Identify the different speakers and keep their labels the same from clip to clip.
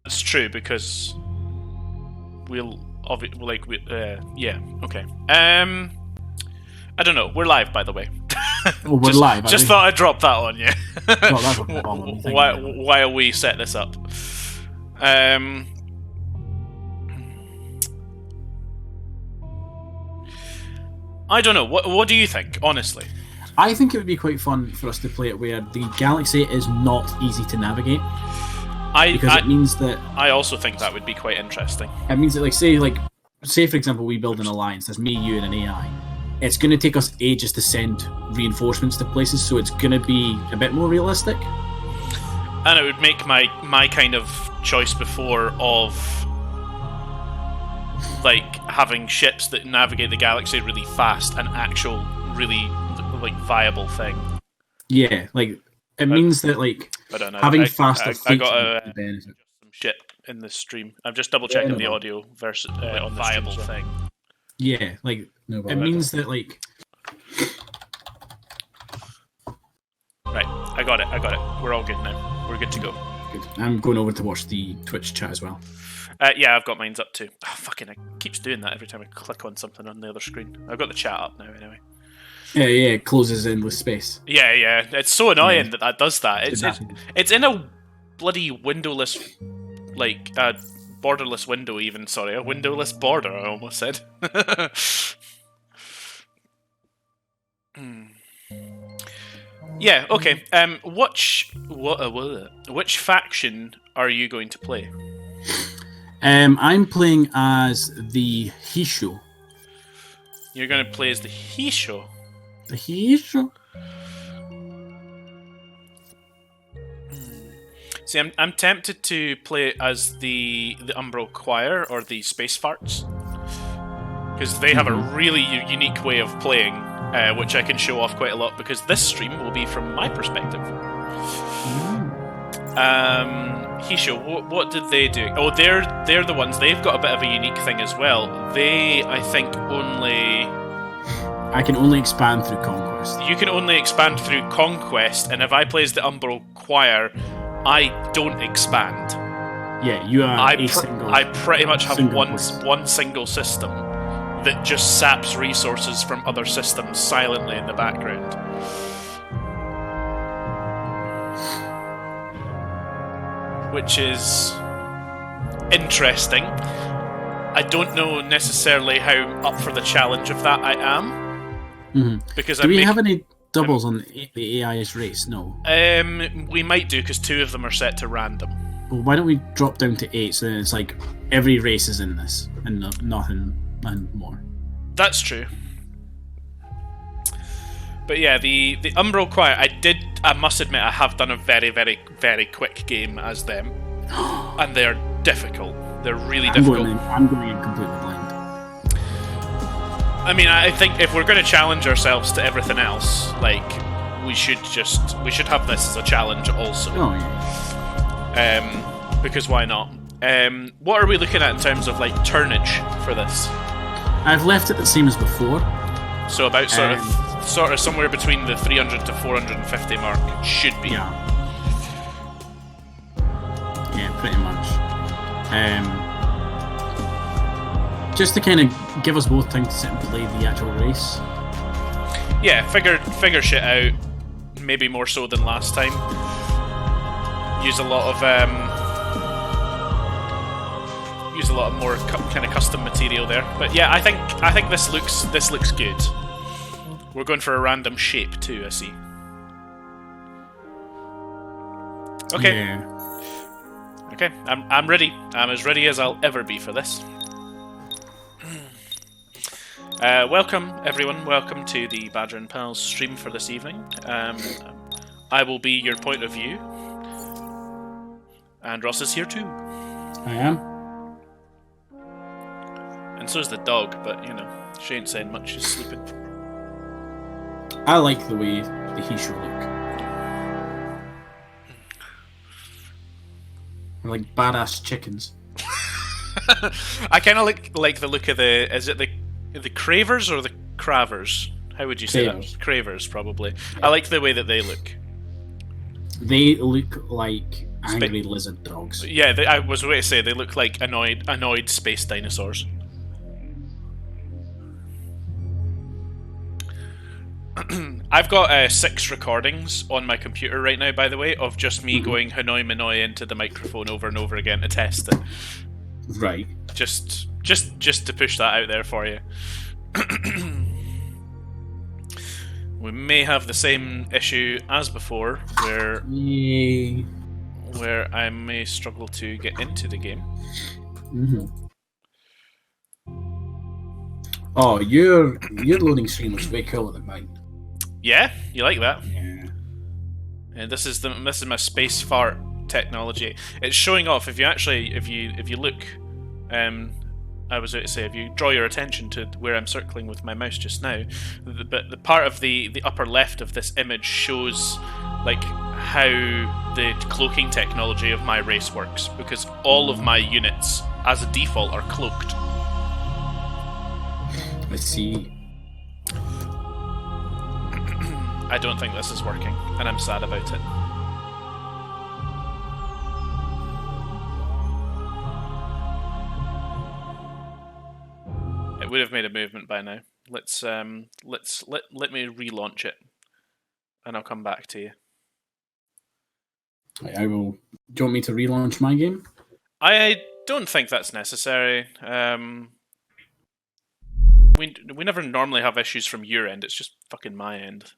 Speaker 1: It's true because we'll yeah, okay. I don't know. We're live, by the way.
Speaker 2: Well, we're live.
Speaker 1: Just thought I'd drop that on you.
Speaker 2: Well, that's a problem.
Speaker 1: While we set this up. I don't know. What do you think, honestly?
Speaker 2: I think it would be quite fun for us to play it where the galaxy is not easy to navigate. Because it means that...
Speaker 1: I also think that would be quite interesting.
Speaker 2: It means that, say for example, we build an alliance. There's me, you, and an AI. It's going to take us ages to send reinforcements to places, so it's going to be a bit more realistic.
Speaker 1: And it would make my kind of choice before of having ships that navigate the galaxy really fast an actual really viable thing.
Speaker 2: Yeah, it means that
Speaker 1: I don't know.
Speaker 2: Having faster
Speaker 1: I got some shit in the stream. I'm just double checking the audio versus on the viable thing.
Speaker 2: Yeah, it means that
Speaker 1: Right, I got it. We're all good now. We're good to go.
Speaker 2: Good. I'm going over to watch the Twitch chat as well.
Speaker 1: Yeah, I've got mines up too. Oh, fucking, it keeps doing that every time I click on something on the other screen. I've got the chat up now anyway.
Speaker 2: Yeah, it closes endless space.
Speaker 1: Yeah. It's so annoying that does that. It's in a bloody windowless, borderless window even, sorry. A windowless border, I almost said. Yeah, okay. Which faction are you going to play?
Speaker 2: I'm playing as the Hisho.
Speaker 1: You're going to play as the Hisho?
Speaker 2: The Hisho?
Speaker 1: See, I'm tempted to play as the Umbral Choir or the Space Farts. Because they have a really unique way of playing, which I can show off quite a lot, because this stream will be from my perspective. Hisho, what did they do? Oh, they're the ones. They've got a bit of a unique thing as well. They, I think,
Speaker 2: I can only expand through Conquest.
Speaker 1: You can only expand through Conquest, and if I play as the Umbral Choir, I don't expand.
Speaker 2: Yeah, you are
Speaker 1: I pretty much have one single system that just saps resources from other systems silently in the background. Which is interesting. I don't know necessarily how up for the challenge of that I am. Because
Speaker 2: do we have any doubles on the AI's race? No.
Speaker 1: We might do, because 2 of them are set to random.
Speaker 2: Well, why don't we drop down to 8, so then it's every race is in this, and nothing more.
Speaker 1: That's true. But yeah, the Umbral Choir, I must admit, I have done a very, very, very quick game as them. And they're difficult. They're really difficult.
Speaker 2: I'm going in completely blind.
Speaker 1: I mean, I think if we're going to challenge ourselves to everything else, we should have this as a challenge also.
Speaker 2: Oh, yeah.
Speaker 1: Because why not? What are we looking at in terms of turnage for this?
Speaker 2: I've left it the same as before.
Speaker 1: So about sort of somewhere between the 300 to 450 mark should be.
Speaker 2: Yeah, pretty much. Just to kind of give us both time to sit and play the actual race.
Speaker 1: Yeah, figure shit out. Maybe more so than last time. Use a lot of more kind of custom material there. But yeah, I think this looks good. We're going for a random shape too, I see. Okay.
Speaker 2: Yeah.
Speaker 1: Okay, I'm ready. I'm as ready as I'll ever be for this. Welcome, everyone. Welcome to the Badger and Pals stream for this evening. I will be your point of view. And Ross is here too.
Speaker 2: I am.
Speaker 1: And so is the dog, but, she ain't saying much. She's sleeping.
Speaker 2: I like the way the Hisho look. They're like badass chickens.
Speaker 1: I kind of like the look of the... Is it the Cravers or the Cravers? How would you say that? Cravers, probably. I like the way that they look.
Speaker 2: They look like angry lizard dogs.
Speaker 1: Yeah, I was going to say they look like annoyed space dinosaurs. I've got 6 recordings on my computer right now, by the way, of just me going Hanoi Manoi into the microphone over and over again to test it.
Speaker 2: Right.
Speaker 1: Just to push that out there for you. We may have the same issue as before, where I may struggle to get into the game.
Speaker 2: Oh, your loading screen looks way cooler than mine.
Speaker 1: Yeah, you like that?
Speaker 2: Yeah.
Speaker 1: And this is my space fart technology. It's showing off if you look. I was going to say, if you draw your attention to where I'm circling with my mouse just now, the part of the upper left of this image shows like how the cloaking technology of my race works, because all of my units, as a default, are cloaked.
Speaker 2: I see.
Speaker 1: I don't think this is working, and I'm sad about it. It would have made a movement by now. Let me relaunch it, and I'll come back to you.
Speaker 2: I will. Do you want me to relaunch my game?
Speaker 1: I don't think that's necessary. We never normally have issues from your end. It's just fucking my end.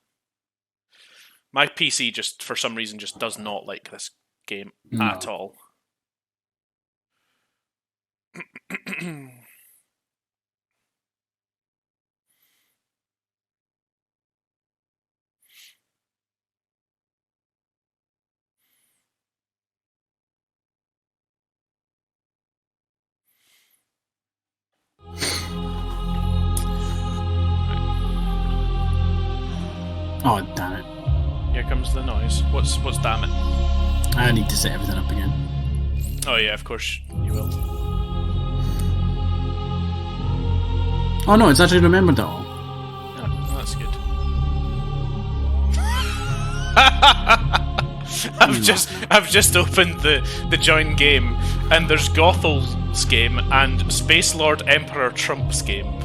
Speaker 1: My PC just, for some reason, just does not like this game at all.
Speaker 2: Oh, damn it.
Speaker 1: Here comes the noise. What's damn it?
Speaker 2: I need to set everything up again.
Speaker 1: Oh yeah, of course you will.
Speaker 2: Oh no, it's actually remembered it all.
Speaker 1: Oh, that's good. I've just opened the join game, and there's Gothel's game and Space Lord Emperor Trump's game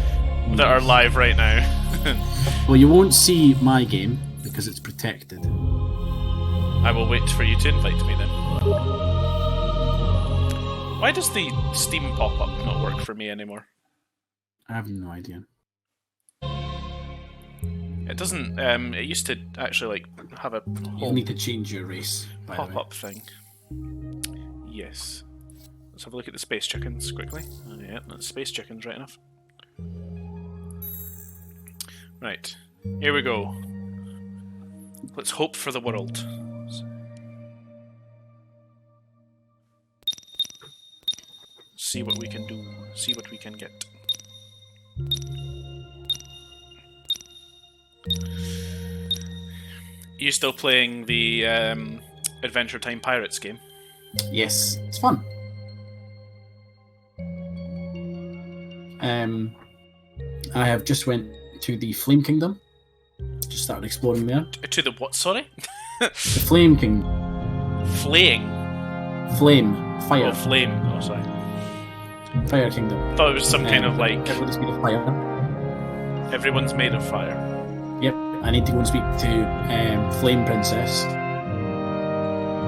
Speaker 1: that are live right now.
Speaker 2: Well, you won't see my game because it's protected.
Speaker 1: I will wait for you to invite me then. Why does the Steam pop-up not work for me anymore?
Speaker 2: I have no idea.
Speaker 1: It doesn't. It used to actually have a
Speaker 2: You'll need to change your race.
Speaker 1: pop-up thing. Yes. Let's have a look at the space chickens quickly. Oh yeah, that's space chickens, right enough. Right, here we go. Let's hope for the world. See what we can do. See what we can get. You still playing the Adventure Time Pirates game?
Speaker 2: Yes, it's fun. I have just went to the Flame Kingdom. Just started exploring there.
Speaker 1: To the what, sorry?
Speaker 2: The Flame Kingdom.
Speaker 1: Flaying?
Speaker 2: Flame. Fire.
Speaker 1: Oh, flame. Oh, sorry.
Speaker 2: Fire Kingdom.
Speaker 1: I thought it was some kind of like...
Speaker 2: Everybody's made of fire.
Speaker 1: Everyone's made of fire.
Speaker 2: Yep. I need to go and speak to Flame Princess.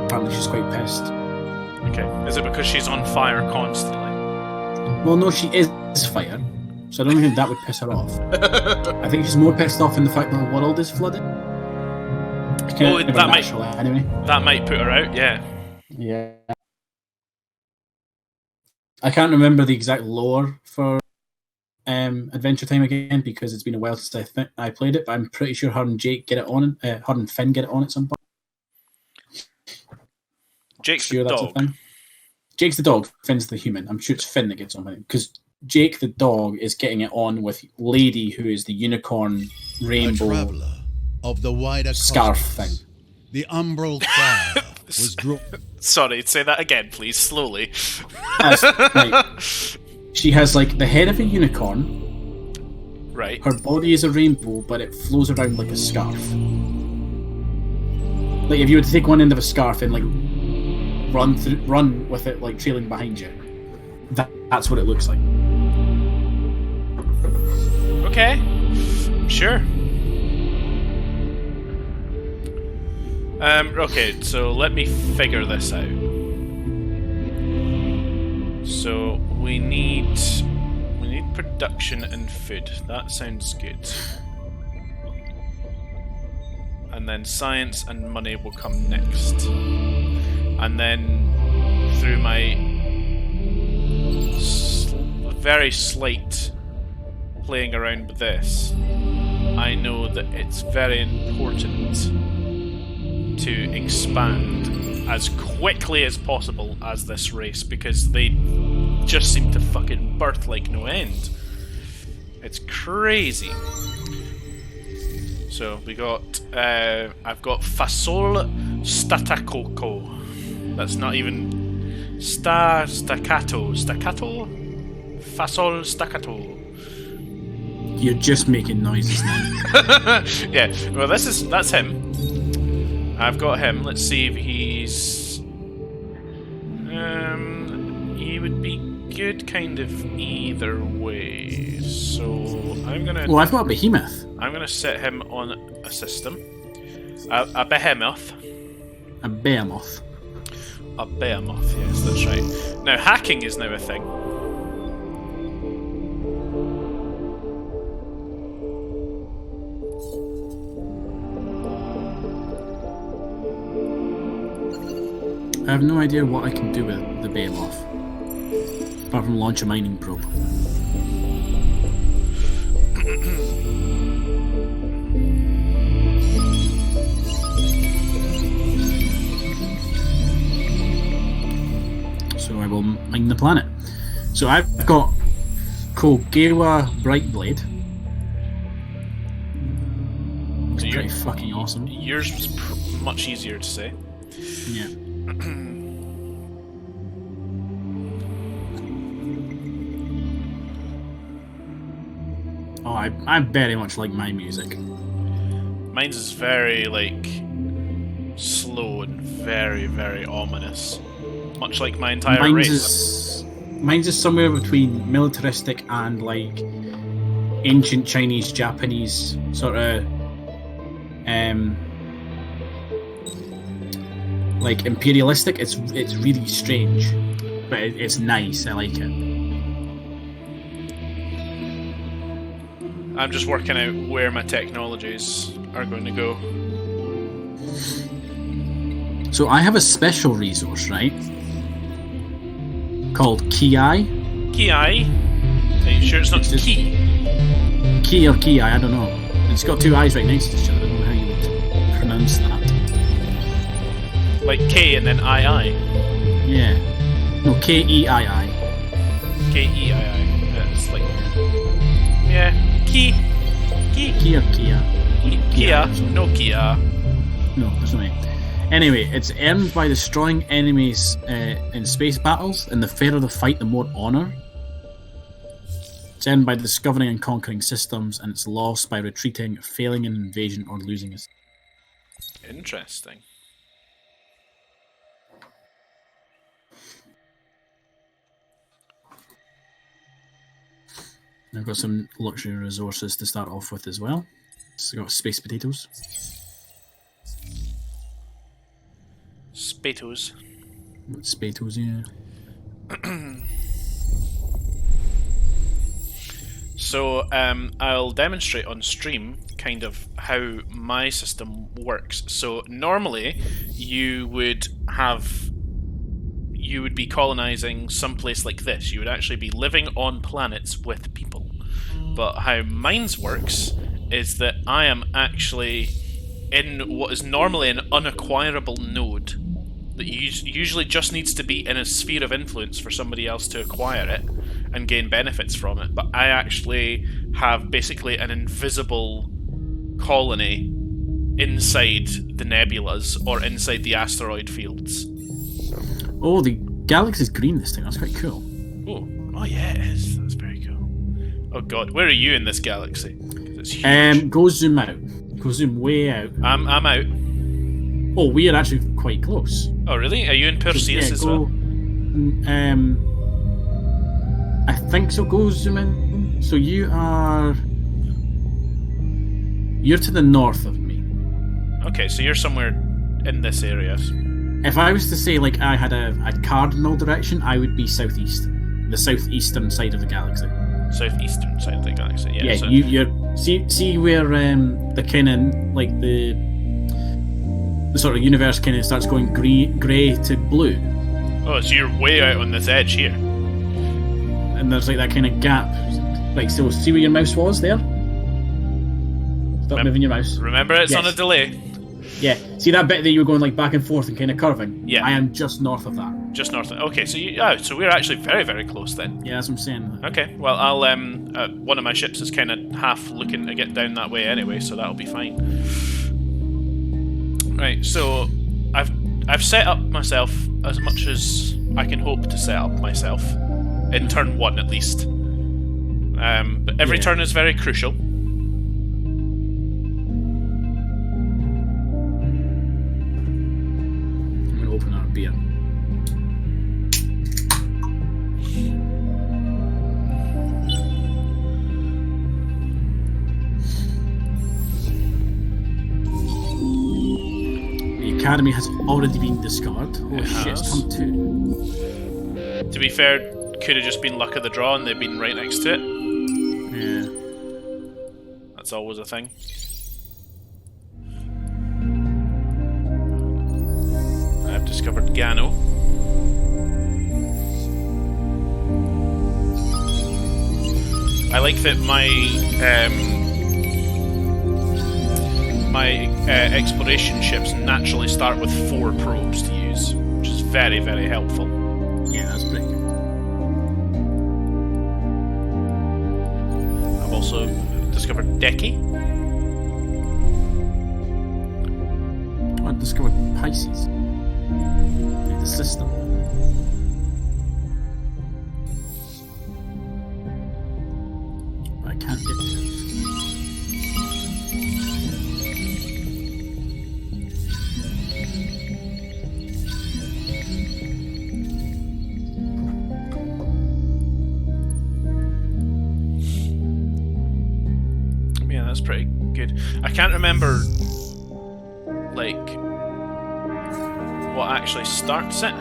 Speaker 2: Apparently she's quite pissed.
Speaker 1: Okay. Is it because she's on fire constantly?
Speaker 2: Well, no, she is fire. So I don't think that would piss her off. I think she's more pissed off in the fact that the world is flooded.
Speaker 1: Oh, that might put her out, yeah.
Speaker 2: Yeah. I can't remember the exact lore for Adventure Time again because it's been a while since I played it, but I'm pretty sure her and Jake get it on. Her and Finn get it on at some point.
Speaker 1: Jake's the dog.
Speaker 2: Jake's the dog. Finn's the human. I'm sure it's Finn that gets on with it because Jake the dog is getting it on with Lady, who is the unicorn rainbow
Speaker 3: of the wider
Speaker 2: scarf
Speaker 3: cosmos.
Speaker 2: thing.
Speaker 3: The umbral fire was drawn.
Speaker 1: Sorry, say that again, please, slowly.
Speaker 2: Right. She has like the head of a unicorn.
Speaker 1: Right.
Speaker 2: Her body is a rainbow, but it flows around like a scarf. Like if you were to take one end of a scarf and like run with it like trailing behind you, that's what it looks like.
Speaker 1: Okay, sure. Okay, so let me figure this out. So we need production and food. That sounds good. And then science and money will come next. And then through my very slight playing around with this, I know that it's very important to expand as quickly as possible as this race, because they just seem to fucking birth like no end. It's crazy. So we got, I've got Fasol Statacoco. That's not even staccato. Staccato? Fasol staccato.
Speaker 2: You're just making noises now.
Speaker 1: Yeah, well that's him. I've got him. Let's see if he's... he would be good kind of either way. So I'm gonna...
Speaker 2: Well, I've got a behemoth.
Speaker 1: I'm gonna set him on a system. A behemoth.
Speaker 2: A behemoth.
Speaker 1: A behemoth, yes, that's right. Now, hacking is now a thing.
Speaker 2: I have no idea what I can do with the behemoth, apart from launch a mining probe. So I will mine the planet. So I've got Kogewa Brightblade. It's
Speaker 1: So
Speaker 2: pretty fucking awesome.
Speaker 1: Yours was much easier to say.
Speaker 2: Yeah. Oh, I very much like my music.
Speaker 1: Mine's is very, like, slow and very, very ominous. Much like my entire race.
Speaker 2: Mine's is somewhere between militaristic and, like, ancient Chinese, Japanese sort of, like, imperialistic. It's really strange, but it's nice. I like it.
Speaker 1: I'm just working out where my technologies are going to go.
Speaker 2: So I have a special resource, right? Called Ki.
Speaker 1: Ki? Are you sure it's not key?
Speaker 2: Ki or Ki, I don't know. It's got two eyes right next to each other. I don't know how you would pronounce that.
Speaker 1: Like K and then II?
Speaker 2: Yeah. No, Keii.
Speaker 1: Kei. It's like... Yeah. Ki
Speaker 2: Ki or Kia.
Speaker 1: Kia. No Kia.
Speaker 2: No, there's no way. Anyway, it's earned by destroying enemies in space battles, and the fairer the fight, the more honor. It's earned by discovering and conquering systems, and it's lost by retreating, failing an invasion, or losing it.
Speaker 1: Interesting.
Speaker 2: I've got some luxury resources to start off with as well. So I've got space potatoes.
Speaker 1: Spatos.
Speaker 2: Spatoes, yeah.
Speaker 1: So, I'll demonstrate on stream kind of how my system works. So, normally, you would be colonizing someplace like this. You would actually be living on planets with people. But how mine's works is that I am actually in what is normally an unacquirable node that usually just needs to be in a sphere of influence for somebody else to acquire it and gain benefits from it. But I actually have basically an invisible colony inside the nebulas or inside the asteroid fields.
Speaker 2: Oh, the galaxy's green this thing. That's quite cool.
Speaker 1: Oh yeah, it is. That's very cool. Oh god, where are you in this galaxy? 'Cause it's huge.
Speaker 2: Go zoom out. Go zoom way out.
Speaker 1: I'm out.
Speaker 2: Oh, we are actually quite close.
Speaker 1: Oh, really? Are you in Perseus as well?
Speaker 2: I think so. Go zoom in. So you're to the north of me.
Speaker 1: Okay, so you're somewhere in this area.
Speaker 2: If I was to say like I had a cardinal direction, I would be southeast, the southeastern side of the galaxy.
Speaker 1: Southeastern side of the galaxy. Yeah.
Speaker 2: Yeah,
Speaker 1: So,
Speaker 2: you're see where the kind of like the sort of universe kind of starts going grey to blue,
Speaker 1: oh, so you're way out on this edge here.
Speaker 2: and there's like that kind of gap. Like, so see where your mouse was there. Stop moving your mouse.
Speaker 1: Remember, it's on a
Speaker 2: Yes.
Speaker 1: delay.
Speaker 2: Yeah, see that bit that you were going like back and forth and kind of curving.
Speaker 1: Yeah.
Speaker 2: I am just north of that.
Speaker 1: Just north. Okay, so so we're actually very, very close then.
Speaker 2: Yeah, that's what I'm saying.
Speaker 1: Okay, well, I'll one of my ships is kind of half looking to get down that way anyway, so that'll be fine. Right, so I've set up myself as much as I can hope to set up myself in turn 1 at least. But every
Speaker 2: Yeah.
Speaker 1: turn is very crucial.
Speaker 2: I'm gonna open our beer. The Academy has already been discovered. Oh shit, it's
Speaker 1: has.
Speaker 2: come to.
Speaker 1: To be fair, could have just been luck of the draw and they've been right next to it.
Speaker 2: Yeah.
Speaker 1: That's always a thing. I've discovered Gano. I like that my exploration ships naturally start with 4 probes to use, which is very, very helpful.
Speaker 2: Yeah, that's pretty good.
Speaker 1: I've also discovered Deki.
Speaker 2: I discovered Pisces. Like the system. But I can't get to it.
Speaker 1: Yeah, that's pretty good. I can't remember, like, what actually starts it.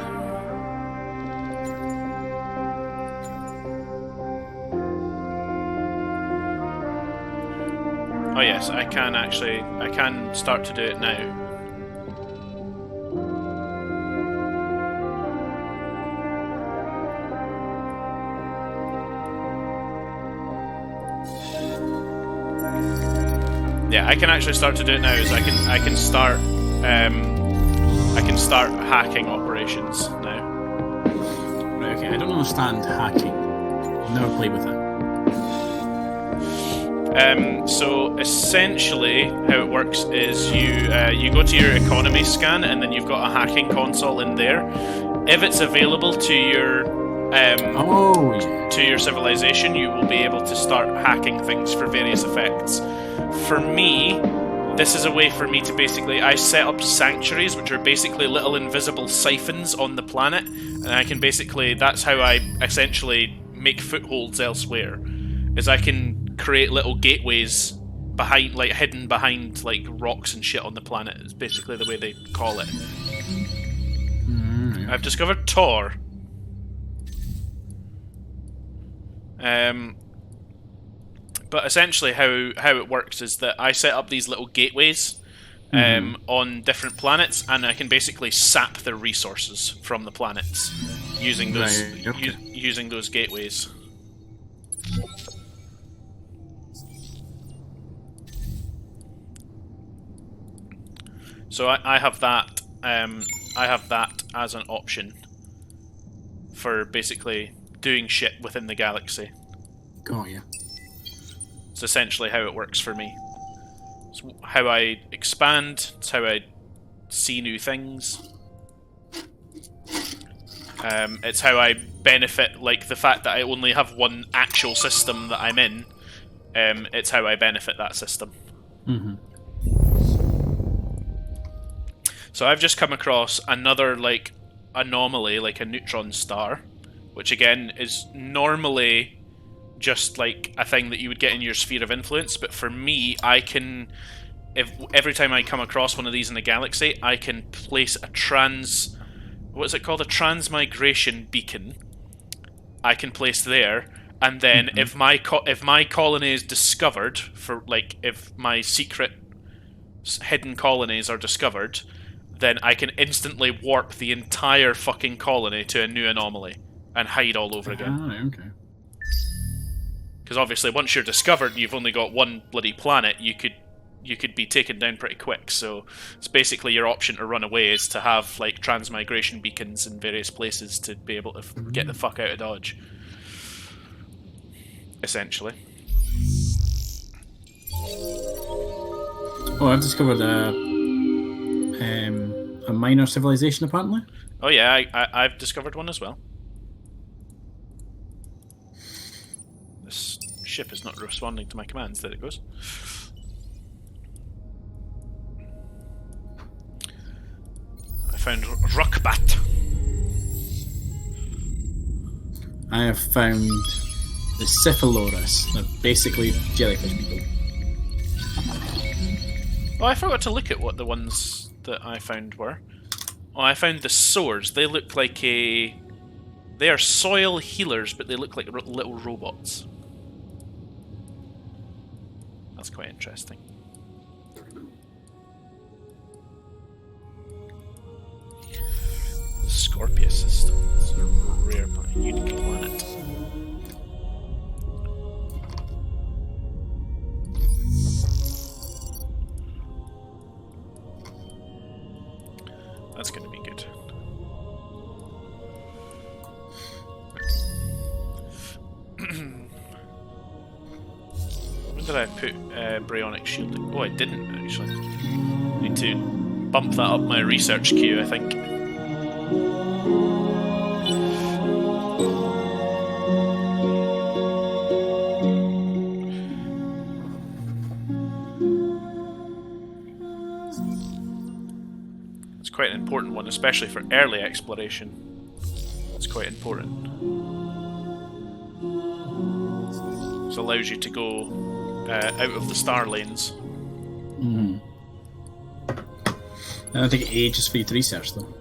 Speaker 1: Oh yes, I can start to do it now. Yeah, I can actually start to do it now. Is I can start hacking operations now.
Speaker 2: Right, okay, I don't understand hacking. I've never played with it.
Speaker 1: So essentially, how it works is you go to your economy scan, and then you've got a hacking console in there. If it's available to your
Speaker 2: Oh, yeah.
Speaker 1: to your civilization, you will be able to start hacking things for various effects. For me, this is a way for me to basically, I set up sanctuaries, which are basically little invisible siphons on the planet, and I can basically, that's how I essentially make footholds elsewhere, is I can create little gateways behind, like hidden behind like rocks and shit on the planet, is basically the way they call it. I've discovered Tor. But essentially how it works is that I set up these little gateways on different planets, and I can basically sap their resources from the planets using those
Speaker 2: Right, okay.
Speaker 1: using those gateways. So I have that as an option for basically doing shit within the galaxy.
Speaker 2: Got ya.
Speaker 1: It's essentially how it works for me. It's how I expand, it's how I see new things. It's how I benefit, like the fact that I only have one actual system that I'm in. It's how I benefit that system. So I've just come across another like anomaly, like a neutron star, which again is normally just like a thing that you would get in your sphere of influence, but for me, I can, if every time I come across one of these in the galaxy, I can place a what is it called? A transmigration beacon. I can place there, and then if my colony is discovered, for like if my secret hidden colonies are discovered, then I can instantly warp the entire fucking colony to a new anomaly and hide all over again.
Speaker 2: Ah, okay.
Speaker 1: Because obviously, once you're discovered and you've only got one bloody planet, you could be taken down pretty quick. So it's basically your option to run away is to have like transmigration beacons in various places to be able to get the fuck out of Dodge. Essentially.
Speaker 2: Oh, I've discovered a minor civilization, apparently.
Speaker 1: Oh yeah, I've discovered one as well. This ship is not responding to my commands. There it goes. I found Rockbat.
Speaker 2: I have found the Cephalorus. They're basically jellyfish people.
Speaker 1: Oh, I forgot to look at what the ones that I found were. Oh, I found the Soars. They look like they are soil healers, but they look like little robots. That's quite interesting. The Scorpius system. It's a rare, unique planet. That's going to be good. When did I put Bryonic Shielding? Oh, I didn't, actually. Need to bump that up my research queue, I think. It's quite an important one, especially for early exploration. It's quite important. It allows you to go out of the star lanes.
Speaker 2: Mm-hmm. I don't think ages for you to research them.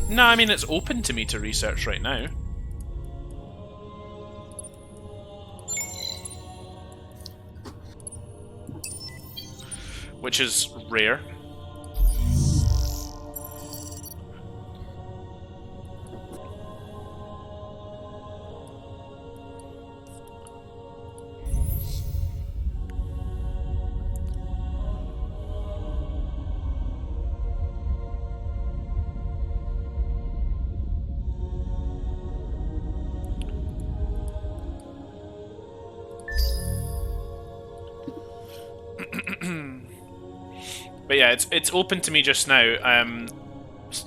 Speaker 1: No, I mean it's open to me to research right now. Which is rare. But yeah, it's open to me just now.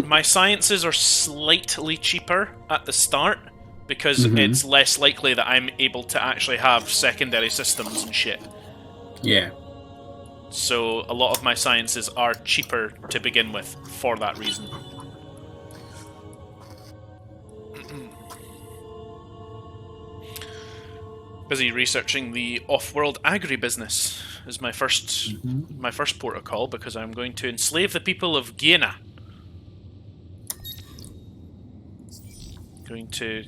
Speaker 1: My sciences are slightly cheaper at the start because it's less likely that I'm able to actually have secondary systems and shit.
Speaker 2: Yeah.
Speaker 1: So a lot of my sciences are cheaper to begin with for that reason. Busy researching the off-world agribusiness is my first port of call because I'm going to enslave the people of Guiana. Going to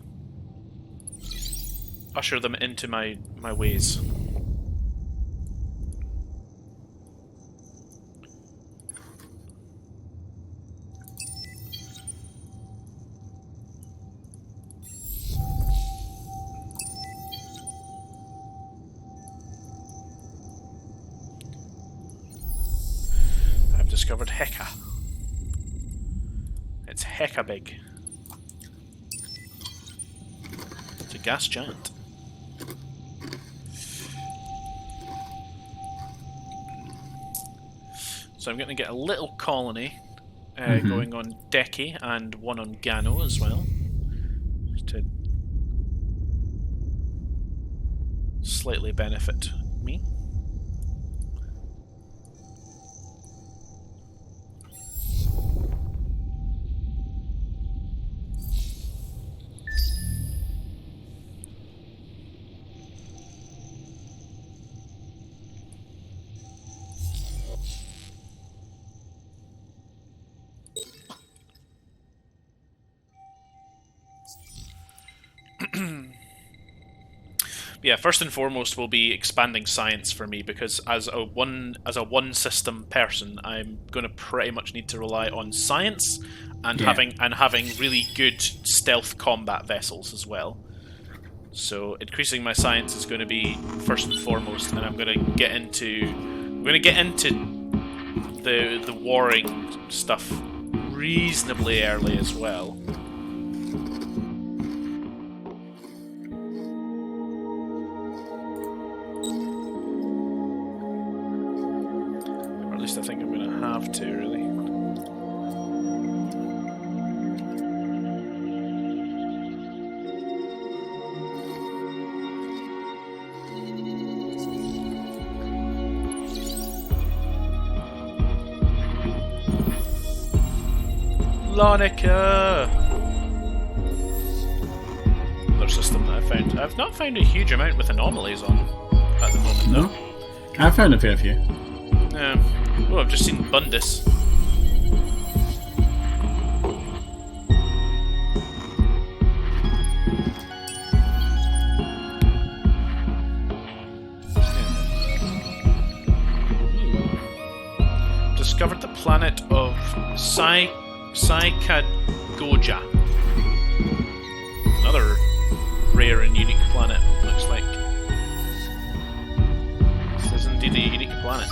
Speaker 1: usher them into my ways. Discovered Heka. It's hecka big. It's a gas giant. So I'm going to get a little colony going on Deki and one on Gano as well. Just to slightly benefit me. Yeah, first and foremost will be expanding science for me, because as a one system person, I'm going to pretty much need to rely on science and having really good stealth combat vessels as well. So increasing my science is going to be first and foremost, and I'm going to get into the warring stuff reasonably early as well. Or at least I think I'm going to have to, really. Lonica! Another system that I found. I've not found a huge amount with anomalies on at the moment.
Speaker 2: No? I found a fair few.
Speaker 1: Yeah. Oh, I've just seen Bundus. Discovered the planet of Saikagoja. Another rare and unique planet, looks like. This is indeed a unique planet.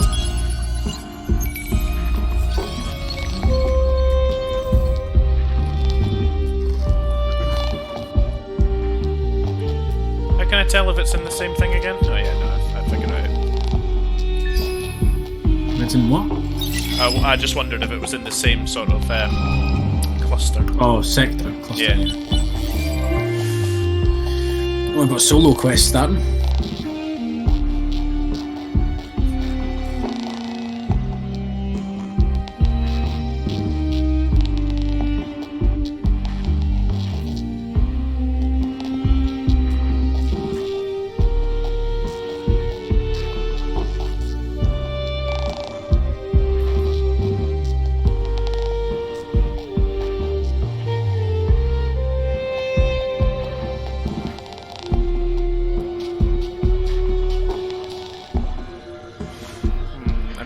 Speaker 1: How can I tell if it's in the same thing again? Oh yeah, no, I figured it out.
Speaker 2: It's in what?
Speaker 1: I just wondered if it was in the same sort of cluster.
Speaker 2: Oh, sector. Cluster.
Speaker 1: Yeah.
Speaker 2: Oh, I've got solo quest starting.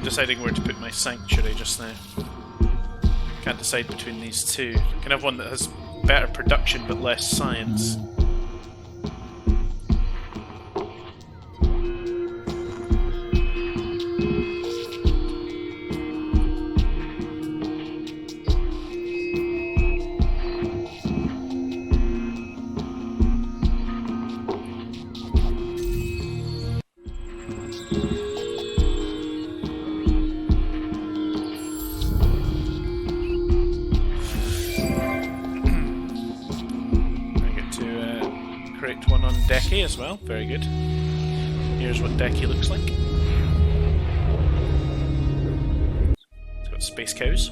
Speaker 1: Deciding where to put my sanctuary just now. Can't decide between these two. Can have one that has better production but less science. Decky as well, very good. Here's what Decky looks like. It's got space cows.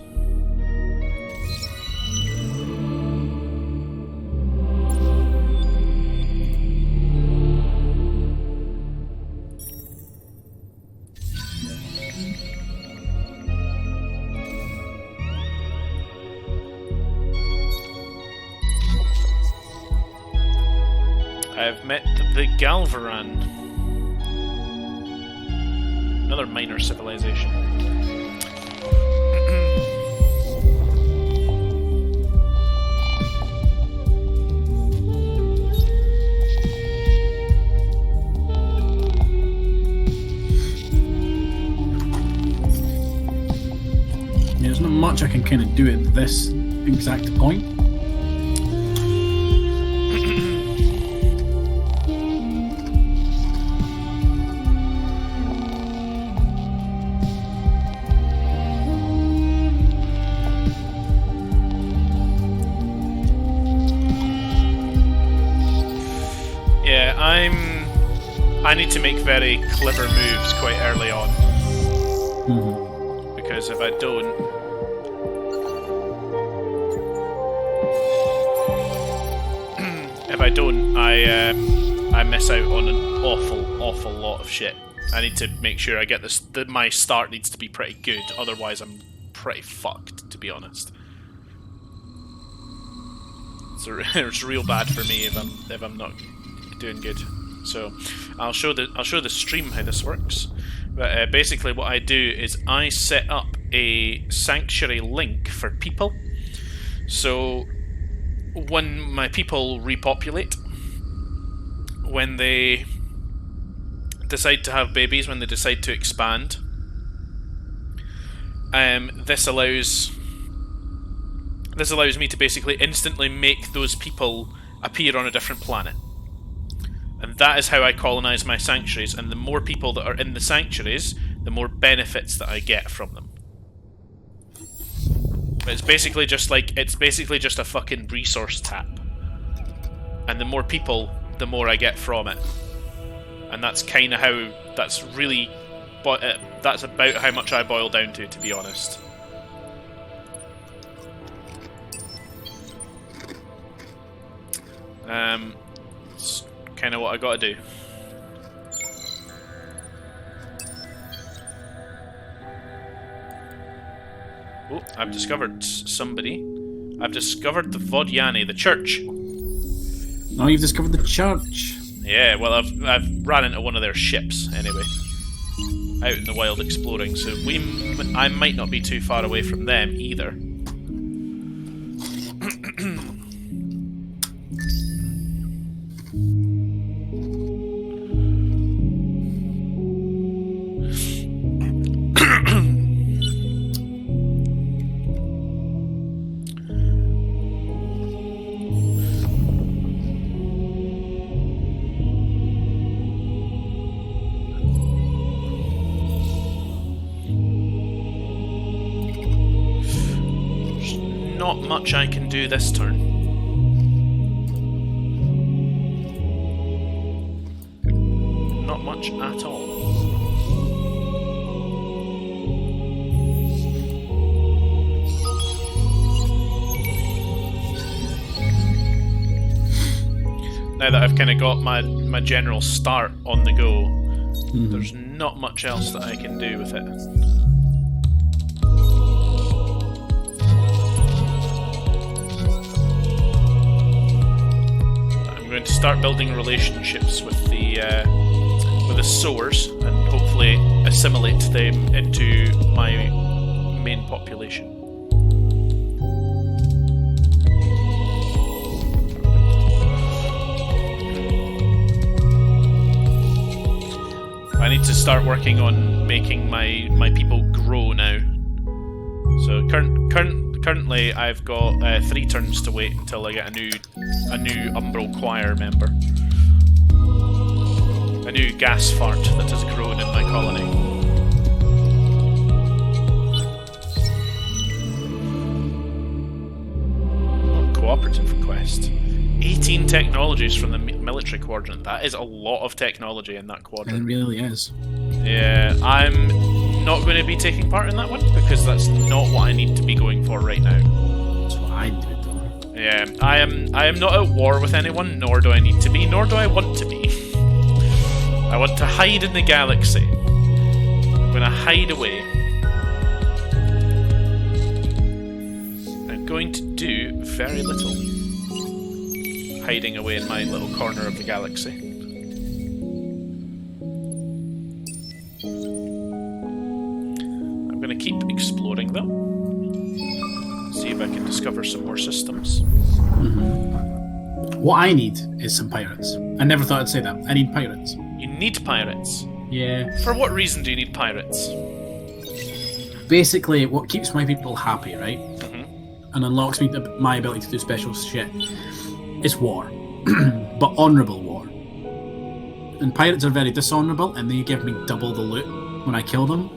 Speaker 1: I've met the Galvaran. Another minor civilization.
Speaker 2: There's not much I can kind of do at this exact point.
Speaker 1: I need to make very clever moves quite early on. Because if I don't... I miss out on an awful lot of shit. I need to make sure I get this... my start needs to be pretty good, otherwise I'm pretty fucked, to be honest. It's real bad for me if I'm not doing good. So I'll show the stream how this works. But basically, what I do is I set up a sanctuary link for people. So when my people repopulate, when they decide to have babies, when they decide to expand, this allows me to basically instantly make those people appear on a different planet. And that is how I colonize my sanctuaries, and the more people that are in the sanctuaries, the more benefits that I get from them. But it's basically just a fucking resource tap. And the more people, the more I get from it. And that's kind of how, that's about how much I boil down to be honest. It's kind of what I gotta do. Oh, I've discovered somebody. I've discovered the Vodjani, the church.
Speaker 2: Oh, you've discovered the church.
Speaker 1: Yeah, well, I've ran into one of their ships anyway, out in the wild exploring. So I might not be too far away from them either. Not much I can do this turn. Not much at all. Now that I've kind of got my general start on the go, there's not much else that I can do with it. I'm going to start building relationships with the sowers and hopefully assimilate them into my main population. I need to start working on making my people grow now. So currently I've got 3 turns to wait until I get a new Umbral Choir member. A new gas fart that has grown in my colony. Oh, cooperative request. 18 technologies from the military quadrant. That is a lot of technology in that quadrant.
Speaker 2: It really is.
Speaker 1: Yeah, I'm not going to be taking part in that one because that's not what I need to be going for right now.
Speaker 2: That's what I do, though.
Speaker 1: Yeah, I am not at war with anyone, nor do I need to be, nor do I want to be. I want to hide in the galaxy. I'm going to hide away. I'm going to do very little. Hiding away in my little corner of the galaxy. I'm going to keep exploring though. See if I can discover some more systems.
Speaker 2: What I need is some pirates. I never thought I'd say that. I need pirates.
Speaker 1: You need pirates?
Speaker 2: Yeah.
Speaker 1: For what reason do you need pirates?
Speaker 2: Basically, what keeps my people happy, right? And unlocks me my ability to do special shit. It's war, but honourable war. And pirates are very dishonourable, and they give me double the loot when I kill them.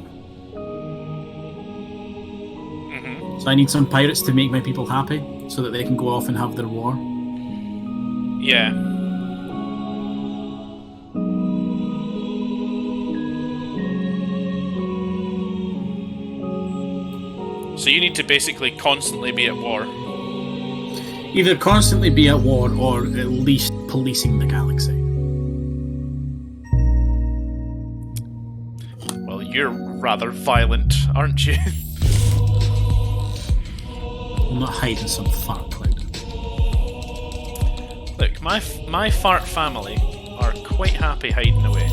Speaker 2: So I need some pirates to make my people happy, so that they can go off and have their war.
Speaker 1: Yeah. So you need to basically constantly be at war.
Speaker 2: Either constantly be at war, or at least policing the galaxy.
Speaker 1: Well, you're rather violent, aren't you?
Speaker 2: I'm not hiding some fart cloud.
Speaker 1: Look, my fart family are quite happy hiding away.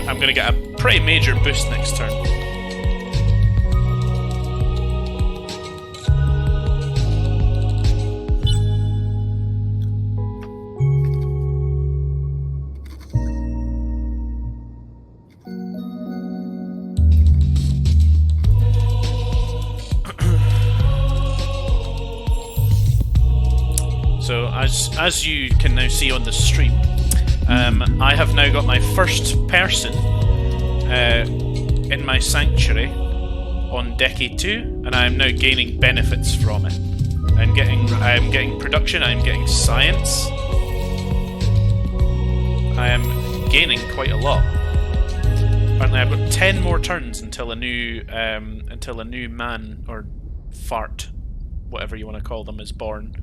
Speaker 1: I'm going to get a pretty major boost next turn. So as you can now see on the stream, I have now got my first person in my sanctuary on Decade 2, and I am now gaining benefits from it. I'm getting production, I'm getting science. I am gaining quite a lot. Apparently I've got 10 more turns until a new man or fart, whatever you want to call them, is born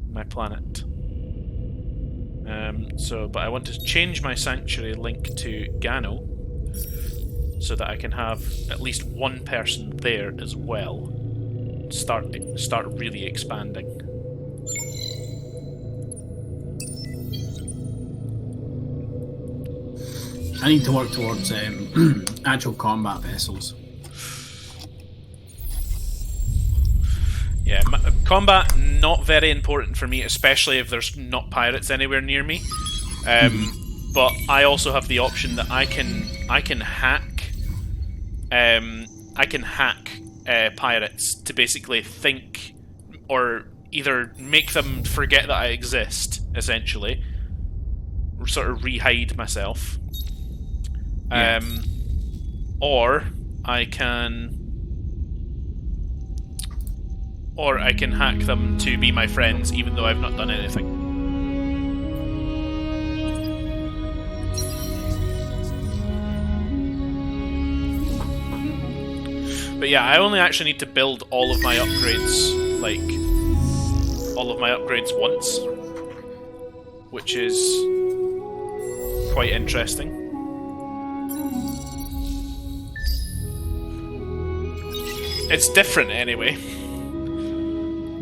Speaker 1: on my planet. But I want to change my sanctuary link to Gano so that I can have at least one person there as well. Start really expanding.
Speaker 2: I need to work towards actual combat vessels.
Speaker 1: Yeah, combat not very important for me, especially if there's not pirates anywhere near me. But I also have the option that I can hack pirates to basically think, or either make them forget that I exist, essentially, or sort of re-hide myself.
Speaker 2: Yeah.
Speaker 1: Or I can hack them to be my friends, even though I've not done anything. But yeah, I only actually need to build all of my upgrades, once, which is quite interesting. It's different anyway.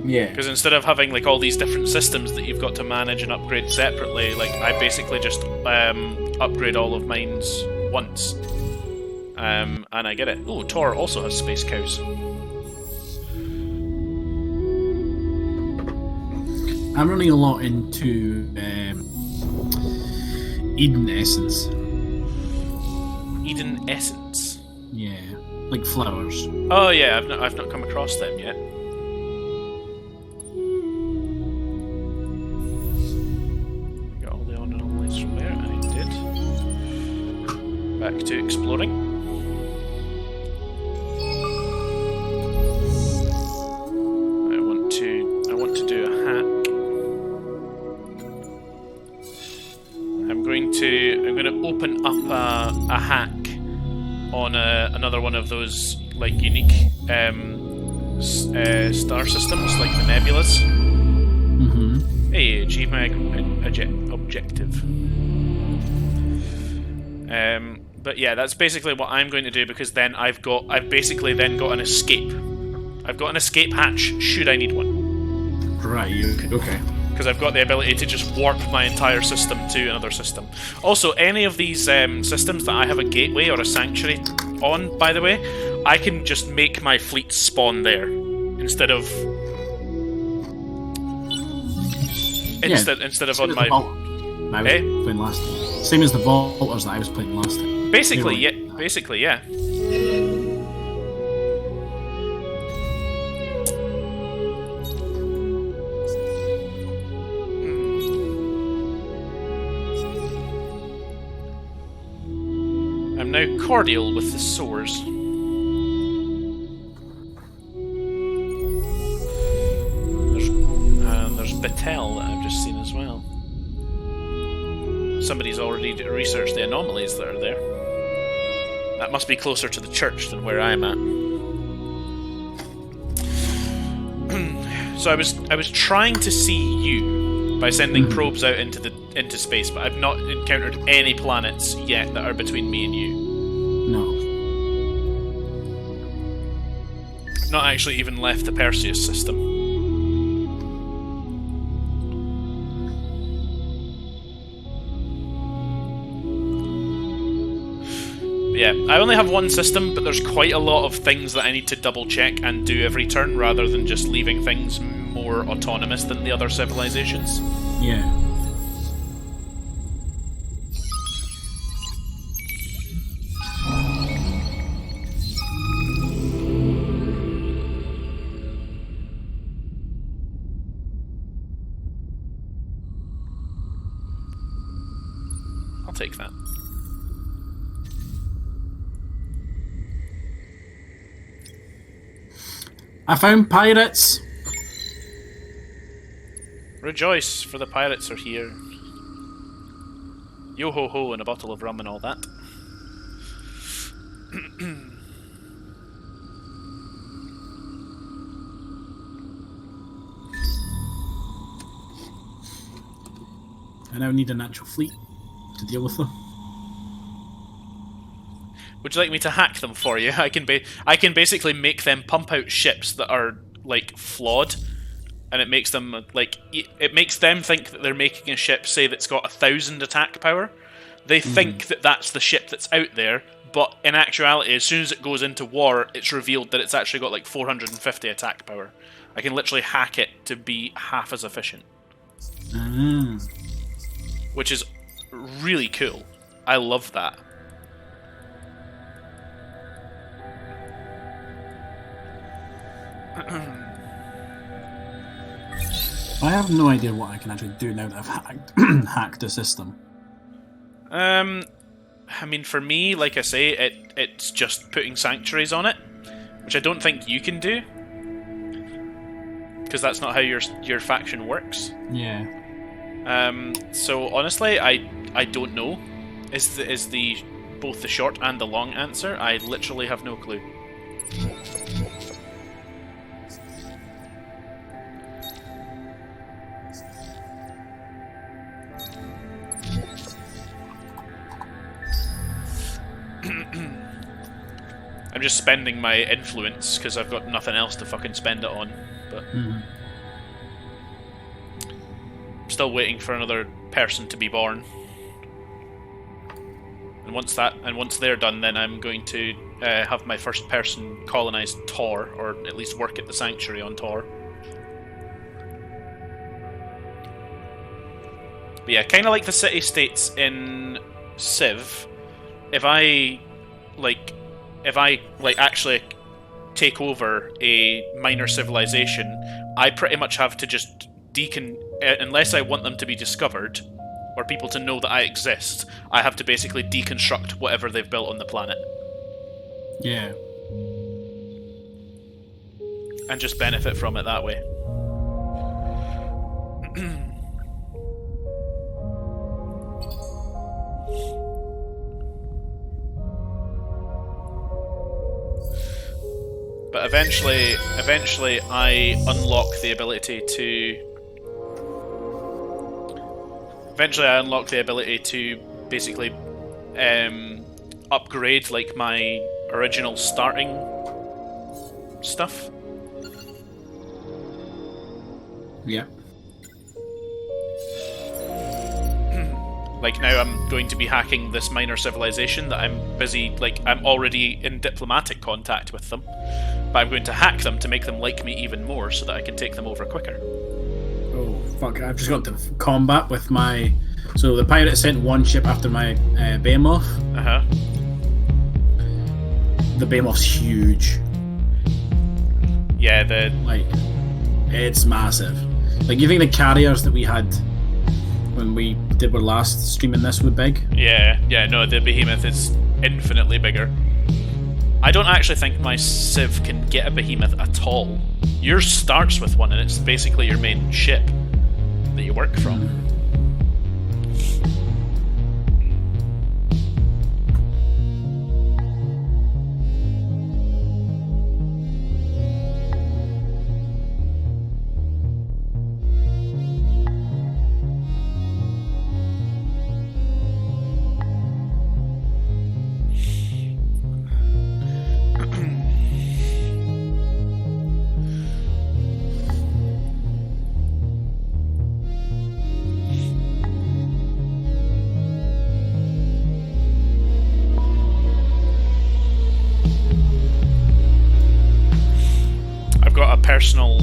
Speaker 2: Yeah.
Speaker 1: Because instead of having like all these different systems that you've got to manage and upgrade separately, like I basically just upgrade all of mine's once. And I get it. Oh, Tor also has space cows.
Speaker 2: I'm running a lot into Eden Essence.
Speaker 1: Eden Essence?
Speaker 2: Yeah, like flowers.
Speaker 1: Oh yeah, I've not come across them yet. Got all the anomalies from there, and I did. Back to exploring. I want to do a hack. I'm going to open up a hack on another one of those like unique star systems, like the nebulas.
Speaker 2: Mm-hmm.
Speaker 1: Hey, achieve my objective. But yeah, that's basically what I'm going to do, because then I've basically then got an escape. I've got an escape hatch should I need one.
Speaker 2: Right. Okay.
Speaker 1: Because I've got the ability to just warp my entire system to another system. Also, any of these systems that I have a gateway or a sanctuary on, by the way, I can just make my fleet spawn there instead of instead of on my.
Speaker 2: I was playing last time. Same as the vaulters that I was playing last time.
Speaker 1: Basically, yeah. Basically, yeah. I'm now cordial with the sores. There's Batel that I've just seen as well. Somebody's already researched the anomalies that are there. That must be closer to the church than where I'm at. So I was trying to see you by sending probes out into space, but I've not encountered any planets yet that are between me and you.
Speaker 2: No.
Speaker 1: not actually even left the Perseus system. Yeah, I only have one system, but there's quite a lot of things that I need to double check and do every turn, rather than just leaving things more autonomous than the other civilizations.
Speaker 2: Yeah.
Speaker 1: I'll take that.
Speaker 2: I found pirates!
Speaker 1: Rejoice, for the pirates are here. Yo ho ho, and a bottle of rum and all that.
Speaker 2: I now need a natural fleet to deal with them.
Speaker 1: Would you like me to hack them for you? I can basically make them pump out ships that are like flawed, and it makes them think that they're making a ship, say, that's got 1,000 attack power. They think that that's the ship that's out there, but in actuality, as soon as it goes into war, it's revealed that it's actually got like 450 attack power. I can literally hack it to be half as efficient, which is really cool. I love that.
Speaker 2: I have no idea what I can actually do now that I've hacked the system.
Speaker 1: I mean, for me, like I say, it's just putting sanctuaries on it, which I don't think you can do, because that's not how your faction works.
Speaker 2: Yeah.
Speaker 1: So honestly, I don't know. Is the both the short and the long answer? I literally have no clue. I'm just spending my influence because I've got nothing else to fucking spend it on. But I'm still waiting for another person to be born. And once they're done, then I'm going to have my first person colonize Tor, or at least work at the sanctuary on Tor. But yeah, kind of like the city-states in Civ. If I actually take over a minor civilization, I pretty much have to just unless I want them to be discovered, or people to know that I exist, I have to basically deconstruct whatever they've built on the planet.
Speaker 2: Yeah.
Speaker 1: And just benefit from it that way. But eventually I unlock the ability to basically upgrade like my original starting stuff.
Speaker 2: Yeah.
Speaker 1: Like now I'm going to be hacking this minor civilization that I'm busy, I'm already in diplomatic contact with them. But I'm going to hack them to make them like me even more so that I can take them over quicker.
Speaker 2: Oh, fuck. I've just got to combat with my... So the pirate sent one ship after my Behemoth.
Speaker 1: Uh-huh.
Speaker 2: The Behemoth's huge.
Speaker 1: Yeah,
Speaker 2: it's massive. Like, you think the carriers that we had when we were last streaming this were big?
Speaker 1: Yeah, no, the Behemoth is infinitely bigger. I don't actually think my Civ can get a Behemoth at all. Yours starts with one, and it's basically your main ship that you work from. personal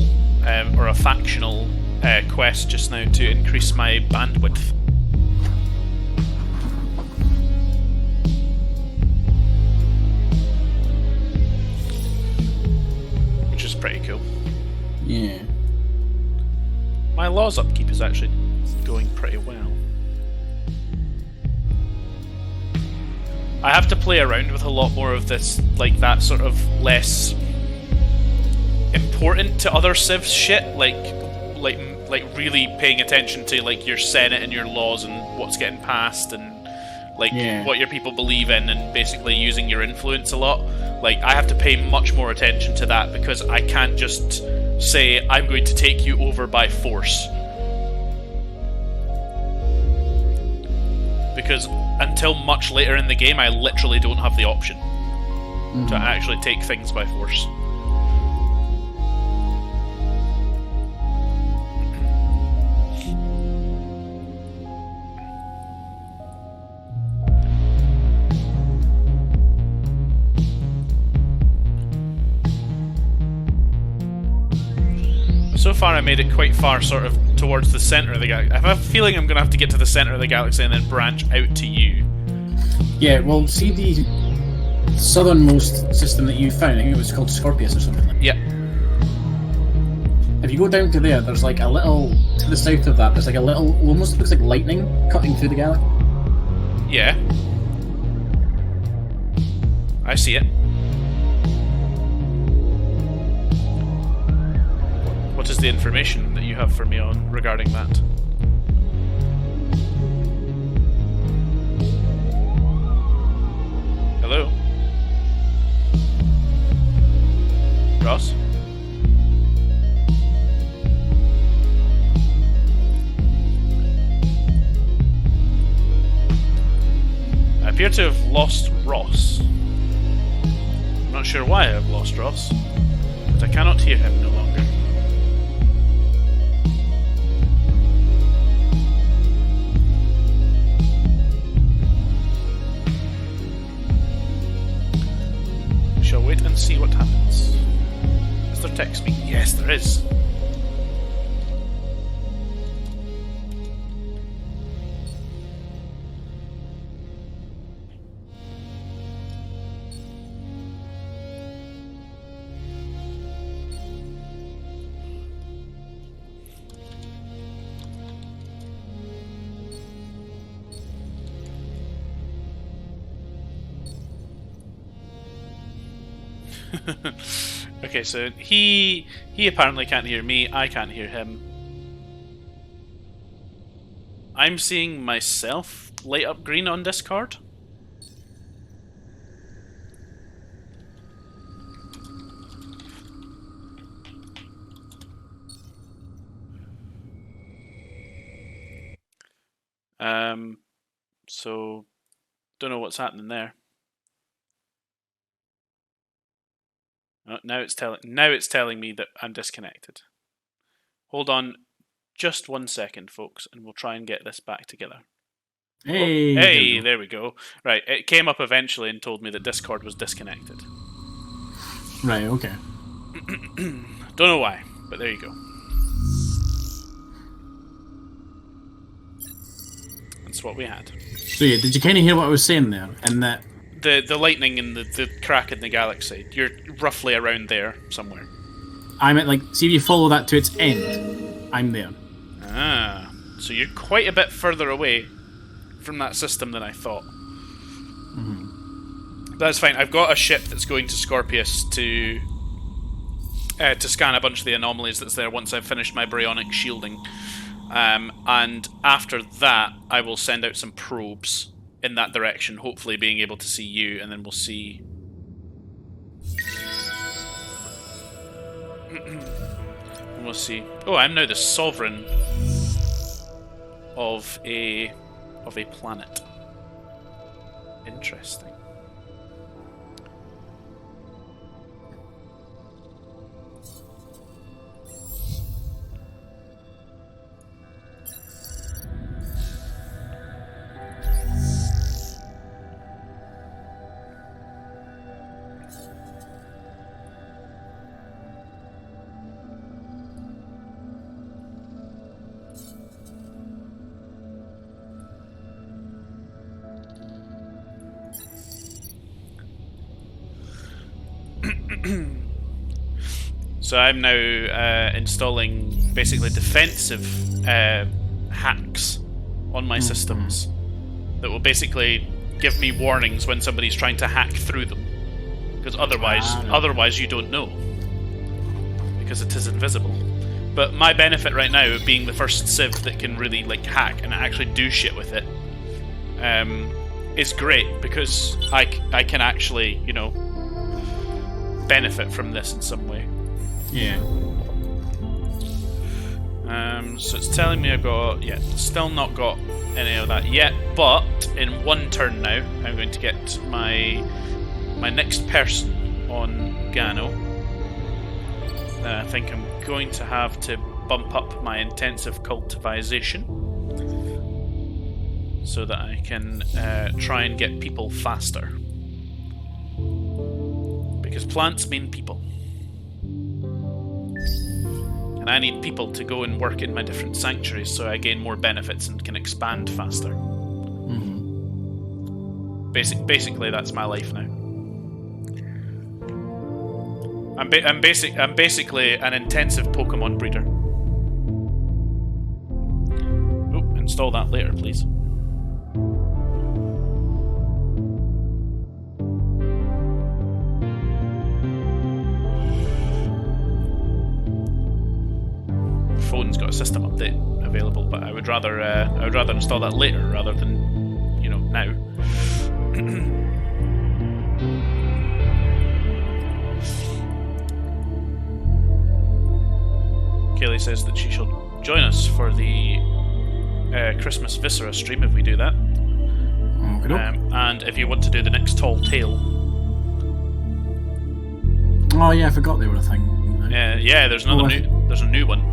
Speaker 1: or a factional quest just now to increase my bandwidth. Which is pretty cool.
Speaker 2: Yeah.
Speaker 1: My laws upkeep is actually going pretty well. I have to play around with a lot more of this, like that sort of less important to other civs shit, like really paying attention to like your senate and your laws and what's getting passed and like what your people believe in, and basically using your influence a lot. Like I have to pay much more attention to that because I can't just say I'm going to take you over by force. Because until much later in the game, I literally don't have the option to actually take things by force. So far I made it quite far sort of towards the centre of the galaxy. I have a feeling I'm going to have to get to the centre of the galaxy and then branch out to you.
Speaker 2: Yeah, well, see the southernmost system that you found? I think it was called Scorpius or something like that.
Speaker 1: Yeah.
Speaker 2: If you go down to there, there's like a little, to the south of that, there's like a little, almost looks like lightning cutting through the galaxy.
Speaker 1: Yeah. I see it. What is the information that you have for me on regarding that? Hello? Ross? I appear to have lost Ross. I'm not sure why I have lost Ross, but I cannot hear him no longer. Shall wait and see what happens. Is there text speak? Yes, there is. Okay, so he apparently can't hear me, I can't hear him. I'm seeing myself light up green on Discord. So don't know what's happening there. Oh, now it's telling me that I'm disconnected. Hold on just 1 second, folks, and we'll try and get this back together.
Speaker 2: Hey!
Speaker 1: Oh, hey, there we go. Right, it came up eventually and told me that Discord was disconnected.
Speaker 2: Right, okay.
Speaker 1: Don't know why, but there you go. That's what we had.
Speaker 2: So yeah, did you kind of hear what I was saying there? And that
Speaker 1: the lightning and the crack in the galaxy, you're roughly around there somewhere.
Speaker 2: I'm at, like, see if you follow that to its end, I'm there.
Speaker 1: Ah, so you're quite a bit further away from that system than I thought. That's fine. I've got a ship that's going to Scorpius to scan a bunch of the anomalies that's there once I've finished my baryonic shielding. And after that, I will send out some probes in that direction, hopefully being able to see you, and then we'll see. And we'll see. Oh, I'm now the sovereign of a planet. Interesting. So I'm now installing basically defensive hacks on my systems that will basically give me warnings when somebody's trying to hack through them. Because otherwise you don't know. Because it is invisible. But my benefit right now, being the first civ that can really like hack and actually do shit with it, is great because I can actually, you know, benefit from this in some way.
Speaker 2: Yeah.
Speaker 1: So it's telling me I've got, still not got any of that yet, but in one turn now, I'm going to get my next person on Gano. I think I'm going to have to bump up my intensive cultivization so that I can try and get people faster. Because plants mean people. And I need people to go and work in my different sanctuaries so I gain more benefits and can expand faster.
Speaker 2: Mm-hmm.
Speaker 1: Basically, that's my life now. I'm basically an intensive Pokemon breeder. Oh, install that later, please. Phone's got a system update available, but I would rather install that later rather than, you know, now. Kaylee says that she shall join us for the Christmas Viscera stream if we do that. And if you want to do the next Tall Tale.
Speaker 2: Oh yeah, I forgot they were a thing.
Speaker 1: Yeah. There's a new one.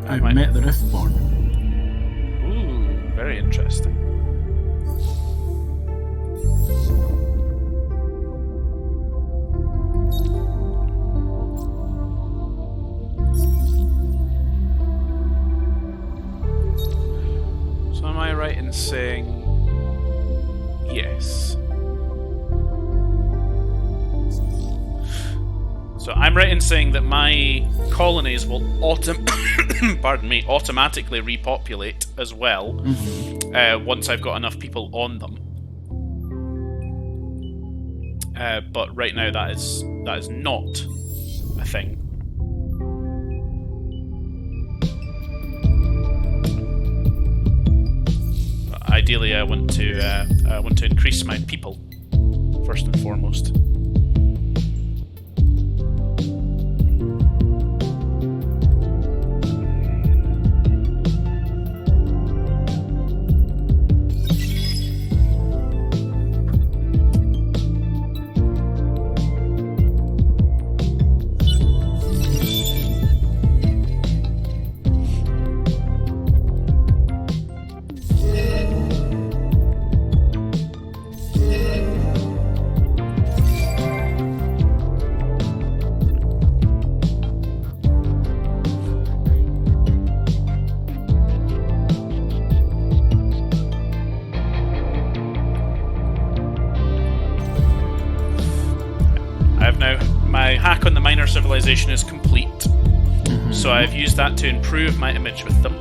Speaker 2: I've met the Riftborn.
Speaker 1: Ooh, very interesting. So am I right in saying yes? So I'm right in saying that my colonies will automatically repopulate as well once I've got enough people on them. But right now that is not a thing. But ideally, I want to increase my people first and foremost. My hack on the minor civilization is complete, so I've used that to improve my image with them,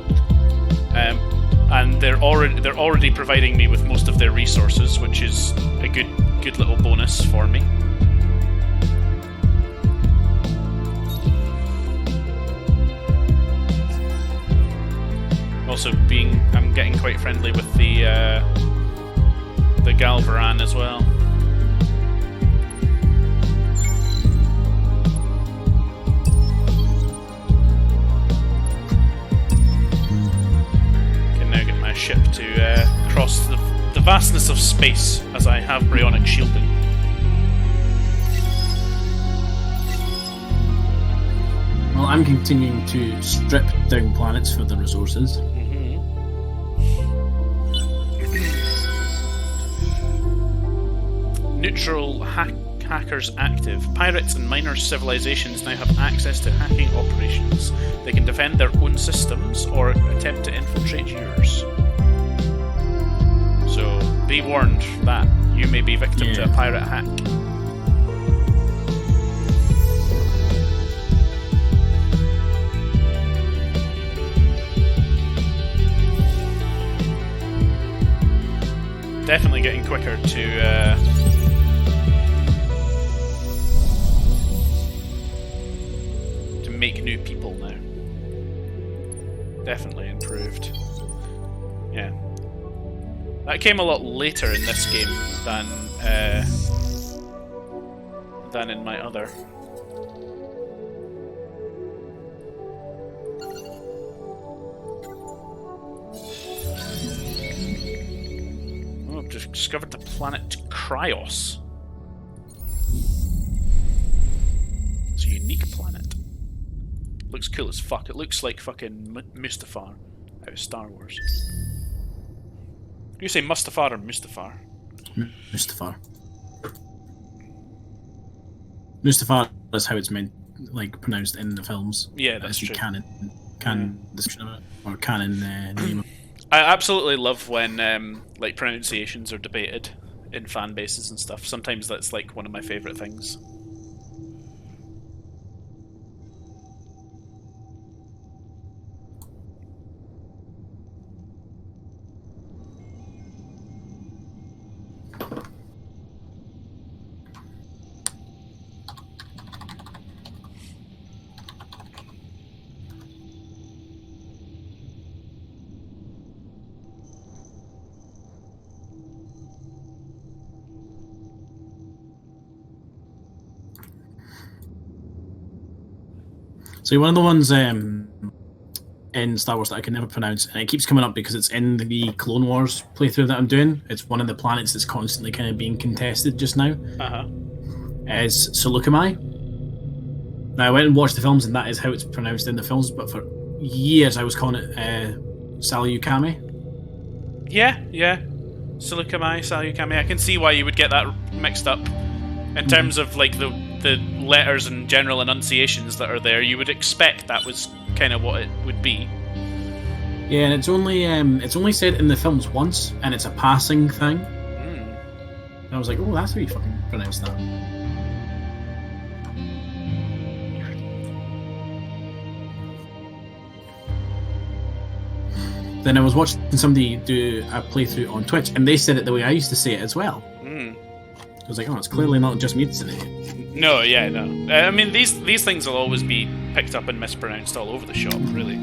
Speaker 1: and they're already providing me with most of their resources, which is a good little bonus for me. Also, I'm getting quite friendly with the Galvaran as well. Ship to cross the vastness of space as I have Bryonic shielding.
Speaker 2: Well, I'm continuing to strip down planets for the resources.
Speaker 1: Neutral hackers active. Pirates and minor civilizations now have access to hacking operations. They can defend their own systems or attempt to infiltrate yours. So be warned that you may be victim to a pirate hack. Definitely getting quicker to make new people now. Definitely improved. Yeah. That came a lot later in this game than in my other. Oh, I've just discovered the planet Kryos. It's a unique planet. Looks cool as fuck. It looks like fucking Mustafar out of Star Wars. Do you say Mustafar or Mustafar?
Speaker 2: Mustafar. Mustafar is how it's meant, like, pronounced in the films.
Speaker 1: Yeah, that's true.
Speaker 2: Canon description of it, or canon name.
Speaker 1: I absolutely love when like pronunciations are debated in fan bases and stuff. Sometimes that's like one of my favourite things.
Speaker 2: So one of the ones in Star Wars that I can never pronounce, and it keeps coming up because it's in the Clone Wars playthrough that I'm doing. It's one of the planets that's constantly kind of being contested just now. Is Seleucami. Now I went and watched the films, and that is how it's pronounced in the films. But for years I was calling it Salukami.
Speaker 1: Yeah. Seleucami. I can see why you would get that mixed up. In terms of like the letters and general enunciations that are there, you would expect that was kind of what it would be.
Speaker 2: Yeah, and it's only said in the films once, and it's a passing thing.
Speaker 1: Mm.
Speaker 2: And I was like, oh, that's how you fucking pronounce that. Then I was watching somebody do a playthrough on Twitch, and they said it the way I used to say it as well.
Speaker 1: Mm.
Speaker 2: I was like, oh, it's clearly not just me that's in it.
Speaker 1: No. I mean, these things will always be picked up and mispronounced all over the shop, really.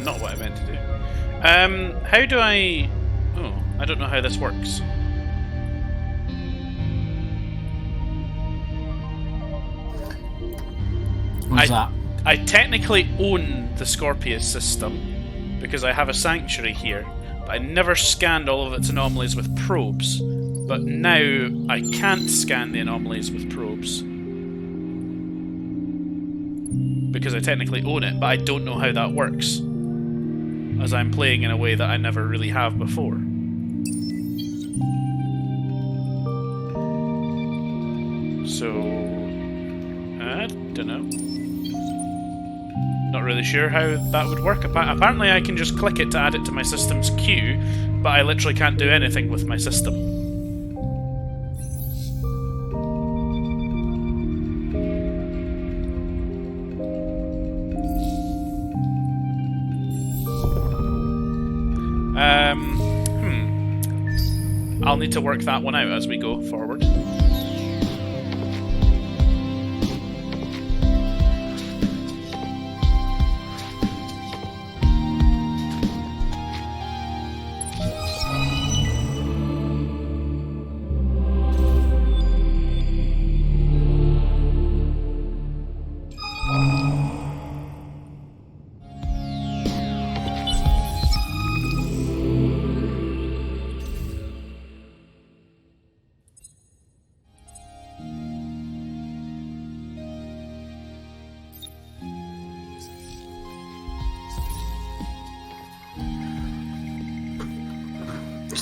Speaker 1: Not what I meant to do. How do I... Oh, I don't know how this works.
Speaker 2: What's that?
Speaker 1: I technically own the Scorpius system because I have a sanctuary here, but I never scanned all of its anomalies with probes. But now I can't scan the anomalies with probes because I technically own it, but I don't know how that works, as I'm playing in a way that I never really have before. So, I don't know. Not really sure how that would work. Apparently I can just click it to add it to my system's queue, but I literally can't do anything with my system. I'll need to work that one out as we go forward.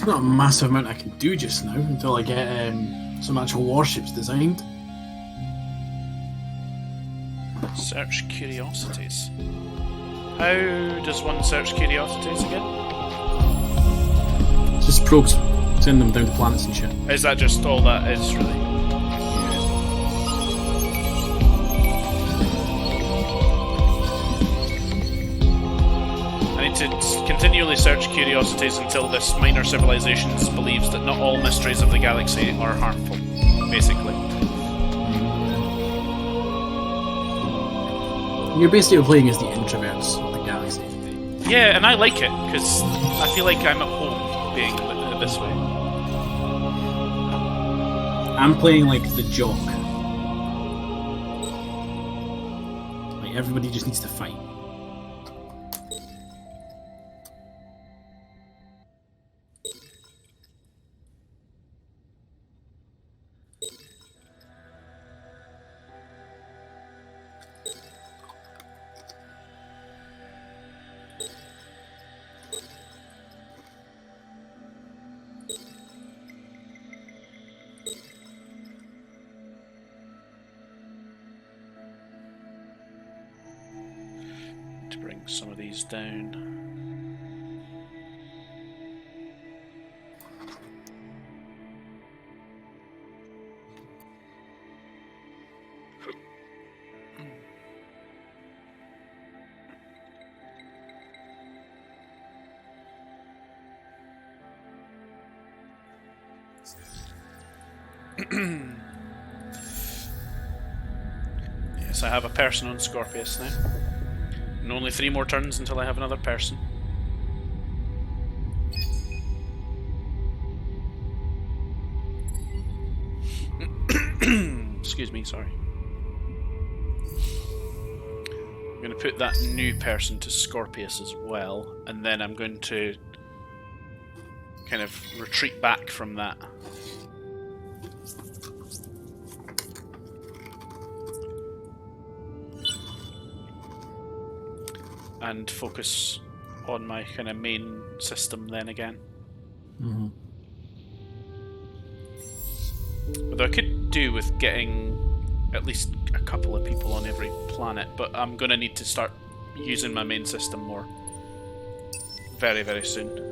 Speaker 2: not a massive amount I can do just now until I get some actual warships designed.
Speaker 1: Search curiosities. How does one search curiosities again?
Speaker 2: Just probes, send them down to planets and shit.
Speaker 1: Is that just all that is, really? I need to continually search curiosities until this minor civilization believes that not all mysteries of the galaxy are harmful, basically.
Speaker 2: You're basically playing as the introverts of the galaxy.
Speaker 1: Yeah, and I like it, because I feel like I'm at home being this way.
Speaker 2: I'm playing like the jock. Like everybody just needs to fight.
Speaker 1: To bring some of these down. Yes, I have a person on Scorpius now. And only 3 more turns until I have another person. Excuse me, sorry. I'm going to put that new person to Scorpius as well, and then I'm going to kind of retreat back from that. And focus on my kind of main system then again.
Speaker 2: Mm-hmm.
Speaker 1: Although I could do with getting at least a couple of people on every planet, but I'm going to need to start using my main system more very, very soon.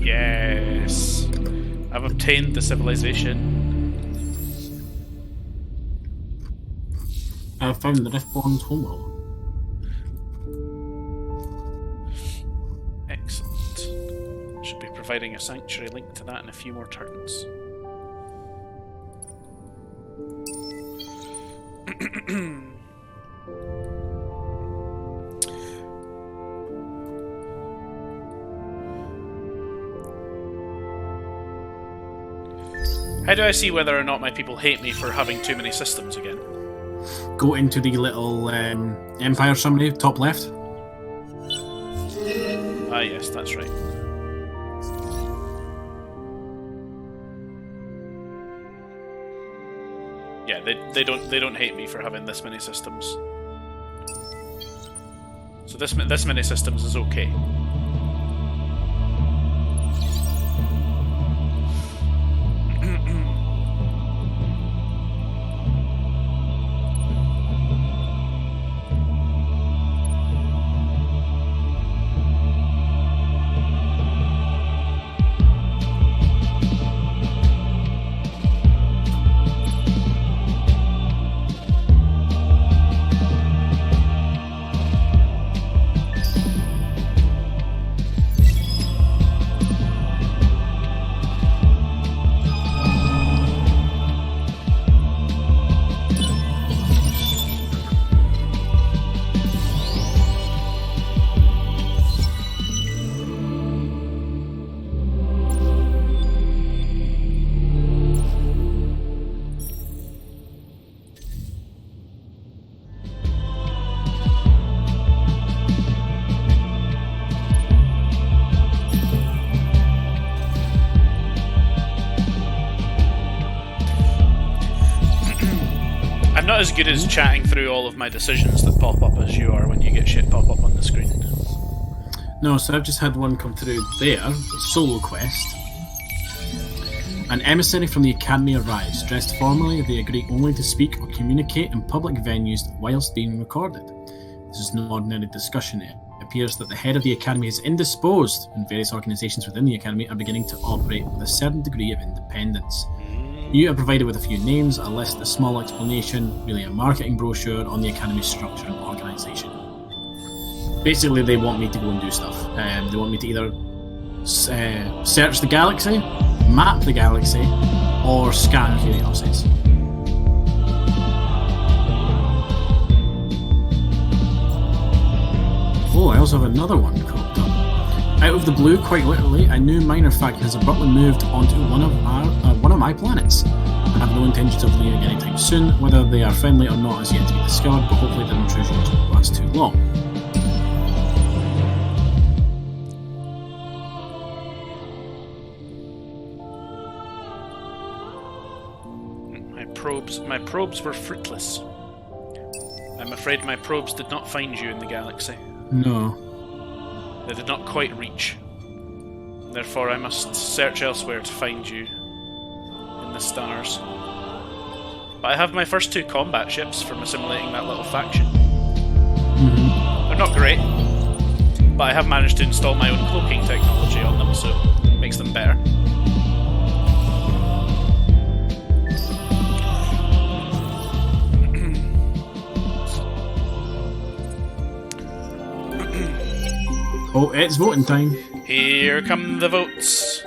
Speaker 1: Yes, I've obtained the civilization.
Speaker 2: I found the Riftborn's homeworld.
Speaker 1: Excellent. Should be providing a sanctuary link to that in a few more turns. How do I see whether or not my people hate me for having too many systems again?
Speaker 2: Go into the little Empire summary, top left.
Speaker 1: Ah, yes, that's right. Yeah, they don't hate me for having this many systems. So this many systems is okay. as good as chatting through all of my decisions that pop up as you are when you get shit pop up on the screen.
Speaker 2: No, so I've just had one come through there, solo quest. An emissary from the Academy arrives. Dressed formally, they agree only to speak or communicate in public venues whilst being recorded. This is no ordinary discussion. It appears that the head of the Academy is indisposed, and various organisations within the Academy are beginning to operate with a certain degree of independence. You are provided with a few names, a list, a small explanation, really a marketing brochure on the Academy's structure and organisation. Basically, they want me to go and do stuff. They want me to either search the galaxy, map the galaxy, or scan curiosities. Oh, I also have another one cropped up. Out of the blue, quite literally, a new minor faction has abruptly moved onto one of my planets. I have no intentions of leaving anytime soon. Whether they are friendly or not is yet to be discovered, but hopefully their intrusion won't last too long.
Speaker 1: My probes were fruitless. I'm afraid my probes did not find you in the galaxy.
Speaker 2: No.
Speaker 1: They did not quite reach. Therefore, I must search elsewhere to find you in the stars. But I have my first 2 combat ships from assimilating that little faction. They're not great, but I have managed to install my own cloaking technology on them, so it makes them better.
Speaker 2: Oh, it's voting time.
Speaker 1: Here come the votes.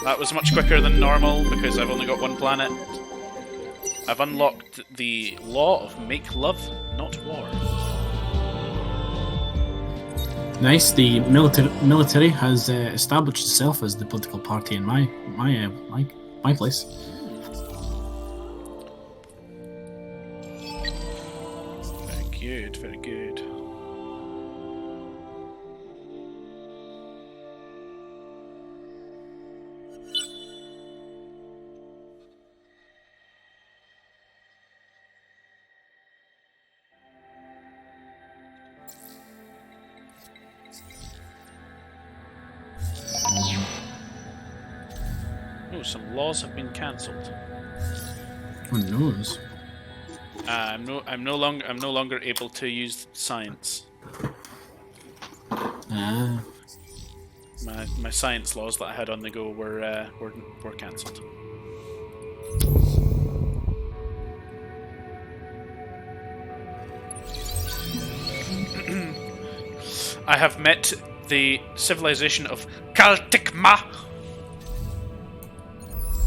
Speaker 1: That was much quicker than normal because I've only got 1 planet. I've unlocked the law of make love, not war.
Speaker 2: Nice. The military has established itself as the political party in my place.
Speaker 1: Very good, very good. Oh, some laws have been cancelled.
Speaker 2: Who knows?
Speaker 1: I'm no longer able to use science.
Speaker 2: Ah.
Speaker 1: My science laws that I had on the go were cancelled. I have met the civilization of Kaltikma.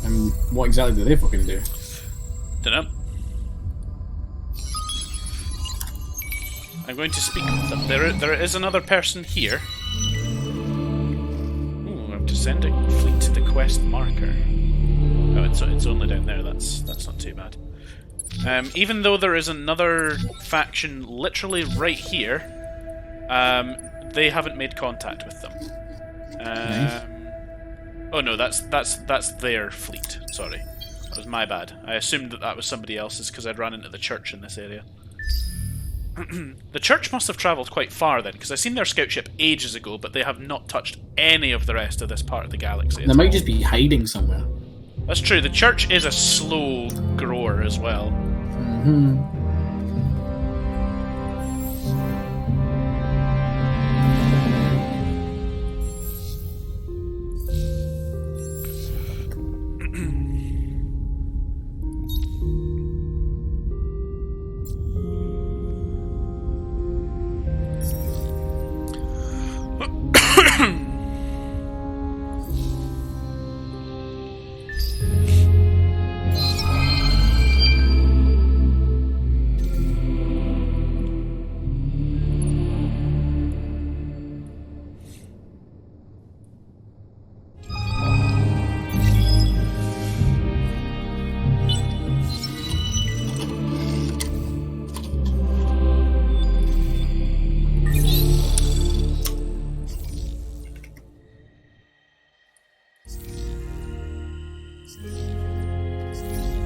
Speaker 2: And what exactly do they fucking do?
Speaker 1: Dunno. I'm going to speak with them. There is another person here. Ooh, I'm descending fleet to the quest marker. Oh, it's only down there. That's not too bad. Even though there is another faction literally right here, they haven't made contact with them.
Speaker 2: Nice.
Speaker 1: Oh no, that's their fleet. Sorry, that was my bad. I assumed that was somebody else's because I'd run into the church in this area. The church must have travelled quite far then, because I've seen their scout ship ages ago, but they have not touched any of the rest of this part of the galaxy.
Speaker 2: They might just be hiding somewhere.
Speaker 1: That's true. The church is a slow grower as well.
Speaker 2: Mm-hmm.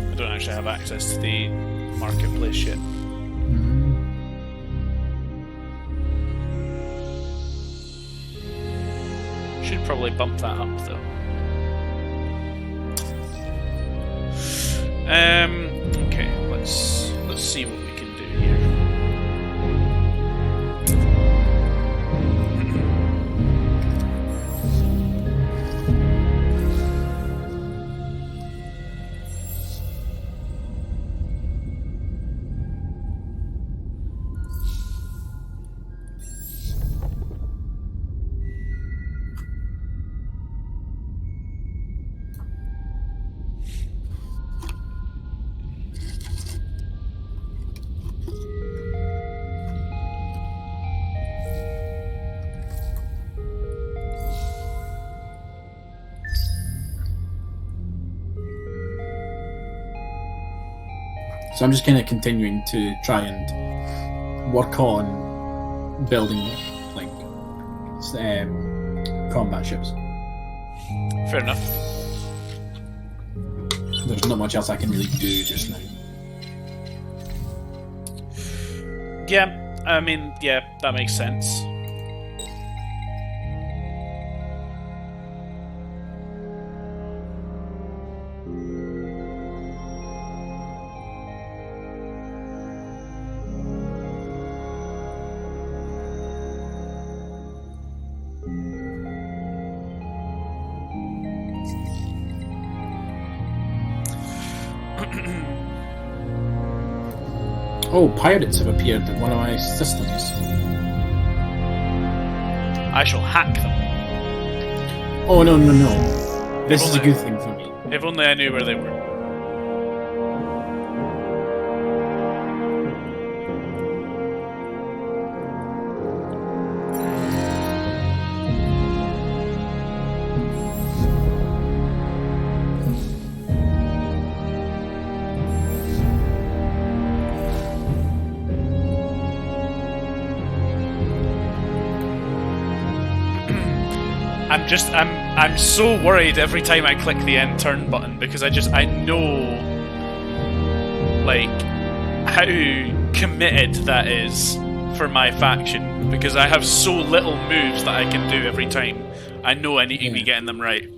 Speaker 1: I don't actually have access to the marketplace shit. Should probably bump that up though. Okay, let's see what we can do here.
Speaker 2: So I'm just kind of continuing to try and work on building like combat ships.
Speaker 1: Fair enough.
Speaker 2: There's not much else I can really do just now.
Speaker 1: Yeah, I mean, yeah, that makes sense.
Speaker 2: Oh, pirates have appeared in one of my systems.
Speaker 1: I shall hack them.
Speaker 2: Oh, no. This is a good thing for me.
Speaker 1: If only I knew where they were. I'm so worried every time I click the end turn button because I know like how committed that is for my faction because I have so little moves that I can do every time. I know I need to be getting them right.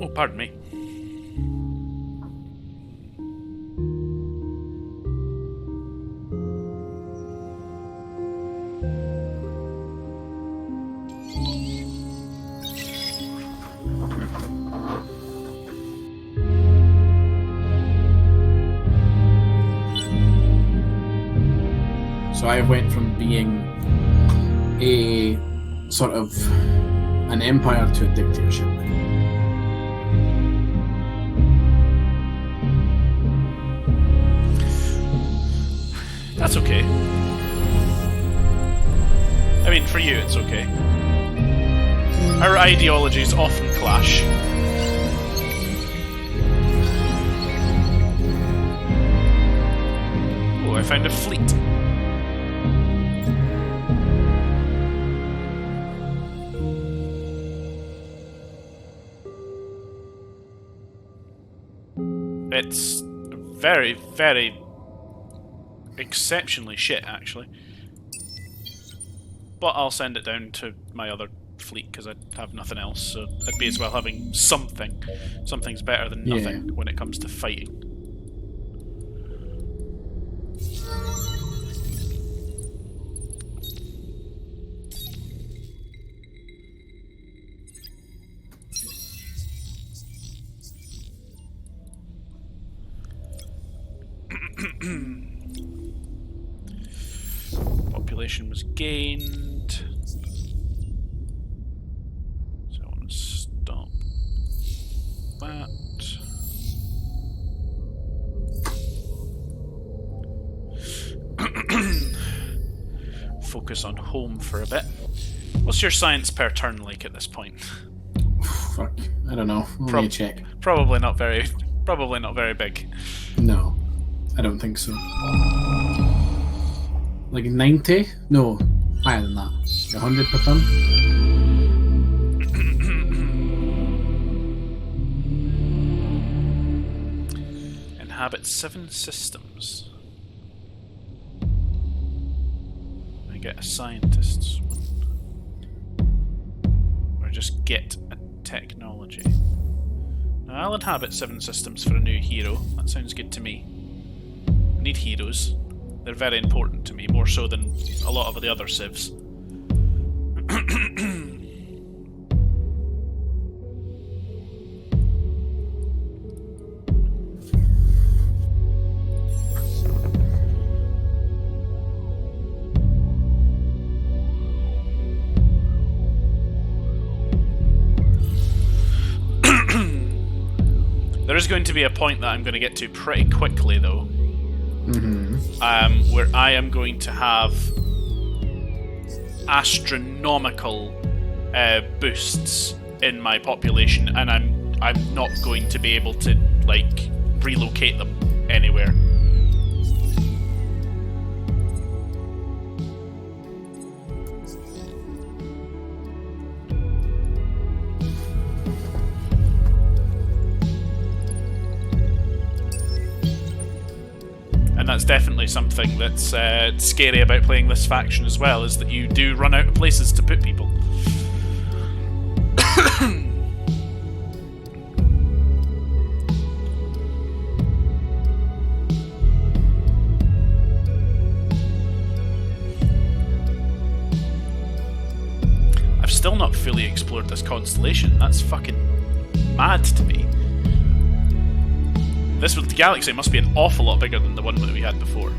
Speaker 1: Oh, pardon me.
Speaker 2: So I went from being a sort of an empire to a dictatorship.
Speaker 1: That's okay. I mean, for you, it's okay. Our ideologies often clash. Oh, I found a fleet. It's very, very exceptionally shit, actually. But I'll send it down to my other fleet because I have nothing else, so I'd be as well having something. Something's better than nothing when it comes to fighting. Population was gained. So I want to stop that. Focus on home for a bit. What's your science per turn like at this point?
Speaker 2: Fuck, I don't know. Let me check.
Speaker 1: Probably not very big.
Speaker 2: No, I don't think so. Like 90? No, higher than that. 100 per turn?
Speaker 1: inhabit 7 systems. I get a scientist's one. Or just get a technology. Now, I'll inhabit 7 systems for a new hero. That sounds good to me. I need heroes. They're very important to me, more so than a lot of the other civs. There is going to be a point that I'm going to get to pretty quickly, though. Where I am going to have astronomical boosts in my population, and I'm not going to be able to like relocate them anywhere. And that's definitely something that's scary about playing this faction as well, is that you do run out of places to put people. I've still not fully explored this constellation. That's fucking mad to me. This with the galaxy must be an awful lot bigger than the one that we had before.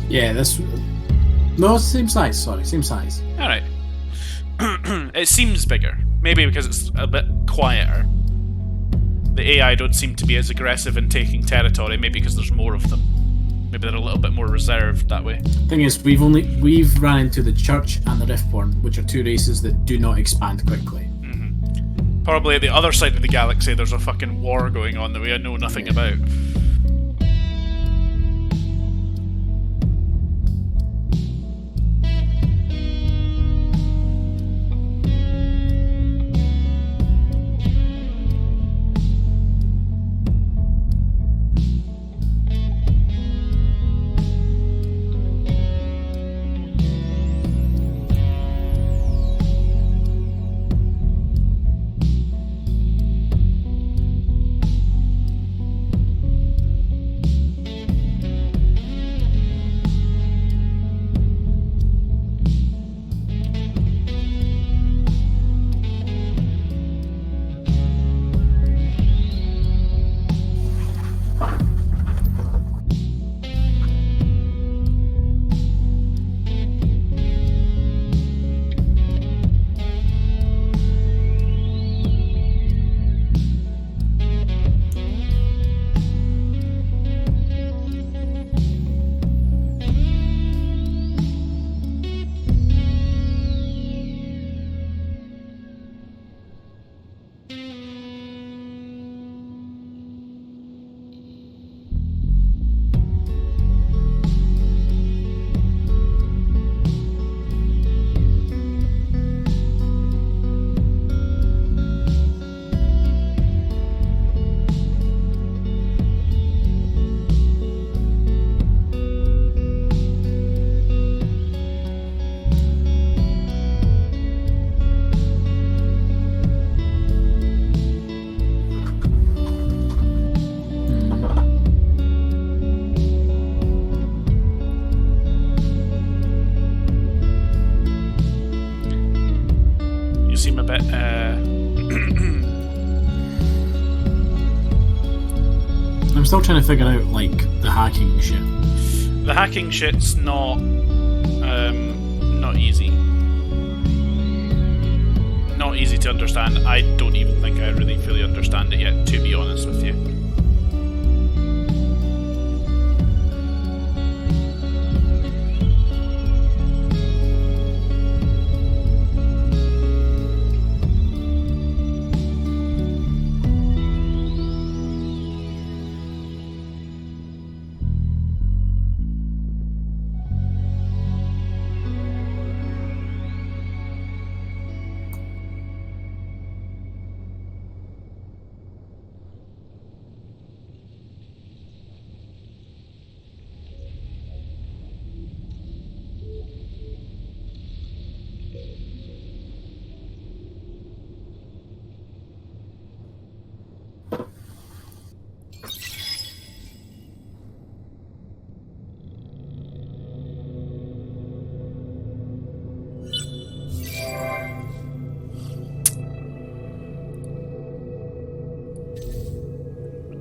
Speaker 2: Yeah, this... No, same size, sorry, same size.
Speaker 1: Alright. It seems bigger. Maybe because it's a bit quieter. The AI don't seem to be as aggressive in taking territory, maybe because there's more of them. Maybe they're a little bit more reserved that way.
Speaker 2: Thing is, we've run into the Church and the Riftborn, which are 2 races that do not expand quickly.
Speaker 1: Probably at the other side of the galaxy there's a fucking war going on that we know nothing about. Seem a bit
Speaker 2: I'm still trying to figure out like the hacking shit.
Speaker 1: The hacking shit's not easy. Not easy to understand. I don't even think I really fully understand it yet, to be honest with you.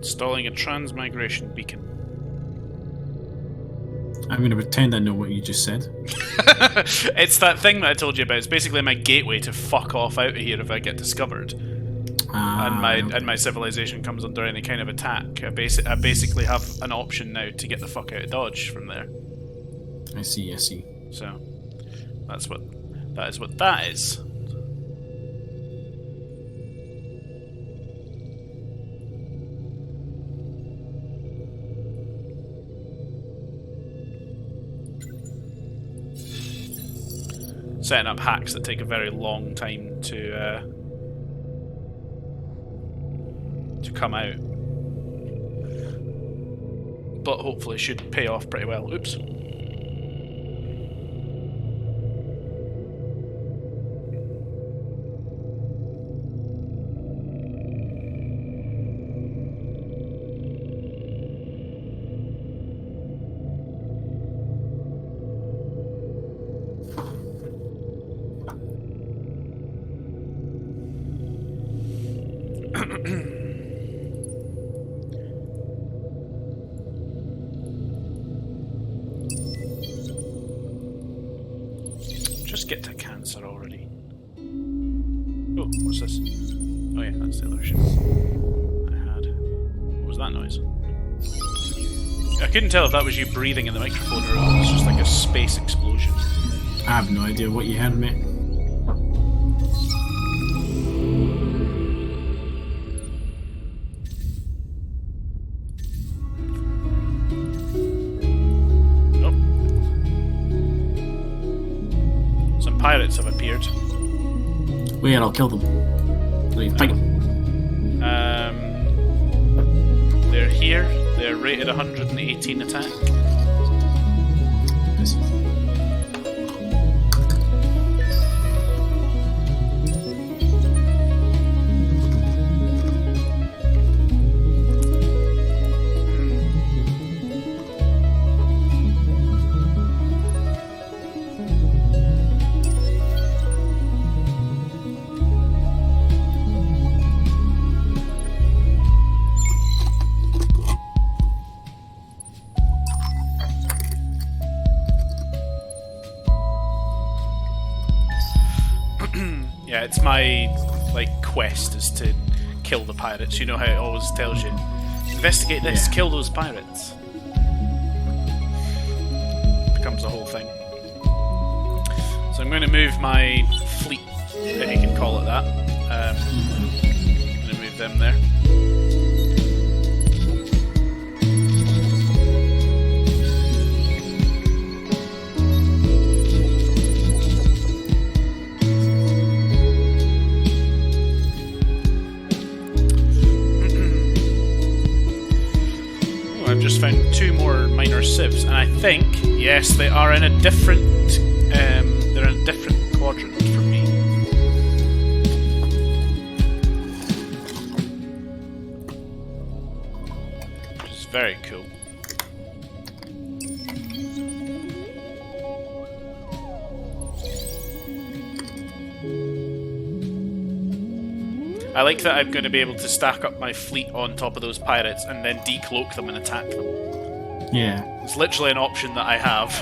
Speaker 1: Installing a transmigration beacon.
Speaker 2: I'm going to pretend I know what you just said.
Speaker 1: It's that thing that I told you about. It's basically my gateway to fuck off out of here if I get discovered. And my civilization comes under any kind of attack. I basically have an option now to get the fuck out of Dodge from there.
Speaker 2: I see.
Speaker 1: So that is what that is. Setting up hacks that take a very long time to come out, but hopefully should pay off pretty well. Oops. Just get to cancer already. Oh, what's this? Oh yeah, that's the other ship I had. What was that noise? I couldn't tell if that was you breathing in the microphone or if it was just like a space explosion.
Speaker 2: I have no idea what you heard, mate.
Speaker 1: Pirates have appeared.
Speaker 2: Where? I'll kill them. Fight them.
Speaker 1: They're here. They're rated 118 attack.
Speaker 2: Yes.
Speaker 1: Yeah, it's my quest is to kill the pirates. You know how it always tells you, investigate this, kill those pirates. Becomes the whole thing. So I'm going to move my fleet, if you can call it that. I'm going to move them there. I've just found 2 more minor civs, and I think, yes, they are in a different, they're in a different quadrant from me. Which is very cool. I like that I'm going to be able to stack up my fleet on top of those pirates and then decloak them and attack them.
Speaker 2: Yeah.
Speaker 1: It's literally an option that I have.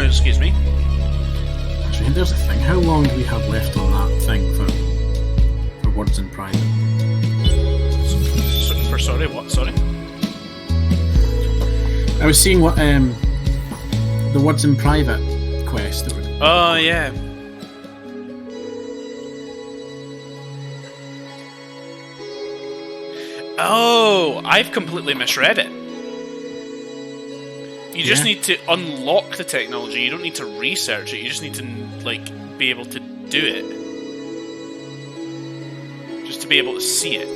Speaker 1: Excuse me.
Speaker 2: Actually, there's a thing. How long do we have left on that thing for words in private?
Speaker 1: Sorry, what? Sorry?
Speaker 2: I was seeing what the words in private quest.
Speaker 1: Oh, yeah. Oh, I've completely misread it. You just need to unlock the technology. You don't need to research it. You just need to, be able to do it. Just to be able to see it.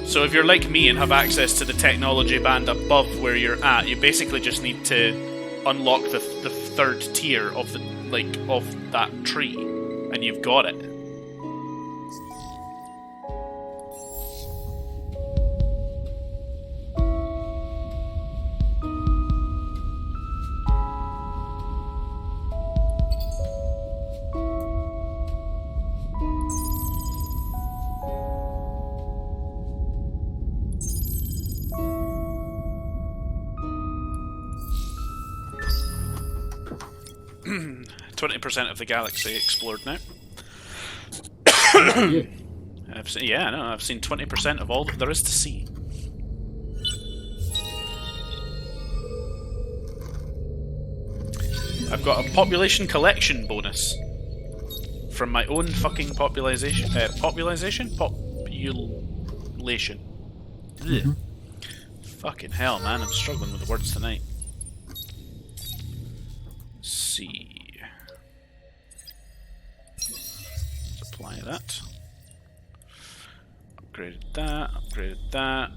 Speaker 1: So if you're like me and have access to the technology band above where you're at, you basically just need to unlock the third tier of of that tree, and you've got it. %, of the galaxy explored now. I've seen 20% of all that there is to see. I've got a population collection bonus from my own fucking population.
Speaker 2: Mm-hmm.
Speaker 1: Fucking hell, man! I'm struggling with the words tonight. Let's see. Apply that. Upgraded that. Upgraded that.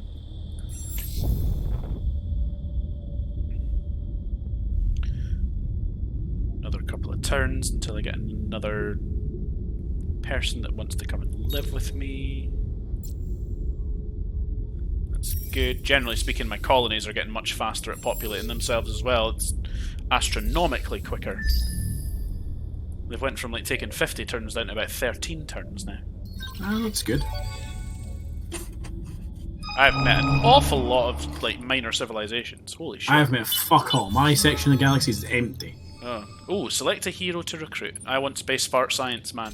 Speaker 1: Another couple of turns until I get another person that wants to come and live with me. That's good. Generally speaking, my colonies are getting much faster at populating themselves as well. It's astronomically quicker. They've went from like taking 50 turns down to about 13 turns now.
Speaker 2: Oh, that's good.
Speaker 1: I've met an awful lot of like minor civilizations. Holy shit.
Speaker 2: I have met fuck all. My section of the galaxy is empty.
Speaker 1: Oh, select a hero to recruit. I want Space Fart Science Man.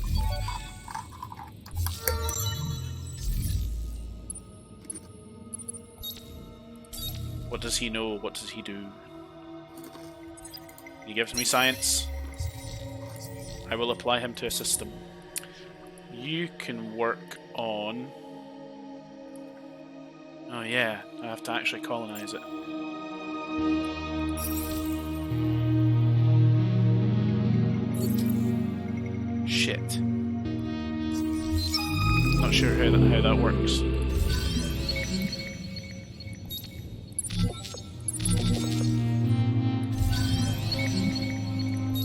Speaker 1: What does he know? What does he do? He gives me science. I will apply him to a system. You can work on... Oh yeah, I have to actually colonize it. Shit. Not sure how that works.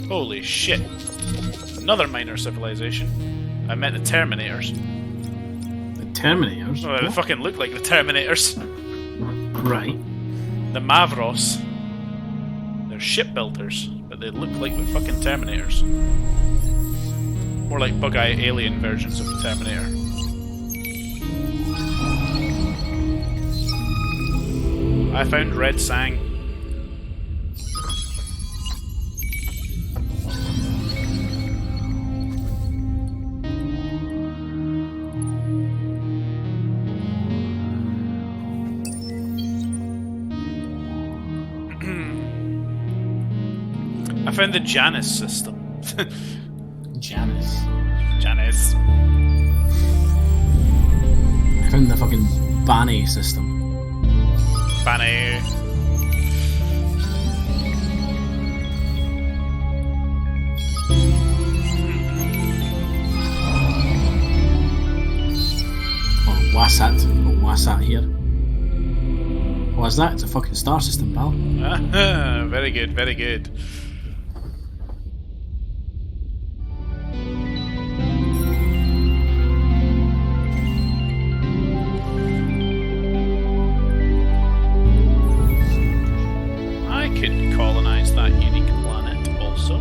Speaker 1: Holy shit. Another minor civilization. I met the Terminators.
Speaker 2: The Terminators?
Speaker 1: Oh, they fucking look like the Terminators.
Speaker 2: Right.
Speaker 1: The Mavros. They're shipbuilders, but they look like the fucking Terminators. More like bug-eye alien versions of the Terminator. I found Red Sang. I found the Janus system.
Speaker 2: Janus.
Speaker 1: Janus.
Speaker 2: I found the fucking Bani system.
Speaker 1: Bani.
Speaker 2: Oh, Wasat. Got Wasat here. What's that? It's a fucking star system, pal.
Speaker 1: Very good, very good. I could colonize that unique planet also.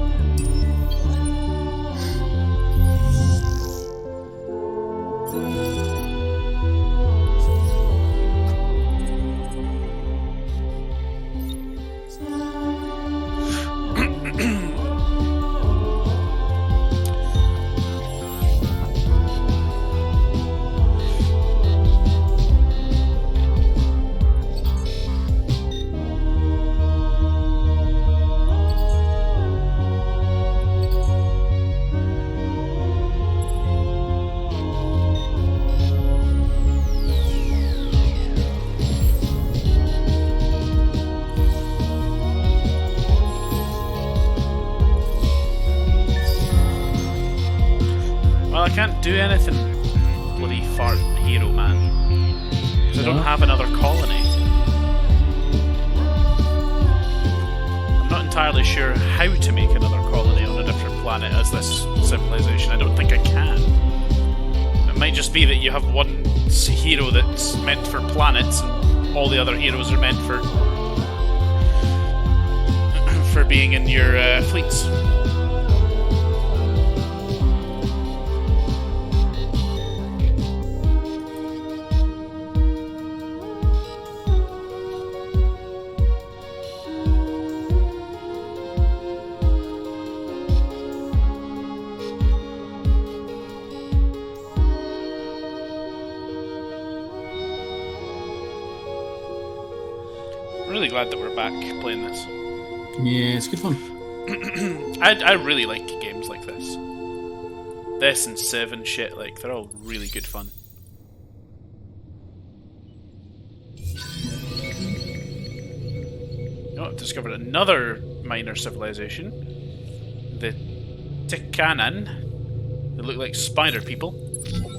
Speaker 1: Well, I can't do anything, bloody fart hero man, because I don't have another colony. I'm not entirely sure how to make another colony on a different planet as this civilization. I don't think I can. It might just be that you have one hero that's meant for planets, and all the other heroes are meant for being in your fleets. I'm really glad that we're back playing this.
Speaker 2: Yeah, it's good fun.
Speaker 1: I really like games like this. This and Civ and shit, like, they're all really good fun. Oh, I've discovered another minor civilization. The Tikanan. They look like spider people.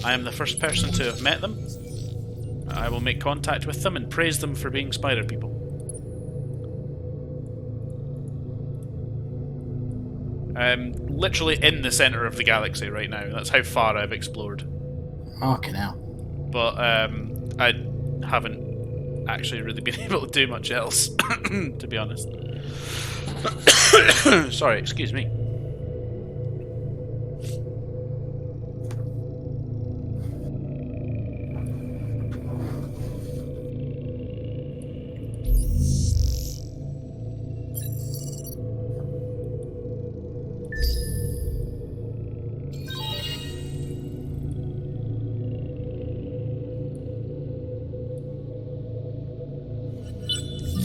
Speaker 1: I am the first person to have met them. I will make contact with them and praise them for being spider people. I'm literally in the centre of the galaxy right now. That's how far I've explored.
Speaker 2: Fucking hell.
Speaker 1: But I haven't actually really been able to do much else, to be honest. Sorry, excuse me.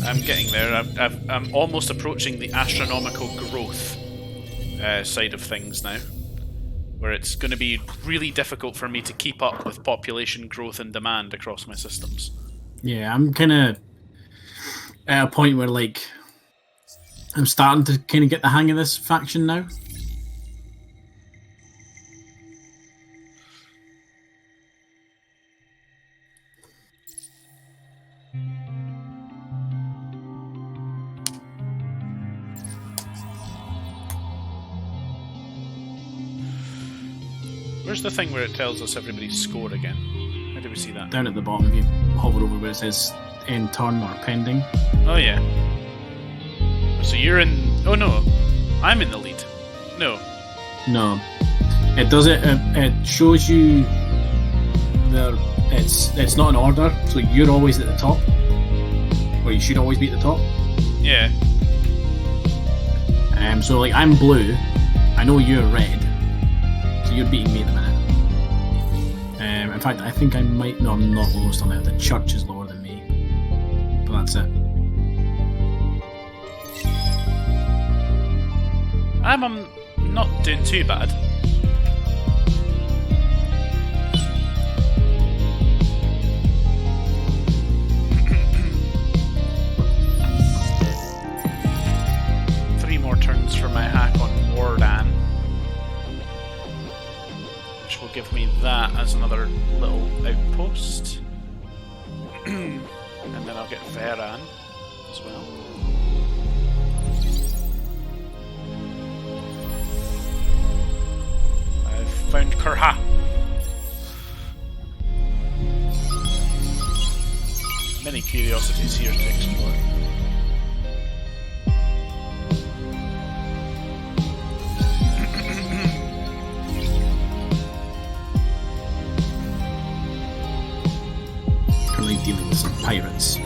Speaker 1: I'm getting there. I'm almost approaching the astronomical growth side of things now, where it's going to be really difficult for me to keep up with population growth and demand across my systems.
Speaker 2: Yeah, I'm kind of at a point where, like, I'm starting to kind of get the hang of this faction now.
Speaker 1: Where's the thing where it tells us everybody's score again? How do we see that?
Speaker 2: Down at the bottom, if you hover over where it says end turn or pending.
Speaker 1: Oh yeah. So you're in... Oh no, I'm in the lead. No.
Speaker 2: No, it does it. It shows you there. It's not in order, so you're always at the top, or you should always be at the top.
Speaker 1: Yeah.
Speaker 2: So like I'm blue, I know you're red, so you're beating me at the minute. In fact, I think I might. No, I'm not lowest on there. The church is lower than me, but that's it.
Speaker 1: I'm not doing too bad. Three more turns for my hack on Wardan, which will give me that as another little outpost. And then I'll get Veran as well. I've found Kurha. Many curiosities here to explore.
Speaker 2: Currently dealing with some pirates.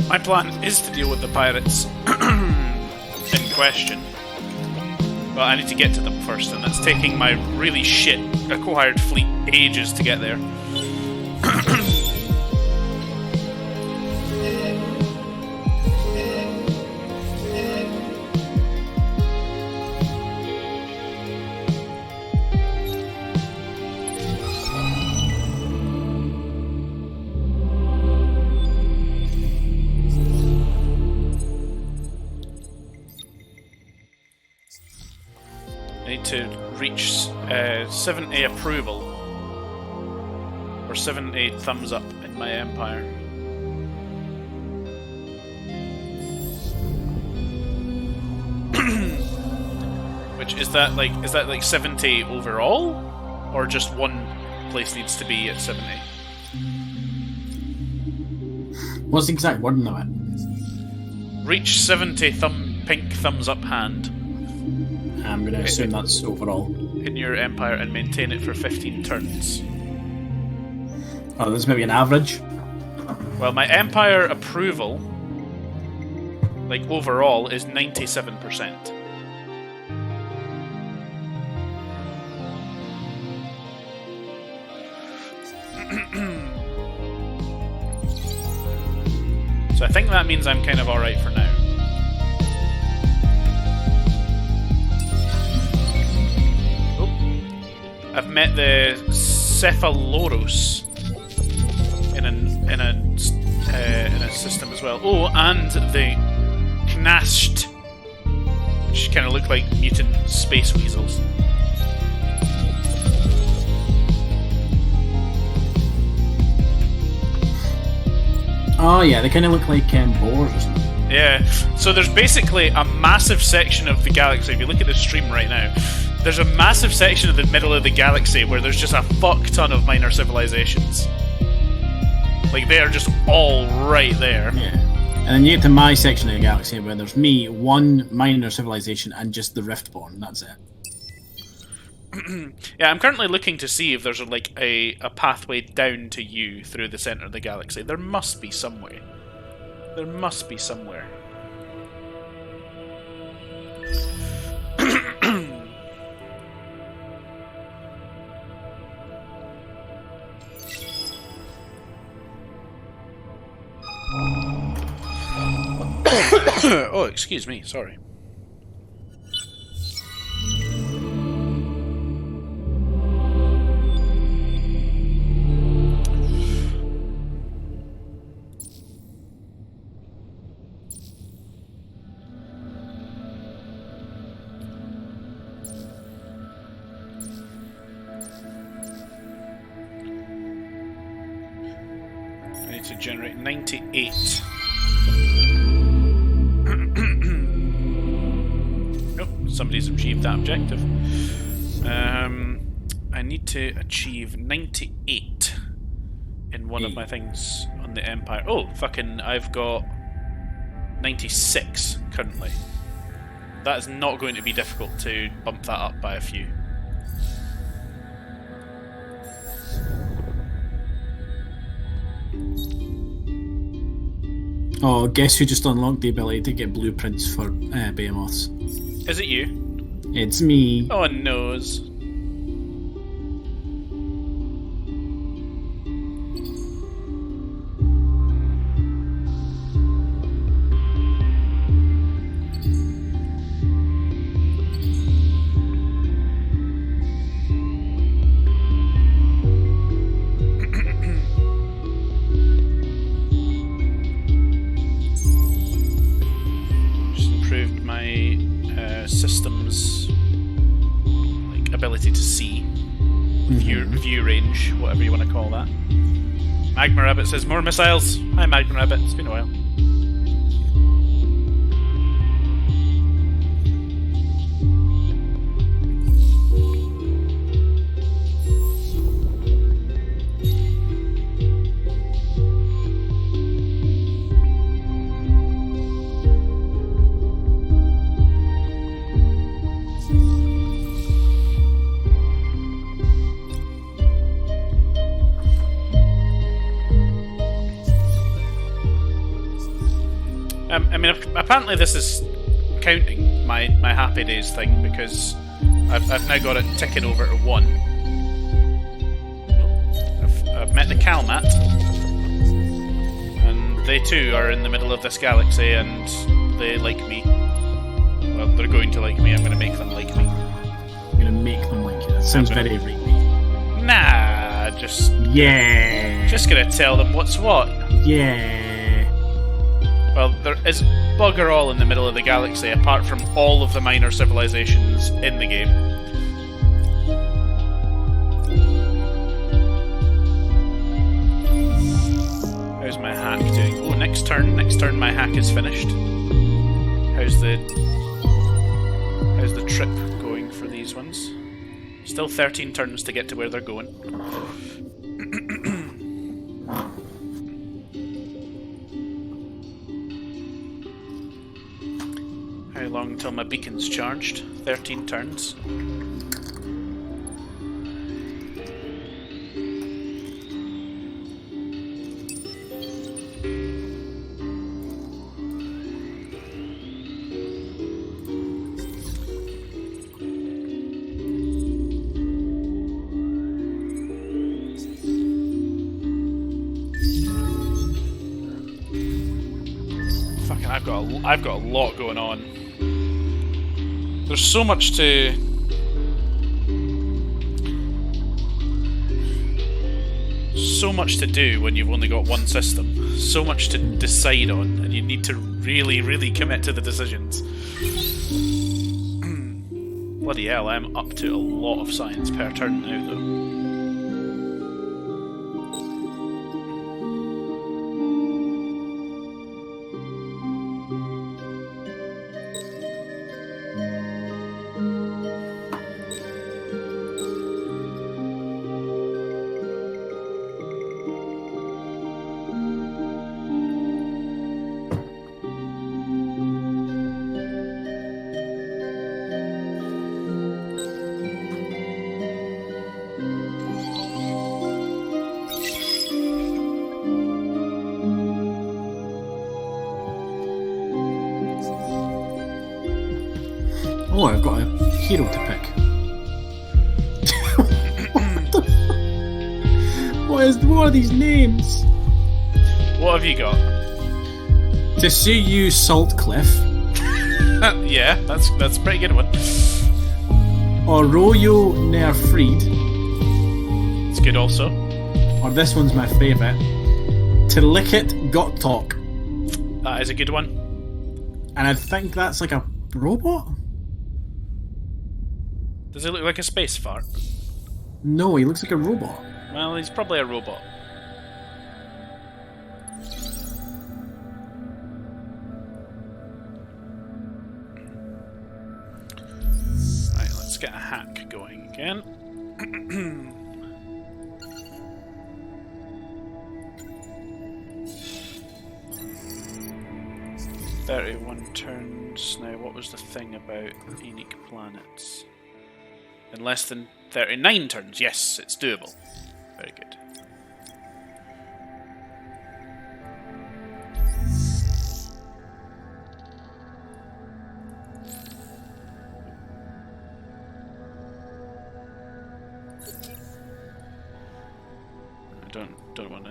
Speaker 1: My plan is to deal with the pirates in question, but I need to get to them first, and that's taking my really shit acquired fleet ages to get there. need to reach 70 approval. Or 70 thumbs up in my empire. Which is that like 70 overall? Or just one place needs to be at 70?
Speaker 2: What's the exact wording of it?
Speaker 1: Reach 70 pink thumbs up hand
Speaker 2: I'm going to assume that's overall.
Speaker 1: in your empire and maintain it for 15 turns.
Speaker 2: Oh, there's maybe an average.
Speaker 1: Well, my empire approval, like overall, is 97%. So I think that means I'm kind of alright for now. Oh. I've met the Cephaloros in a system as well. Oh, and the Knasht, which kind of look like mutant space weasels.
Speaker 2: Oh yeah, they kind of look like boars or something.
Speaker 1: Yeah, so there's basically a massive section of the galaxy. If you look at the stream right now, there's a massive section of the middle of the galaxy where there's just a fuck ton of minor civilizations. Like, they are just all right there.
Speaker 2: Yeah. And then you get to my section of the galaxy where there's me, one minor civilization, and just the Riftborn. That's it.
Speaker 1: Yeah, I'm currently looking to see if there's like a pathway down to you through the center of the galaxy. There must be some way. There must be somewhere. Oh, excuse me, sorry. I need to generate 98. Somebody's achieved that objective. I need to achieve 98 in one of my things on the Empire. Oh, fucking, I've got 96 currently. That is not going to be difficult to bump that up by a few.
Speaker 2: Oh, guess who just unlocked the ability to get blueprints for Behemoths?
Speaker 1: Is it you?
Speaker 2: It's me.
Speaker 1: Oh, noes. Systems like ability to see, view range, whatever you want to call that. Magma Rabbit says more missiles. Hi Magma Rabbit, it's been a while. I mean, apparently this is counting my Happy Days thing, because I've now got it ticking over to 1. I've met the Calmat, and they too are in the middle of this galaxy, and they like me. Well, they're going to like me. I'm going to make them like me.
Speaker 2: I'm going to make them like you. That sounds very rapey.
Speaker 1: Nah, just going to tell them what's what.
Speaker 2: Yeah.
Speaker 1: Well, there is bugger all in the middle of the galaxy, apart from all of the minor civilizations in the game. How's my hack doing? Oh, next turn. Next turn, my hack is finished. How's the trip going for these ones? Still 13 turns to get to where they're going. How long till my beacon's charged? 13 turns. I've got a lot going on. There's so much to do when you've only got one system. So much to decide on, and you need to really, really commit to the decisions. Bloody hell, I'm up to a lot of science per turn now, though.
Speaker 2: Oh, I've got a hero to pick. What are these names?
Speaker 1: What have you got?
Speaker 2: To see you, Saltcliffe.
Speaker 1: Yeah, that's a pretty good one.
Speaker 2: Arroyo Nerfried.
Speaker 1: It's good also.
Speaker 2: Or this one's my favourite. To Lick It, Got Talk.
Speaker 1: That is a good one.
Speaker 2: And I think that's like a robot?
Speaker 1: Does it look like a space fart?
Speaker 2: No, he looks like a robot.
Speaker 1: Well, he's probably a robot. Right, let's get a hack going again. 31 turns. Now, what was the thing about unique planets? In less than 39 turns. Yes, it's doable. Very good. I don't want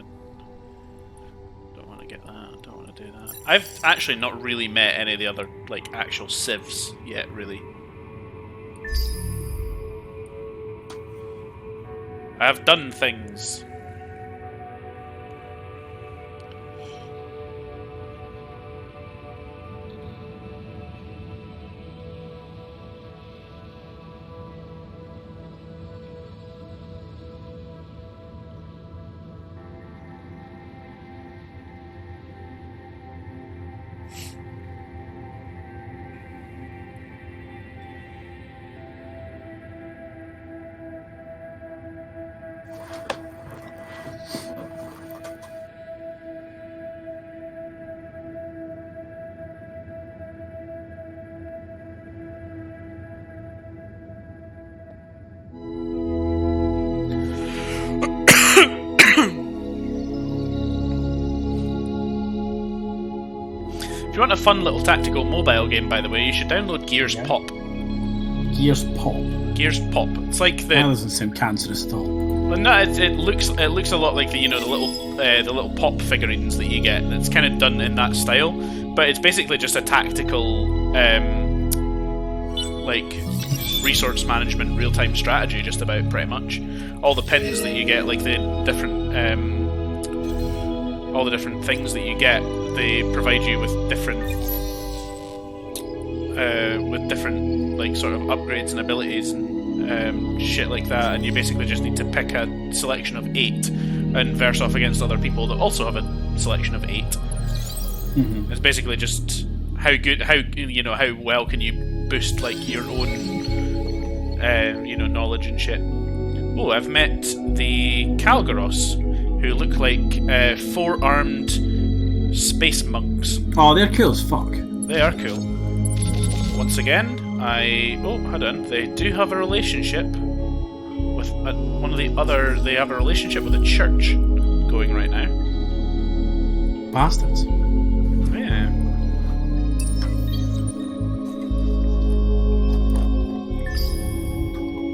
Speaker 1: to get that. Don't want to do that. I've actually not really met any of the other like actual civs yet, really. I've done things. If you want a fun little tactical mobile game, by the way, you should download Gears Pop.
Speaker 2: Gears Pop.
Speaker 1: Gears Pop. It's like the.
Speaker 2: That doesn't seem cancerous at all.
Speaker 1: Well, no, it looks a lot like the the little pop figurines that you get. It's kind of done in that style, but it's basically just a tactical, like resource management, real-time strategy, just about pretty much. All the pins that you get, like the different, all the different things that you get, they provide you with different like sort of upgrades and abilities and shit like that, and you basically just need to pick a selection of 8 and verse off against other people that also have a selection of 8. It's basically just how well can you boost like your own knowledge and shit. Oh, I've met the Kalgaros, who look like 4-armed space monks.
Speaker 2: Oh, they're cool as fuck.
Speaker 1: They are cool. Once again, hold on. They do have a relationship with one of the other. They have a relationship with a church going right now.
Speaker 2: Bastards.
Speaker 1: Yeah.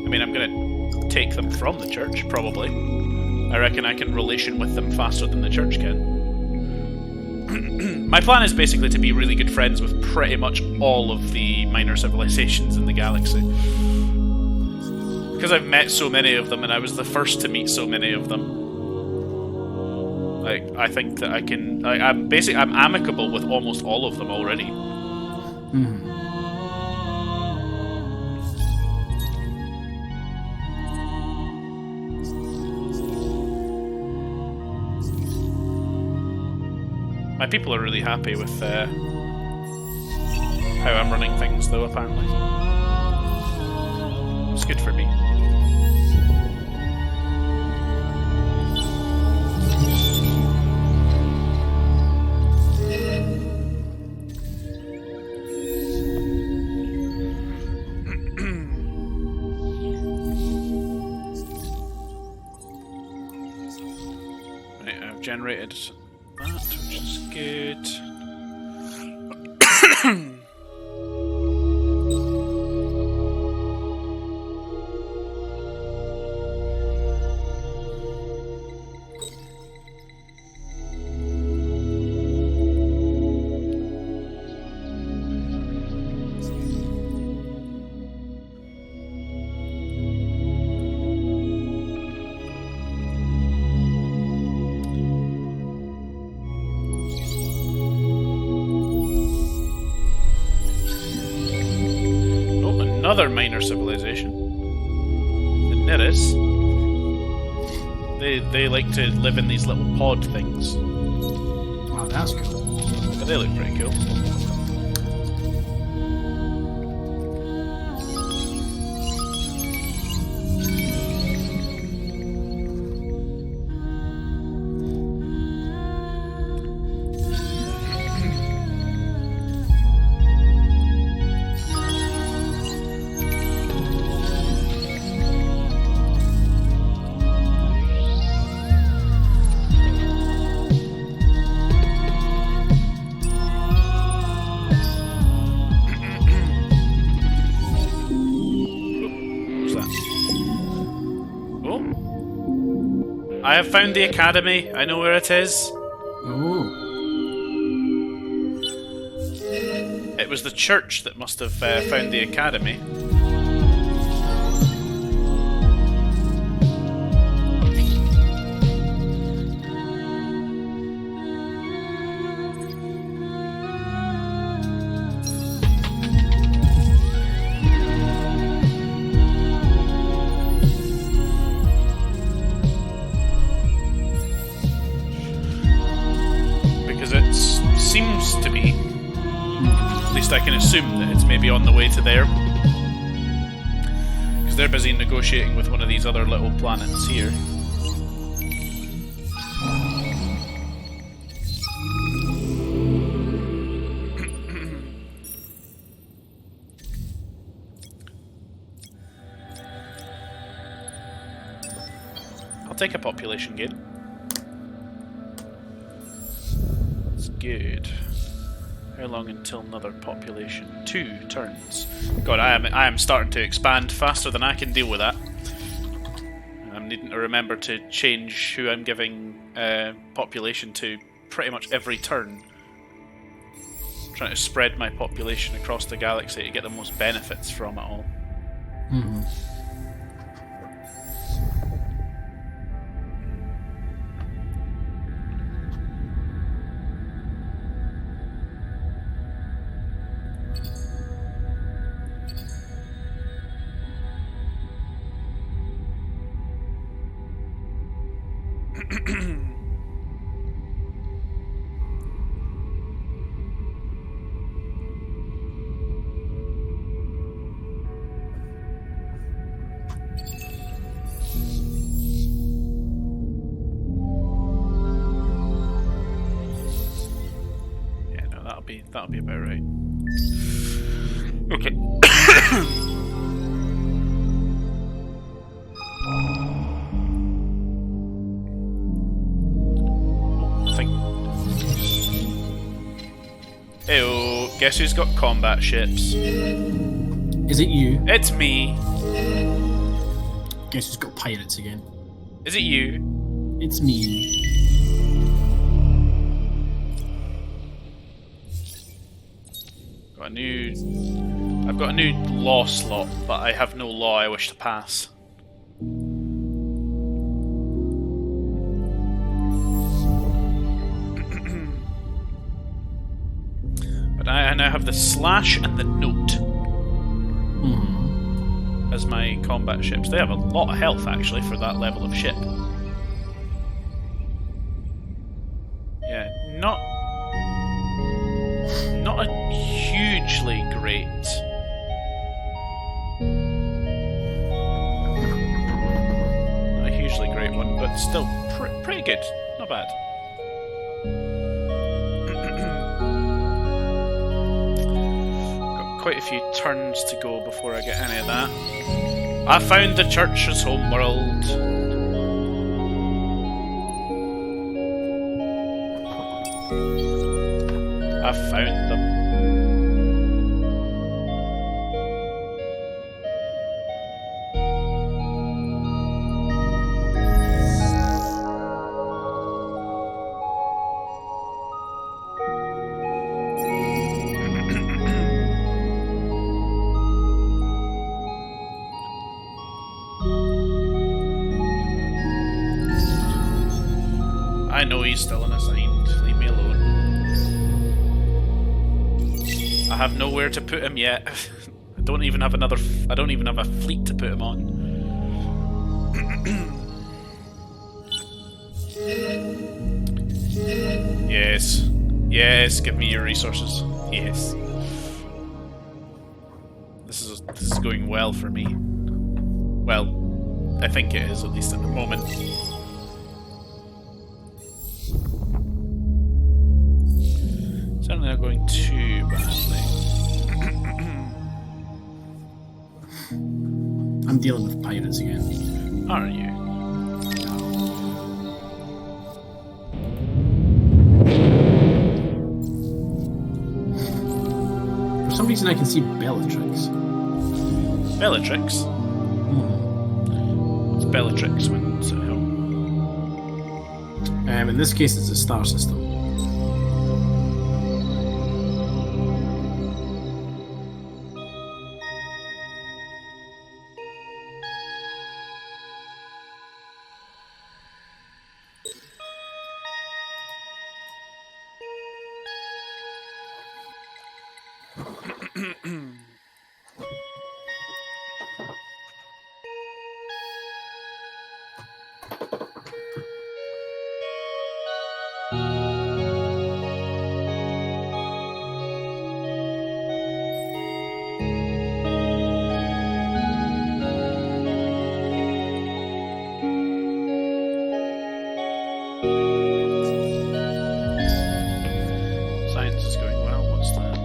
Speaker 1: I mean, I'm gonna take them from the church, probably. I reckon I can relation with them faster than the church can. My plan is basically to be really good friends with pretty much all of the minor civilizations in the galaxy. Because I've met so many of them, and I was the first to meet so many of them. Like, I think that I can... I'm amicable with almost all of them already. My people are really happy with how I'm running things, though, apparently. It's good for me. Right, I've generated that, which is good. Another minor civilization. The Neris. They like to live in these little pod things.
Speaker 2: Oh, that's cool.
Speaker 1: But they look pretty cool. I have found the academy. I know where it is.
Speaker 2: Oh.
Speaker 1: It was the church that must have found the academy. Seems to be. At least I can assume that it's maybe on the way to there. Because they're busy negotiating with one of these other little planets here. I'll take a population gain. Good. How long until another population? 2 turns. God, I am starting to expand faster than I can deal with that. I'm needing to remember to change who I'm giving population to pretty much every turn. I'm trying to spread my population across the galaxy to get the most benefits from it all.
Speaker 2: Mm-hmm.
Speaker 1: Yeah, no, that'll be about right. Okay. Ew, guess who's got combat ships?
Speaker 2: Is it you?
Speaker 1: It's me.
Speaker 2: Guess who's got pirates again?
Speaker 1: Is it you?
Speaker 2: It's me.
Speaker 1: I've got a new law slot, but I have no law I wish to pass. But I now have the slash and the note as my combat ships. They have a lot of health actually for that level of ship. Yeah, not a hugely great. Not a hugely great one, but still pretty good. Not bad. Got quite a few turns to go before I get any of that. I found the church's homeworld. I found them. I know he's still unassigned. Leave me alone. I have nowhere to put him yet. I don't even have a fleet to put him on. Yes. Yes, give me your resources. Yes. This is going well for me. Well, I think it is, at least at the moment. Certainly not going too badly.
Speaker 2: I'm dealing with pirates again.
Speaker 1: Are you?
Speaker 2: For some reason I can see Bellatrix.
Speaker 1: Bellatrix? What's Bellatrix when it's at home?
Speaker 2: In this case it's a star system.
Speaker 1: Science is going well. What's that?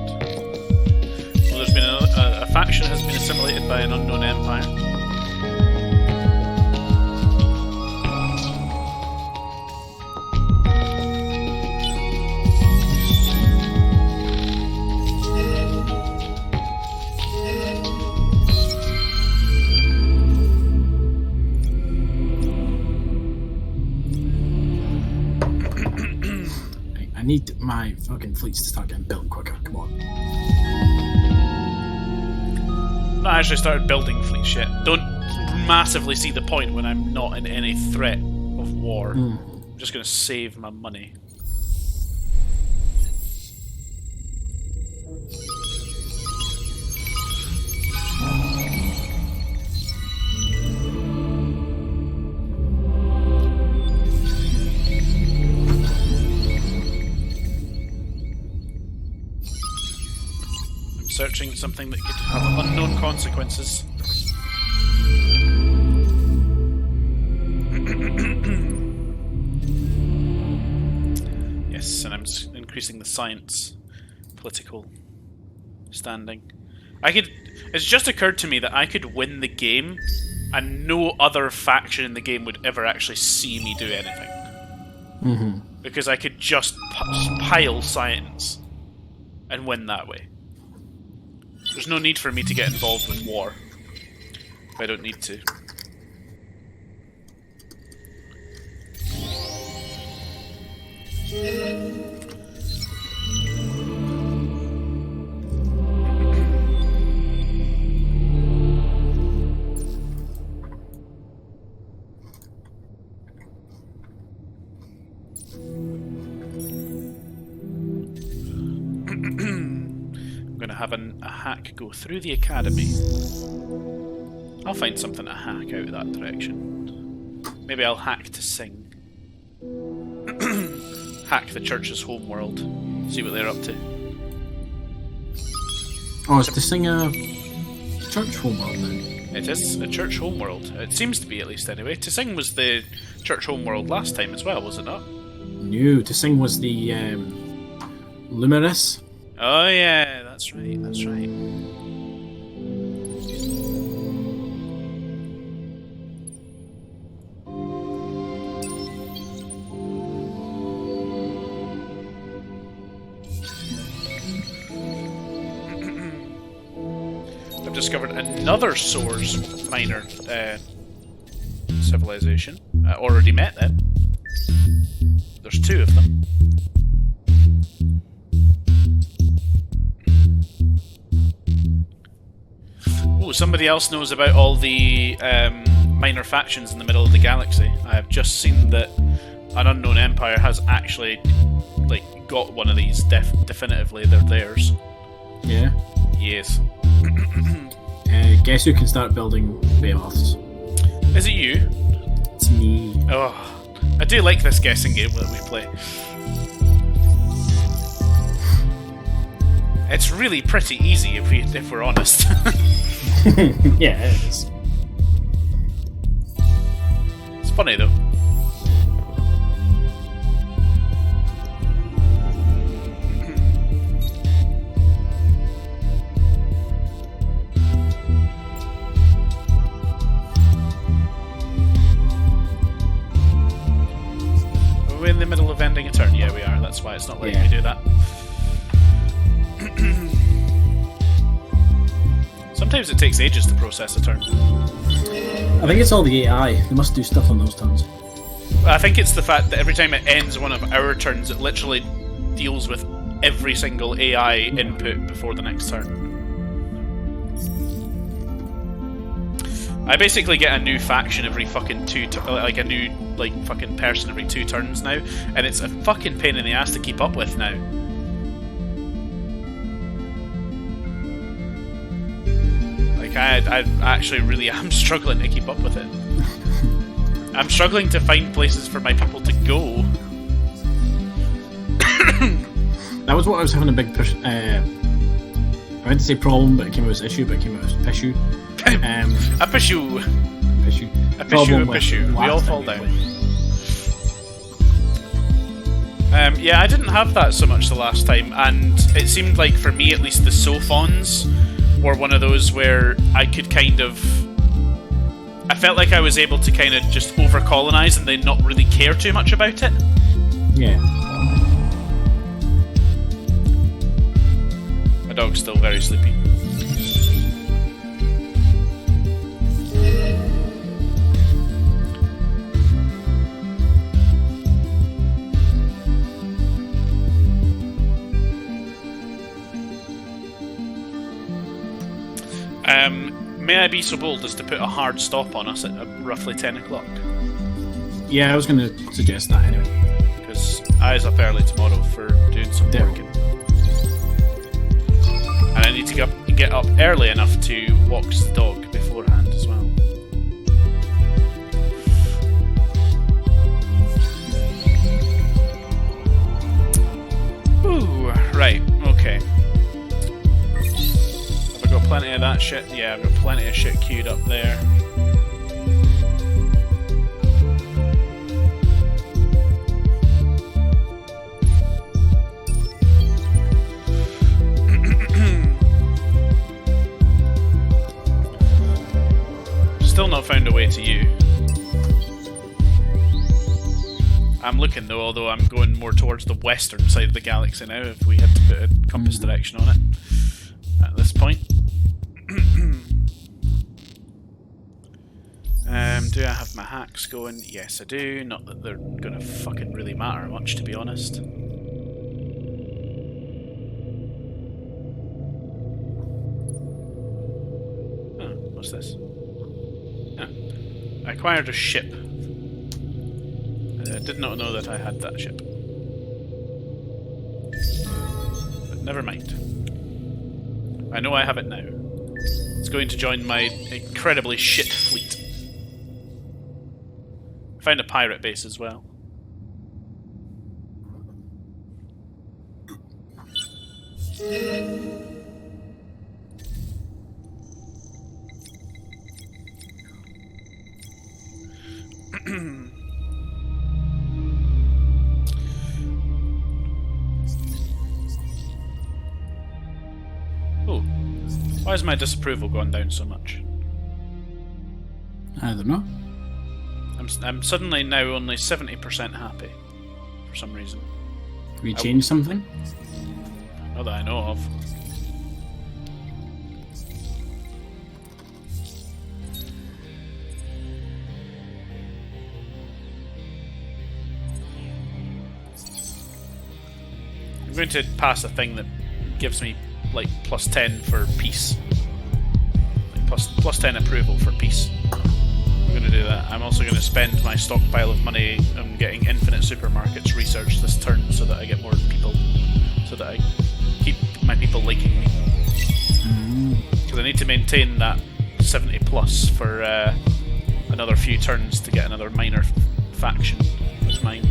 Speaker 1: Well, there's been a faction has been assimilated by an unknown empire.
Speaker 2: I need my fucking fleets to start getting built quicker. Come on.
Speaker 1: Not actually started building fleet shit. Don't massively see the point when I'm not in any threat of war. I'm just gonna save my money. searching something that could have unknown consequences. Yes, and I'm increasing the science political standing. It's just occurred to me that I could win the game and no other faction in the game would ever actually see me do anything.
Speaker 2: Mm-hmm.
Speaker 1: Because I could just pile science and win that way. There's no need for me to get involved with war if I don't need to. I'm gonna have a hack go through the academy. I'll find something to hack out of that direction. Maybe I'll hack to sing. Hack the church's homeworld. See what they're up to.
Speaker 2: Oh, is to sing a church homeworld now?
Speaker 1: It is a church homeworld. It seems to be, at least anyway. To sing was the church homeworld last time as well, was it not?
Speaker 2: No, to sing was the Luminous.
Speaker 1: Oh yeah, that's right, that's right. I've discovered another Source minor civilization. I already met them. There's two of them. Ooh, somebody else knows about all the minor factions in the middle of the galaxy. I have just seen that an unknown empire has actually got one of these definitively. They're theirs.
Speaker 2: Yeah.
Speaker 1: Yes.
Speaker 2: Guess who can start building Behemoths?
Speaker 1: Is it you?
Speaker 2: It's me.
Speaker 1: Oh, I do like this guessing game that we play. It's really pretty easy if we're honest.
Speaker 2: Yeah, it is.
Speaker 1: It's funny though. Are we in the middle of ending a turn? Yeah, we are. That's why it's not letting me do that. Sometimes it takes ages to process a turn.
Speaker 2: I think it's all the AI. They must do stuff on those turns.
Speaker 1: I think it's the fact that every time it ends one of our turns, it literally deals with every single AI input before the next turn. I basically get a new faction every fucking a new fucking person every 2 turns now, and it's a fucking pain in the ass to keep up with now. I actually really am struggling to keep up with it. I'm struggling to find places for my people to go.
Speaker 2: That was what I was having a big push. I meant to say problem, but it came out as issue, but it came out as issue.
Speaker 1: A pissue.
Speaker 2: Issue.
Speaker 1: A pissue. We all fall down. Yeah, I didn't have that so much the last time, and it seemed like for me at least the Sophons were one of those where I could kind of... I felt like I was able to kind of just over-colonize and then not really care too much about it.
Speaker 2: Yeah.
Speaker 1: My dog's still very sleepy. May I be so bold as to put a hard stop on us at roughly 10 o'clock?
Speaker 2: Yeah, I was going to suggest that anyway.
Speaker 1: Because I was up early tomorrow for doing some working. And I need to get up early enough to walk the dog beforehand as well. Ooh, right, okay. plenty of that shit. Yeah, I've got plenty of shit queued up there. Still not found a way to you. I'm looking though, although I'm going more towards the western side of the galaxy now, if we had to put a compass direction on it at this point. Do I have my hacks going? Yes, I do. Not that they're gonna fucking really matter much, to be honest. Oh, what's this? Oh. I acquired a ship. I did not know that I had that ship. But never mind. I know I have it now. It's going to join my incredibly shit fleet. I found a pirate base as well. Oh, why is my disapproval gone down so much?
Speaker 2: I don't know.
Speaker 1: I'm suddenly now only 70% happy for some reason.
Speaker 2: Have you changed something?
Speaker 1: Not that I know of. I'm going to pass a thing that gives me like plus 10 for peace. Like plus 10 approval for peace. I'm going to do that. I'm also going to spend my stockpile of money on getting infinite supermarkets researched this turn so that I get more people, so that I keep my people liking me. Because I need to maintain that 70 plus for another few turns to get another minor faction with mine.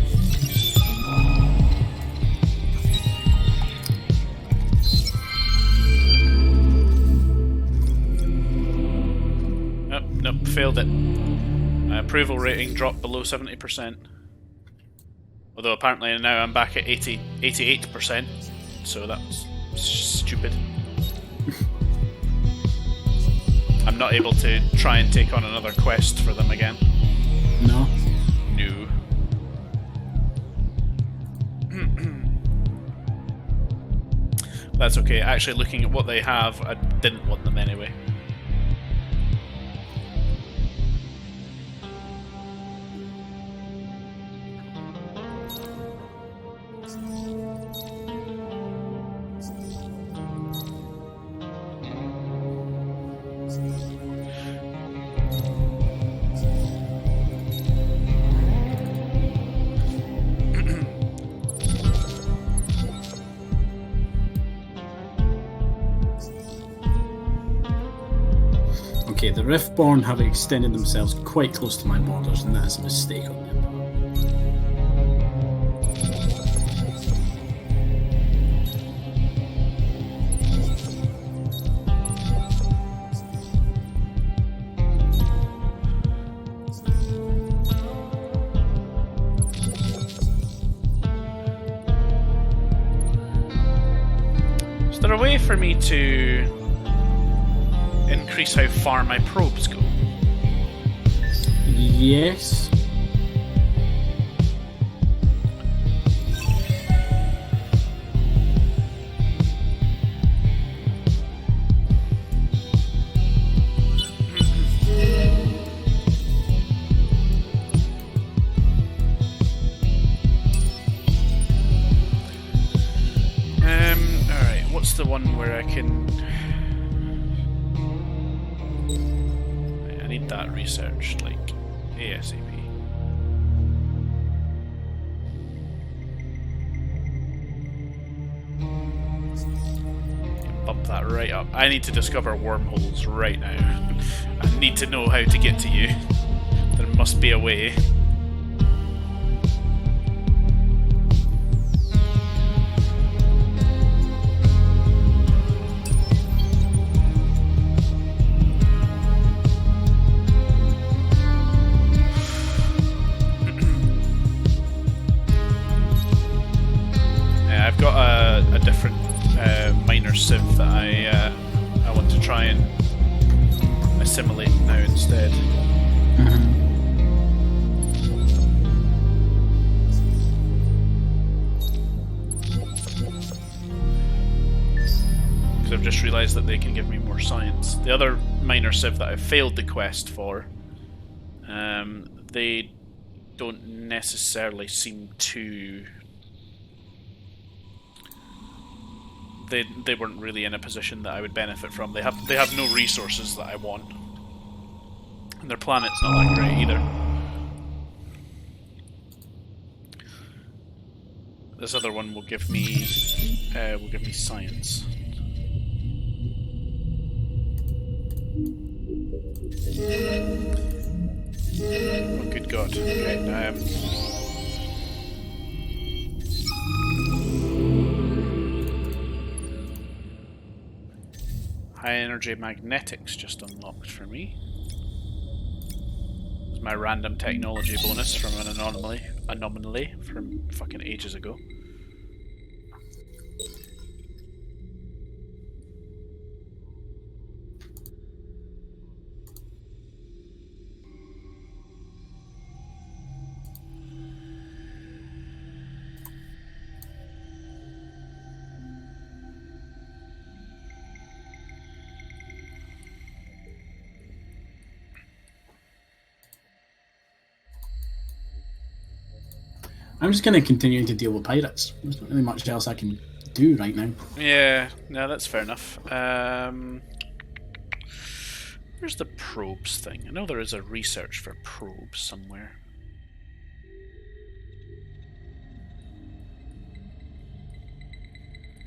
Speaker 1: Nope, failed it. My approval rating dropped below 70%. Although apparently now I'm back at 88%, so that's stupid. I'm not able to try and take on another quest for them again.
Speaker 2: No.
Speaker 1: No. That's okay. Actually, looking at what they have, I didn't want them anyway.
Speaker 2: Okay, the Riftborn have extended themselves quite close to my borders, and that is a mistake on their part.
Speaker 1: Is there a way for me to increase how far my probes go?
Speaker 2: Yes.
Speaker 1: Alright, what's the one where I can... I need that researched, like, ASAP. Bump that right up. I need to discover wormholes right now. I need to know how to get to you. There must be a way. I want to try and assimilate now instead. Because I've just realised that they can give me more science. The other minor civ that I failed the quest for, they don't necessarily seem to... They weren't really in a position that I would benefit from. They have no resources that I want. And their planet's not that great either. This other one will give me science. Oh, good God. Okay, high energy magnetics just unlocked for me. It's my random technology bonus from an anomaly from fucking ages ago.
Speaker 2: I'm just going to continue to deal with pirates. There's not really much else I can do right now.
Speaker 1: Yeah, no, that's fair enough. Where's the probes thing? I know there is a research for probes somewhere.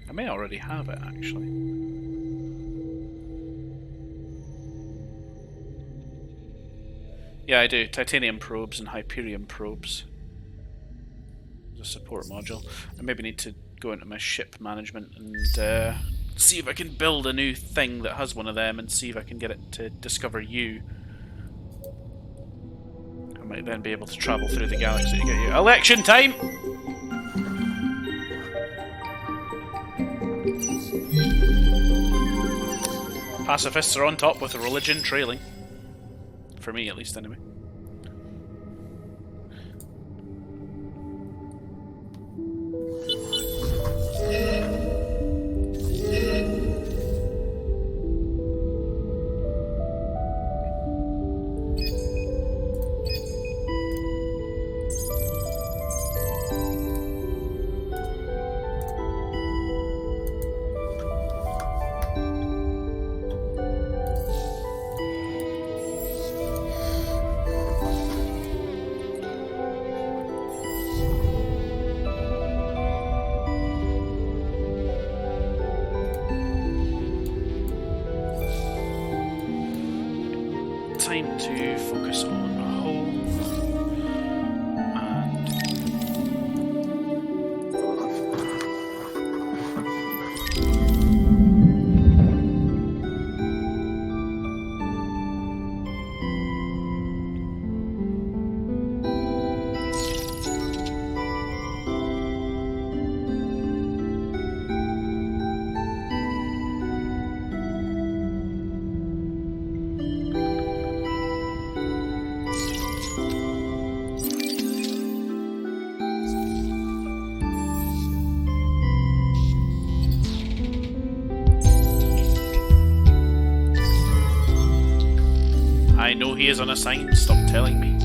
Speaker 1: I may already have it, actually. Yeah, I do. Titanium probes and Hyperion probes. Support module. I maybe need to go into my ship management and see if I can build a new thing that has one of them and see if I can get it to discover you. I might then be able to travel through the galaxy to get you. Election time! Pacifists are on top with religion trailing. For me, at least, anyway. Time to focus on home and I know he is unassigned, stop telling me.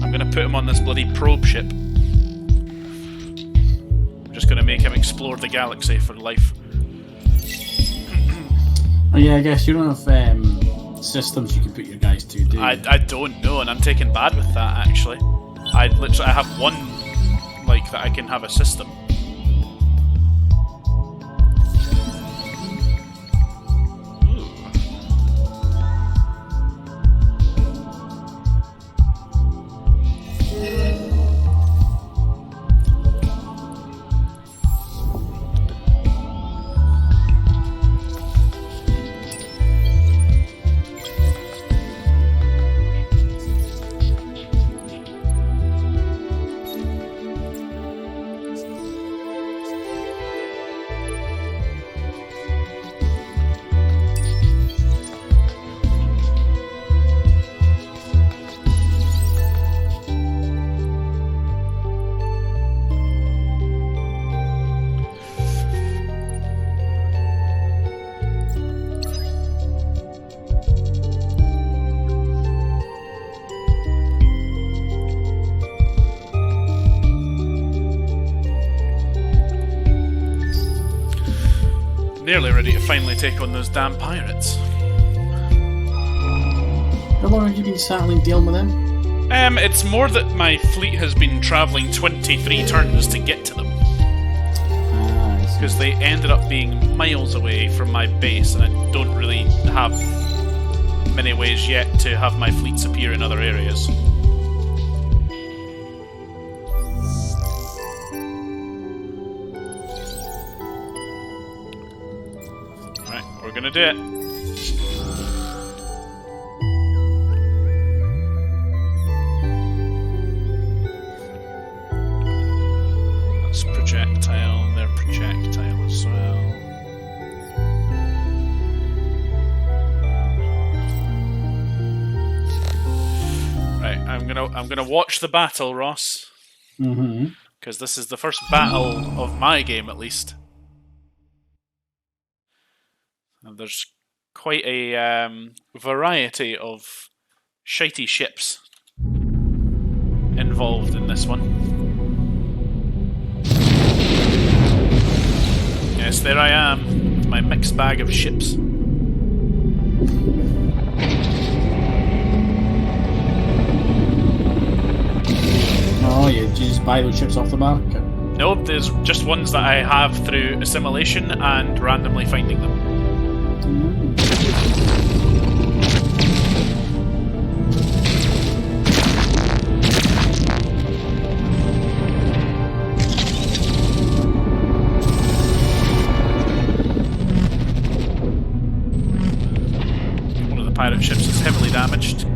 Speaker 1: I'm gonna put him on this bloody probe ship. I'm just gonna make him explore the galaxy for life.
Speaker 2: Oh yeah, I guess you don't have systems you can put your guys to, do you?
Speaker 1: I don't know, and I'm taking bad with that, actually. I have one, like, that I can have a system. nearly ready to finally take on those damn pirates.
Speaker 2: How long have you been settling dealing with them?
Speaker 1: It's more that my fleet has been travelling 23 turns to get to them. Because they ended up being miles away from my base, and I don't really have many ways yet to have my fleets appear in other areas. Right, we're gonna do it. Projectile, their projectile as well. Right, I'm gonna watch the battle, Ross. Because this is the first battle of my game, at least. And there's quite a variety of shitey ships involved in this one. Yes, there I am, with my mixed bag of ships.
Speaker 2: Oh, you just buy those ships off the market?
Speaker 1: Nope, there's just ones that I have through assimilation and randomly finding them. Pirate ships is heavily damaged.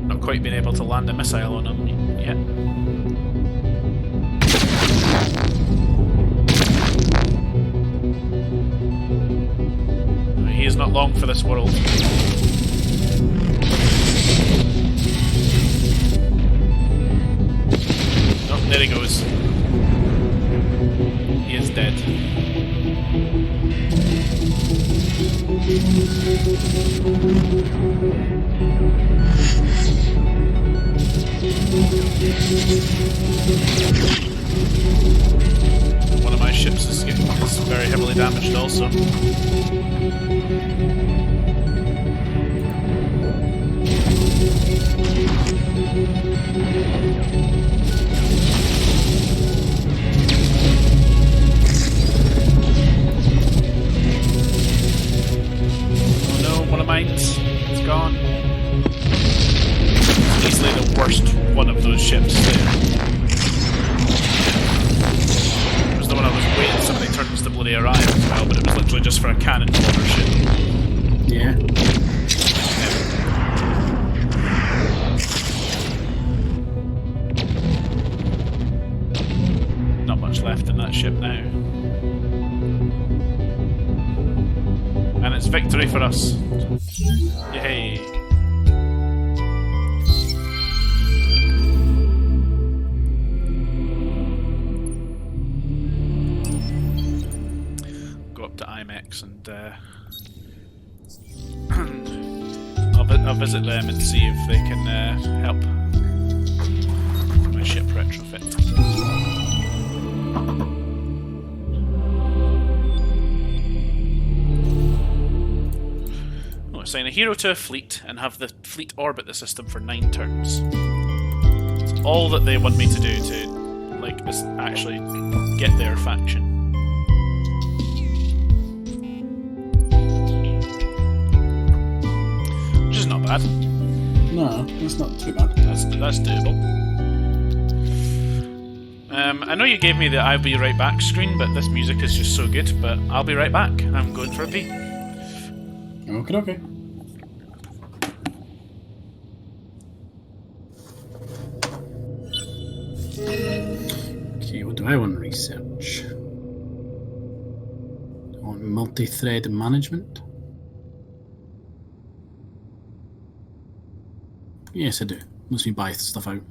Speaker 1: Not quite been able to land a missile on him yet. He is not long for this world. Oh, there he goes. He is dead. One of my ships is very heavily damaged also. Mines. It's gone. Easily the worst one of those ships there. It was the one I was waiting so many turns to bloody arrive as well, but it was literally just for a cannon fodder ship.
Speaker 2: Yeah.
Speaker 1: Not much left in that ship now. And it's victory for us. Yay. Go up to IMEX and I'll visit them and see if they can help my ship retrofit. Assign a hero to a fleet and have the fleet orbit the system for 9 turns. It's all that they want me to do to, like, actually get their faction. Which is not bad.
Speaker 2: No, it's not too bad.
Speaker 1: That's doable. I know you gave me the I'll be right back screen, but this music is just so good, but I'll be right back. I'm going for a pee.
Speaker 2: Okay. Okay, what do I want to research? On multi-thread management? Yes, I do. Let's me buy stuff out.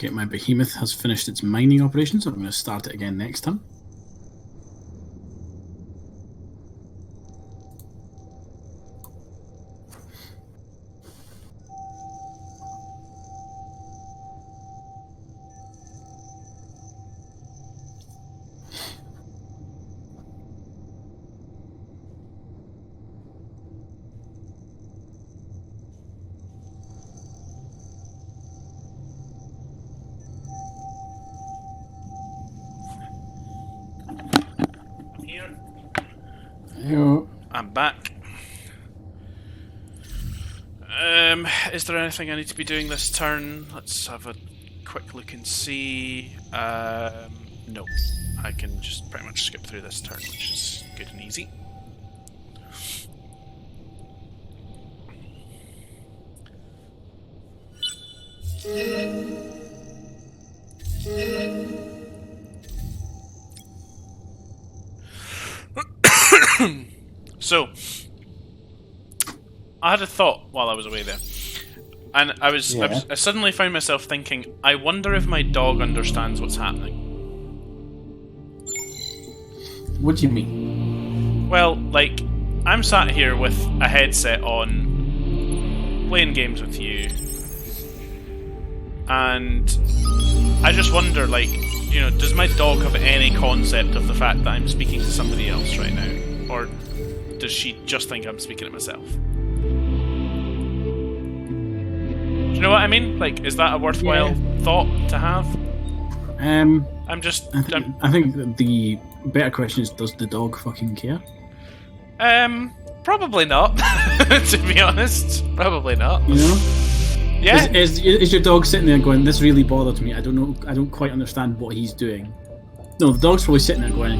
Speaker 2: Okay, my behemoth has finished its mining operations, so I'm going to start it again next time.
Speaker 1: Here.
Speaker 2: Yo.
Speaker 1: I'm back. Is there anything I need to be doing this turn? Let's have a quick look and see. No. I can just pretty much skip through this turn, which is good and easy. So, I had a thought while I was away there, and I suddenly found myself thinking, I wonder if my dog understands what's happening.
Speaker 2: What do you mean?
Speaker 1: Well, like, I'm sat here with a headset on, playing games with you, and I just wonder, like, you know, does my dog have any concept of the fact that I'm speaking to somebody else right now? Or does she just think I'm speaking to myself? Do you know what I mean? Like, is that a worthwhile thought to have? I
Speaker 2: think that the better question is, does the dog fucking care?
Speaker 1: Probably not. To be honest, probably not.
Speaker 2: You know?
Speaker 1: Yeah.
Speaker 2: Is your dog sitting there going, "This really bothered me. I don't know. I don't quite understand what he's doing." No, the dog's probably sitting there going,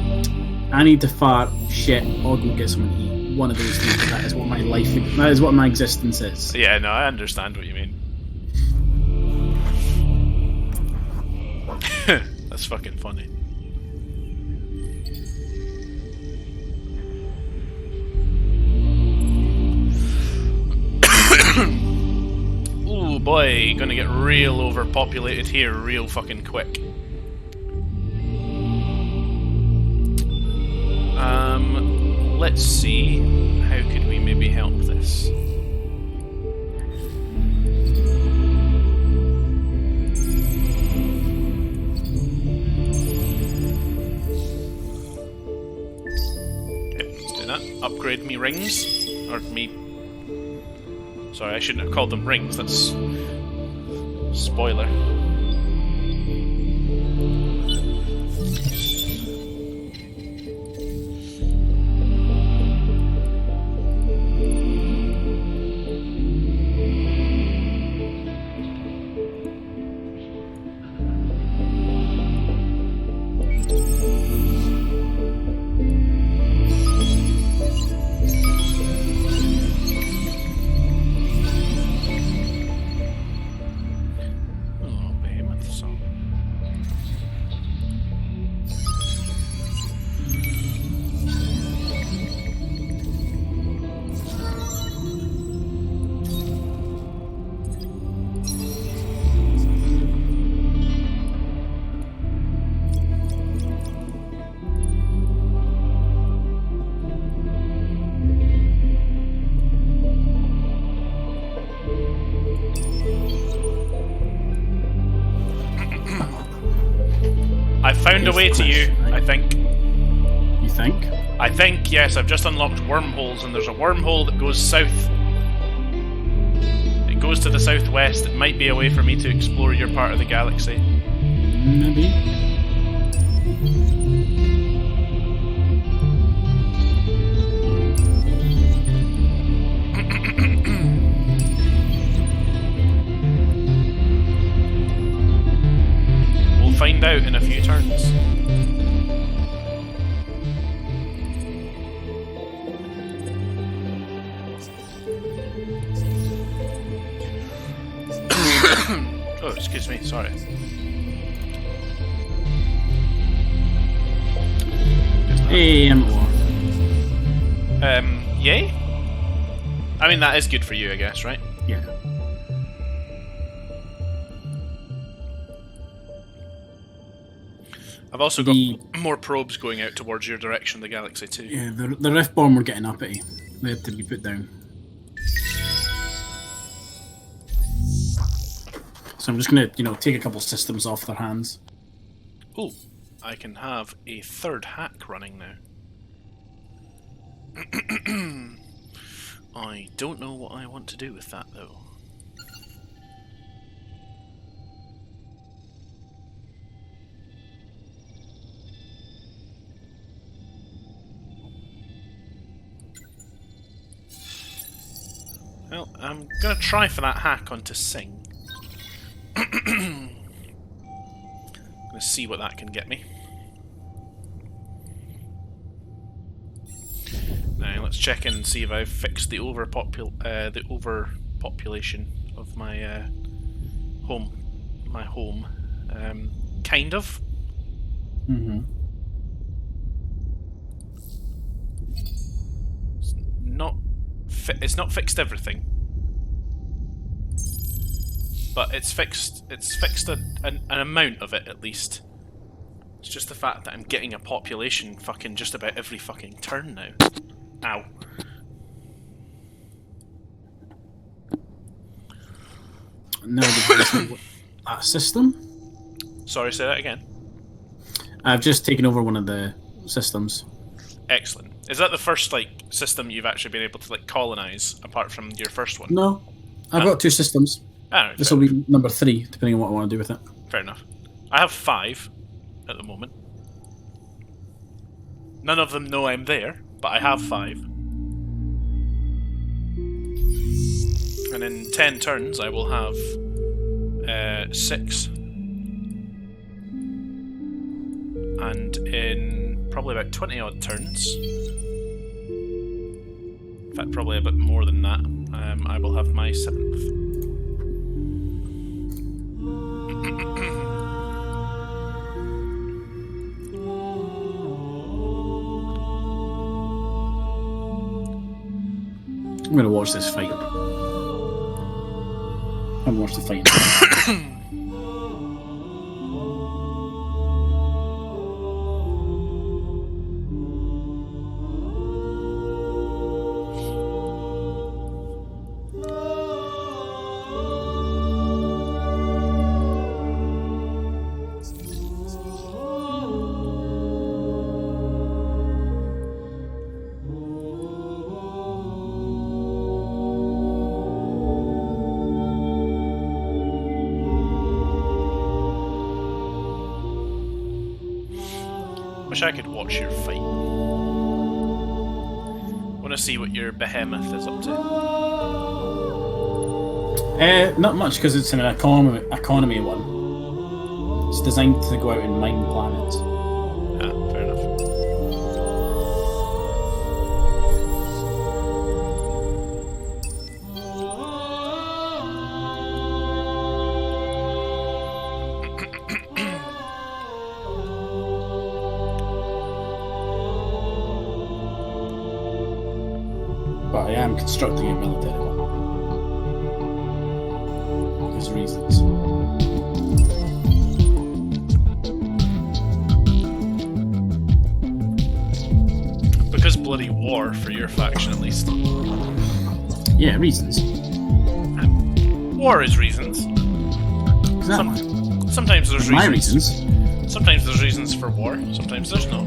Speaker 2: "I need to fart, shit, or go get something to eat." One of those things. That is what my life. That is what my existence is.
Speaker 1: Yeah, no, I understand what you mean. That's fucking funny. Ooh boy, gonna get real overpopulated here real fucking quick. Let's see, how could we maybe help this? Upgrade me rings, or me... Sorry, I shouldn't have called them rings, that's... spoiler. Found a way to you, I think.
Speaker 2: You think?
Speaker 1: I think, yes, I've just unlocked wormholes, and there's a wormhole that goes south. It goes to the southwest. It might be a way for me to explore your part of the galaxy.
Speaker 2: Maybe.
Speaker 1: Find out in a few turns. Oh, excuse me, sorry.
Speaker 2: Hey,
Speaker 1: yay? I mean, that is good for you, I guess, right?
Speaker 2: Yeah.
Speaker 1: I've also
Speaker 2: The-
Speaker 1: got more probes going out towards your direction of the galaxy too.
Speaker 2: Yeah, the rift bomb were getting uppity. They had to be put down. So I'm just gonna, take a couple systems off their hands.
Speaker 1: Oh, I can have a third hack running now. I don't know what I want to do with that though. Well, I'm gonna try for that hack onto Sing. Gonna see what that can get me. Now let's check in and see if I've fixed the overpopulation of my home. Kind of.
Speaker 2: Mm-hmm.
Speaker 1: It's not fixed everything, but it's fixed. It's fixed an amount of it at least. It's just the fact that I'm getting a population fucking just about every fucking turn now. Ow.
Speaker 2: No, that system.
Speaker 1: Sorry, say that again.
Speaker 2: I've just taken over one of the systems.
Speaker 1: Excellent. Is that the first system you've actually been able to colonize apart from your first one?
Speaker 2: No, I've got 2 systems.
Speaker 1: Alright,
Speaker 2: This will be number 3, depending on what I want to do with it.
Speaker 1: fair enough. I have 5 at the moment. None of them know I'm there, but I have 5. And in 10 turns, I will have 6. And in probably about 20 odd turns, in fact, probably a bit more than that, I will have my 7th.
Speaker 2: I'm going to watch this fight. I haven't watched the fight.
Speaker 1: Wish I could watch your fight. Want to see what your behemoth is up to.
Speaker 2: Not much, because it's an economy one. It's designed to go out and mine planets.
Speaker 1: Ah, fair enough.
Speaker 2: But I am constructing a military one. There's reasons.
Speaker 1: Because bloody war for your faction, at least.
Speaker 2: Yeah, reasons.
Speaker 1: War is reasons.
Speaker 2: Exactly.
Speaker 1: Sometimes there's
Speaker 2: My
Speaker 1: reasons.
Speaker 2: reasons.
Speaker 1: Sometimes there's reasons for war. Sometimes there's not.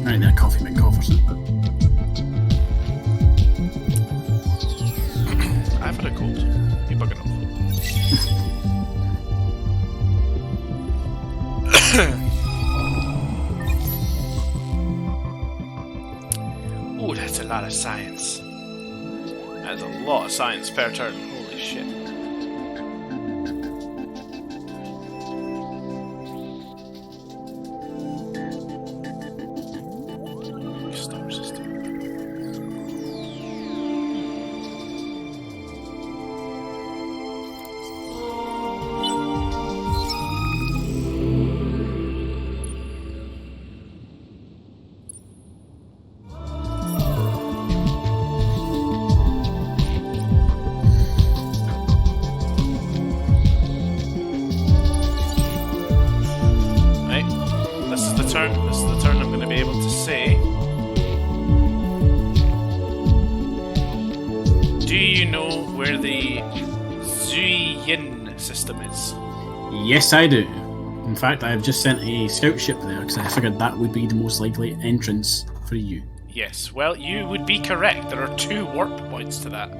Speaker 2: Right there, Coffee McCofferson.
Speaker 1: I've had a cold. You bugging off. Oh, that's a lot of science. That's a lot of science per turn. Holy shit. Star system. turn. This is the turn I'm going to be able to say. Do you know where the Zuyin system is?
Speaker 2: Yes, I do. In fact, I have just sent a scout ship there because I figured that would be the most likely entrance for you.
Speaker 1: Yes, well, you would be correct. There are 2 warp points to that.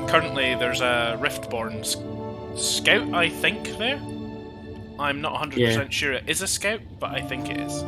Speaker 1: Currently, there's a Riftborn scout, I think, there. I'm not 100% sure it is a scout, but I think it is.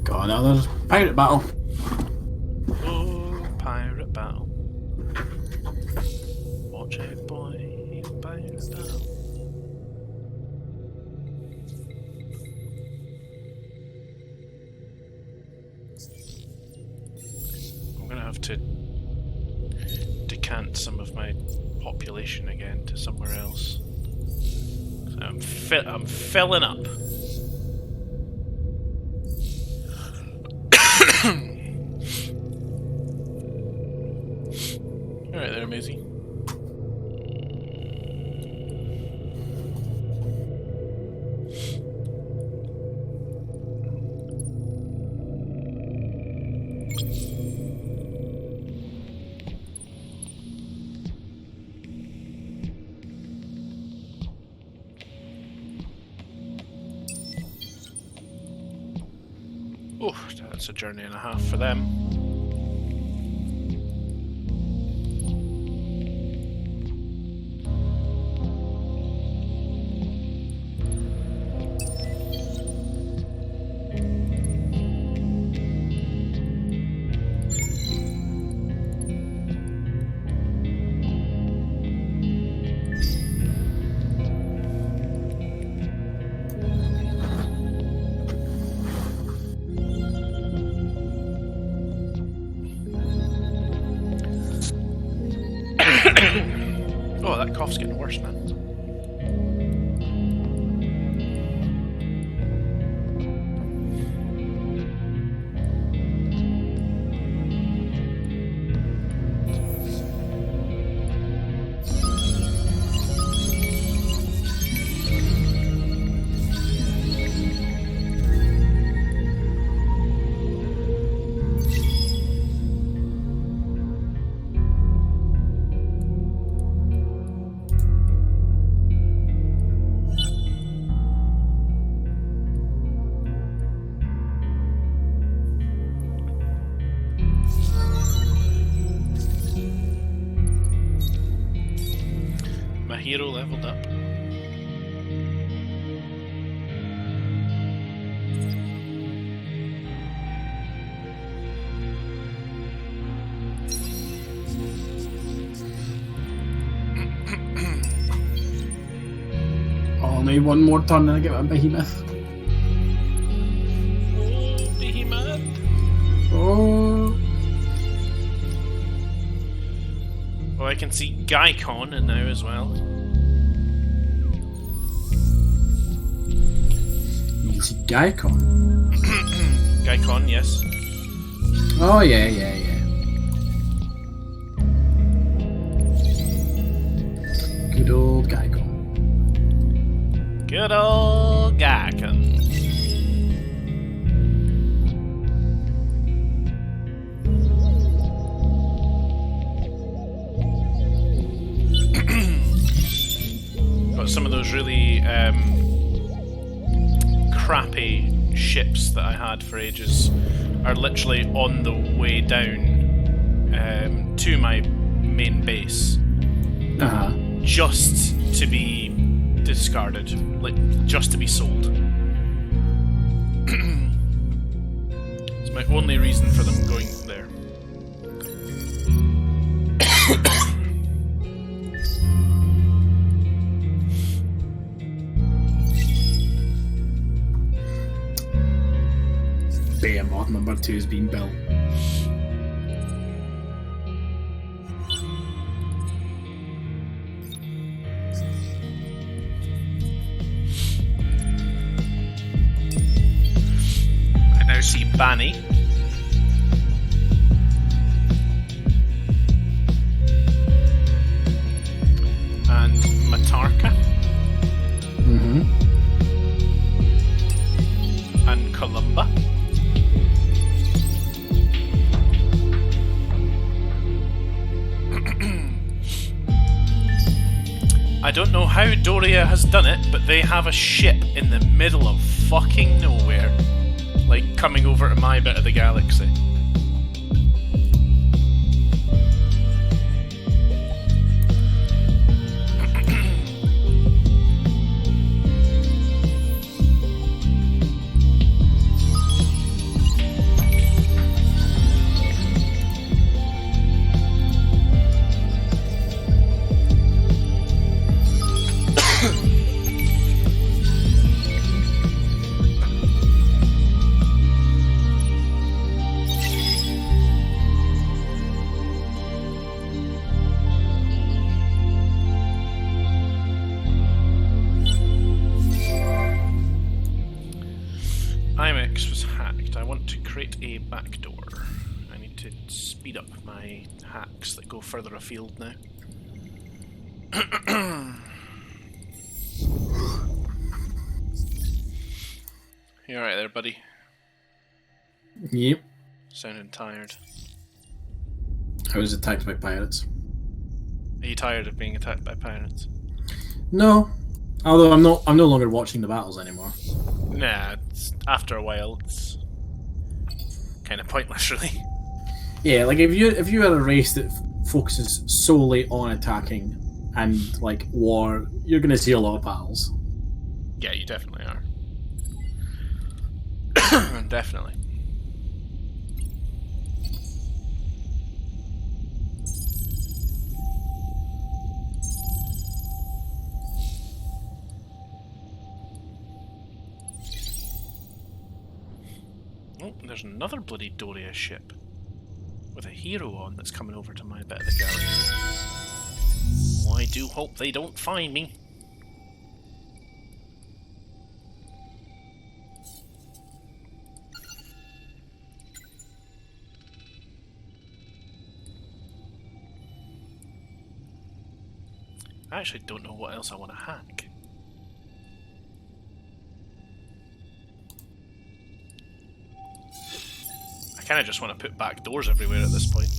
Speaker 2: Got another pirate battle.
Speaker 1: Oh, pirate battle. Watch out, boy. Pirate battle. I'm gonna have to decant some of my population again to somewhere else. So I'm filling up. Alright there, Maisie. Oh, that's a journey and a half for them. Oh, that cough's getting worse, man. My hero leveled up.
Speaker 2: Only one more turn and I get my behemoth.
Speaker 1: Oh, behemoth.
Speaker 2: Oh.
Speaker 1: Oh, I can see Gaikon in now as well.
Speaker 2: You can see Gaikon.
Speaker 1: Gaikon, yes.
Speaker 2: Oh, yeah. Good old Gaikon.
Speaker 1: Good old Gaikon. some of those really crappy ships that I had for ages are literally on the way down to my main base, just to be discarded, like just to be sold. It's my only reason for them going there.
Speaker 2: Behemoth number 2 is being built.
Speaker 1: I now see Bani. And Matarka. And Columba. I don't know how Doria has done it, but they have a ship in the middle of fucking nowhere. Like, coming over to my bit of the galaxy. IMX was hacked. I want to create a backdoor. I need to speed up my hacks that go further afield now. You alright there, buddy?
Speaker 2: Yep.
Speaker 1: Sounding tired.
Speaker 2: I was attacked by pirates.
Speaker 1: Are you tired of being attacked by pirates?
Speaker 2: No. Although I'm no longer watching the battles anymore.
Speaker 1: Nah, after a while it's kind of pointless, really.
Speaker 2: Yeah, like if you had a race that focuses solely on attacking and like war, you're gonna see a lot of battles.
Speaker 1: Yeah, you definitely are. Definitely. Oh, there's another bloody Doria ship with a hero on that's coming over to my bit of the galaxy. Oh, I do hope they don't find me. I actually don't know what else I want to hack. I kind of just want to put back doors everywhere at this point,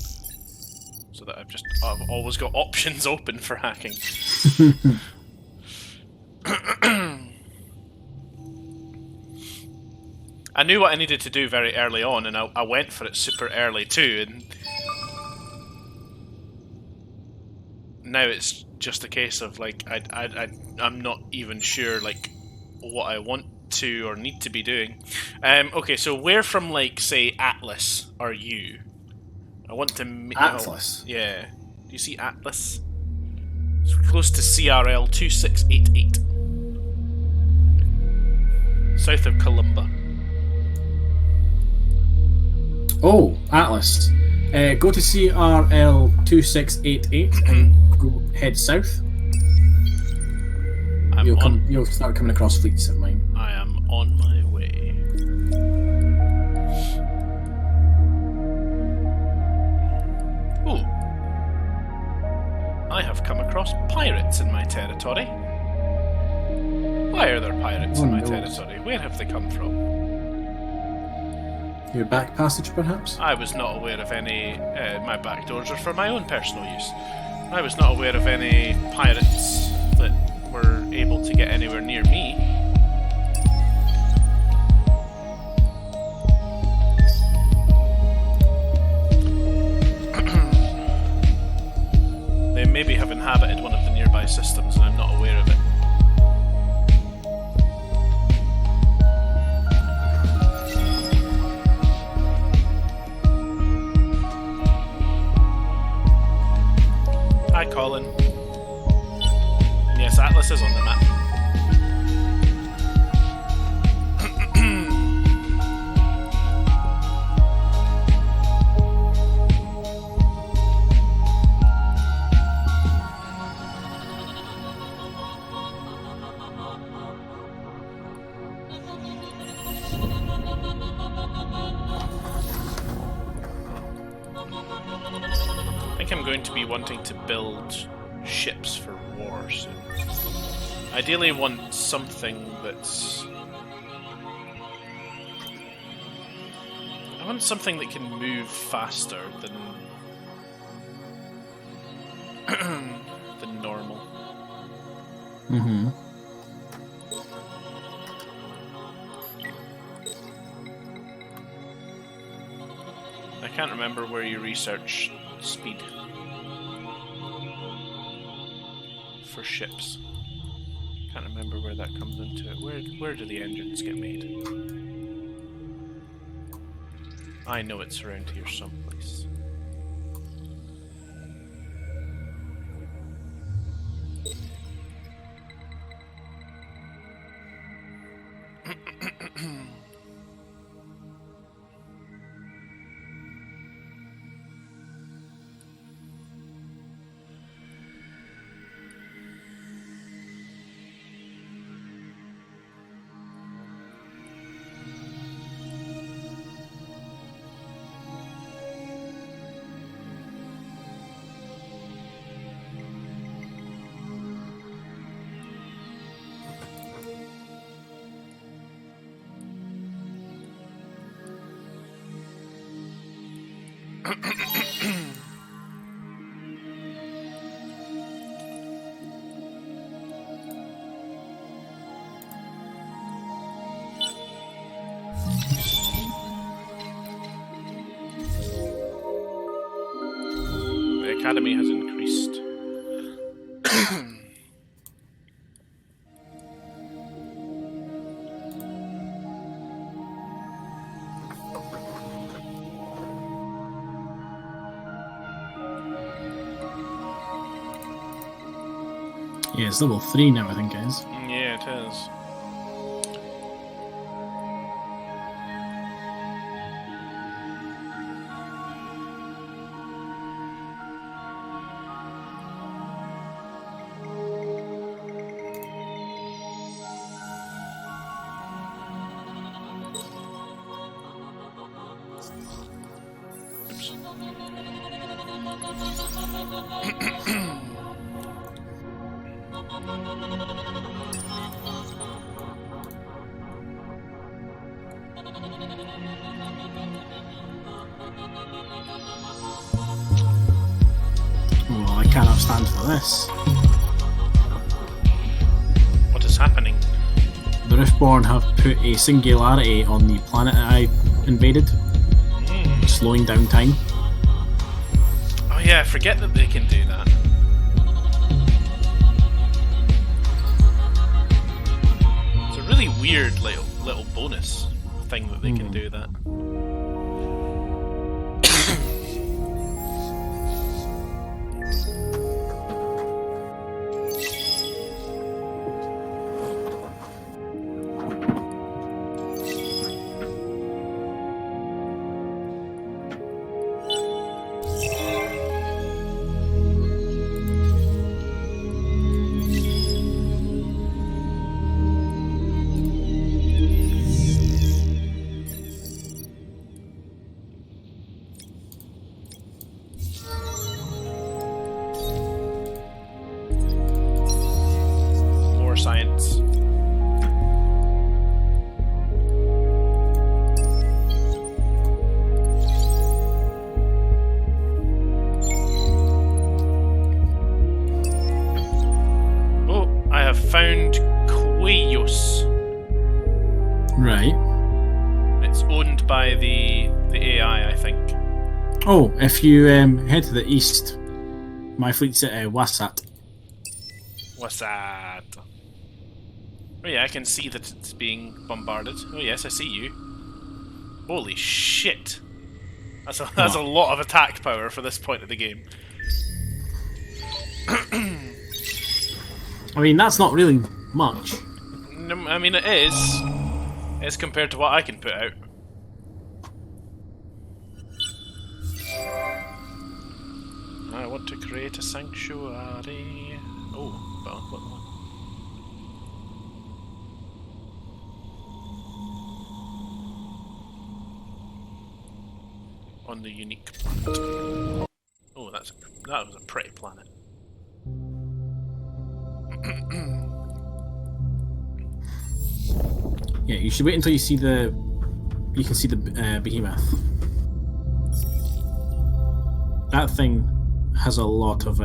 Speaker 1: so that I've always got options open for hacking. I knew what I needed to do very early on, and I went for it super early too. And now it's just a case of like I'm not even sure like what I want to or need to be doing. Okay, so where from, like, say Atlas are you? I want to
Speaker 2: Atlas?
Speaker 1: Yeah. Do you see Atlas? It's close to CRL 2688. South of Columba.
Speaker 2: Oh, Atlas. Go to CRL 2688 and go head south. You'll start coming across fleets of mine.
Speaker 1: I am on my way. Ooh. I have come across pirates in my territory. Why are there pirates in my territory? Where have they come from?
Speaker 2: Your back passage, perhaps?
Speaker 1: I was not aware of any... my back doors are for my own personal use. I was not aware of any pirates that were able this is on the map. I think I'm going to be wanting to build ships for war soon. Ideally want something that's... I want something that can move faster than... than normal.
Speaker 2: Mm-hmm.
Speaker 1: I can't remember where you research speed for ships. Can't remember where that comes into it. Where do the engines get made? I know it's around here someplace. The academy has increased.
Speaker 2: Yeah, it's level 3 now, I think it is.
Speaker 1: Yeah, it is.
Speaker 2: Well, I cannot stand for this.
Speaker 1: What is happening?
Speaker 2: The Riftborn have put a singularity on the planet that I invaded, slowing down time.
Speaker 1: Oh yeah, I forget that they can do that. It's a really weird little bonus thing that they can do that. More science. Oh, I have found Quayos.
Speaker 2: Right.
Speaker 1: It's owned by the AI, I think.
Speaker 2: Oh, if you head to the east, my fleet's at Wasat.
Speaker 1: What's that? Oh yeah, I can see that it's being bombarded. Oh yes, I see you. Holy shit! That's a lot of attack power for this point of the game.
Speaker 2: I mean, that's not really much.
Speaker 1: No, I mean, it is. It's compared to what I can put out. I want to create a sanctuary. Oh, well, what one? On the unique planet. Oh, that was a pretty planet.
Speaker 2: Yeah, you should wait until you see the. You can see the behemoth. That thing has a lot of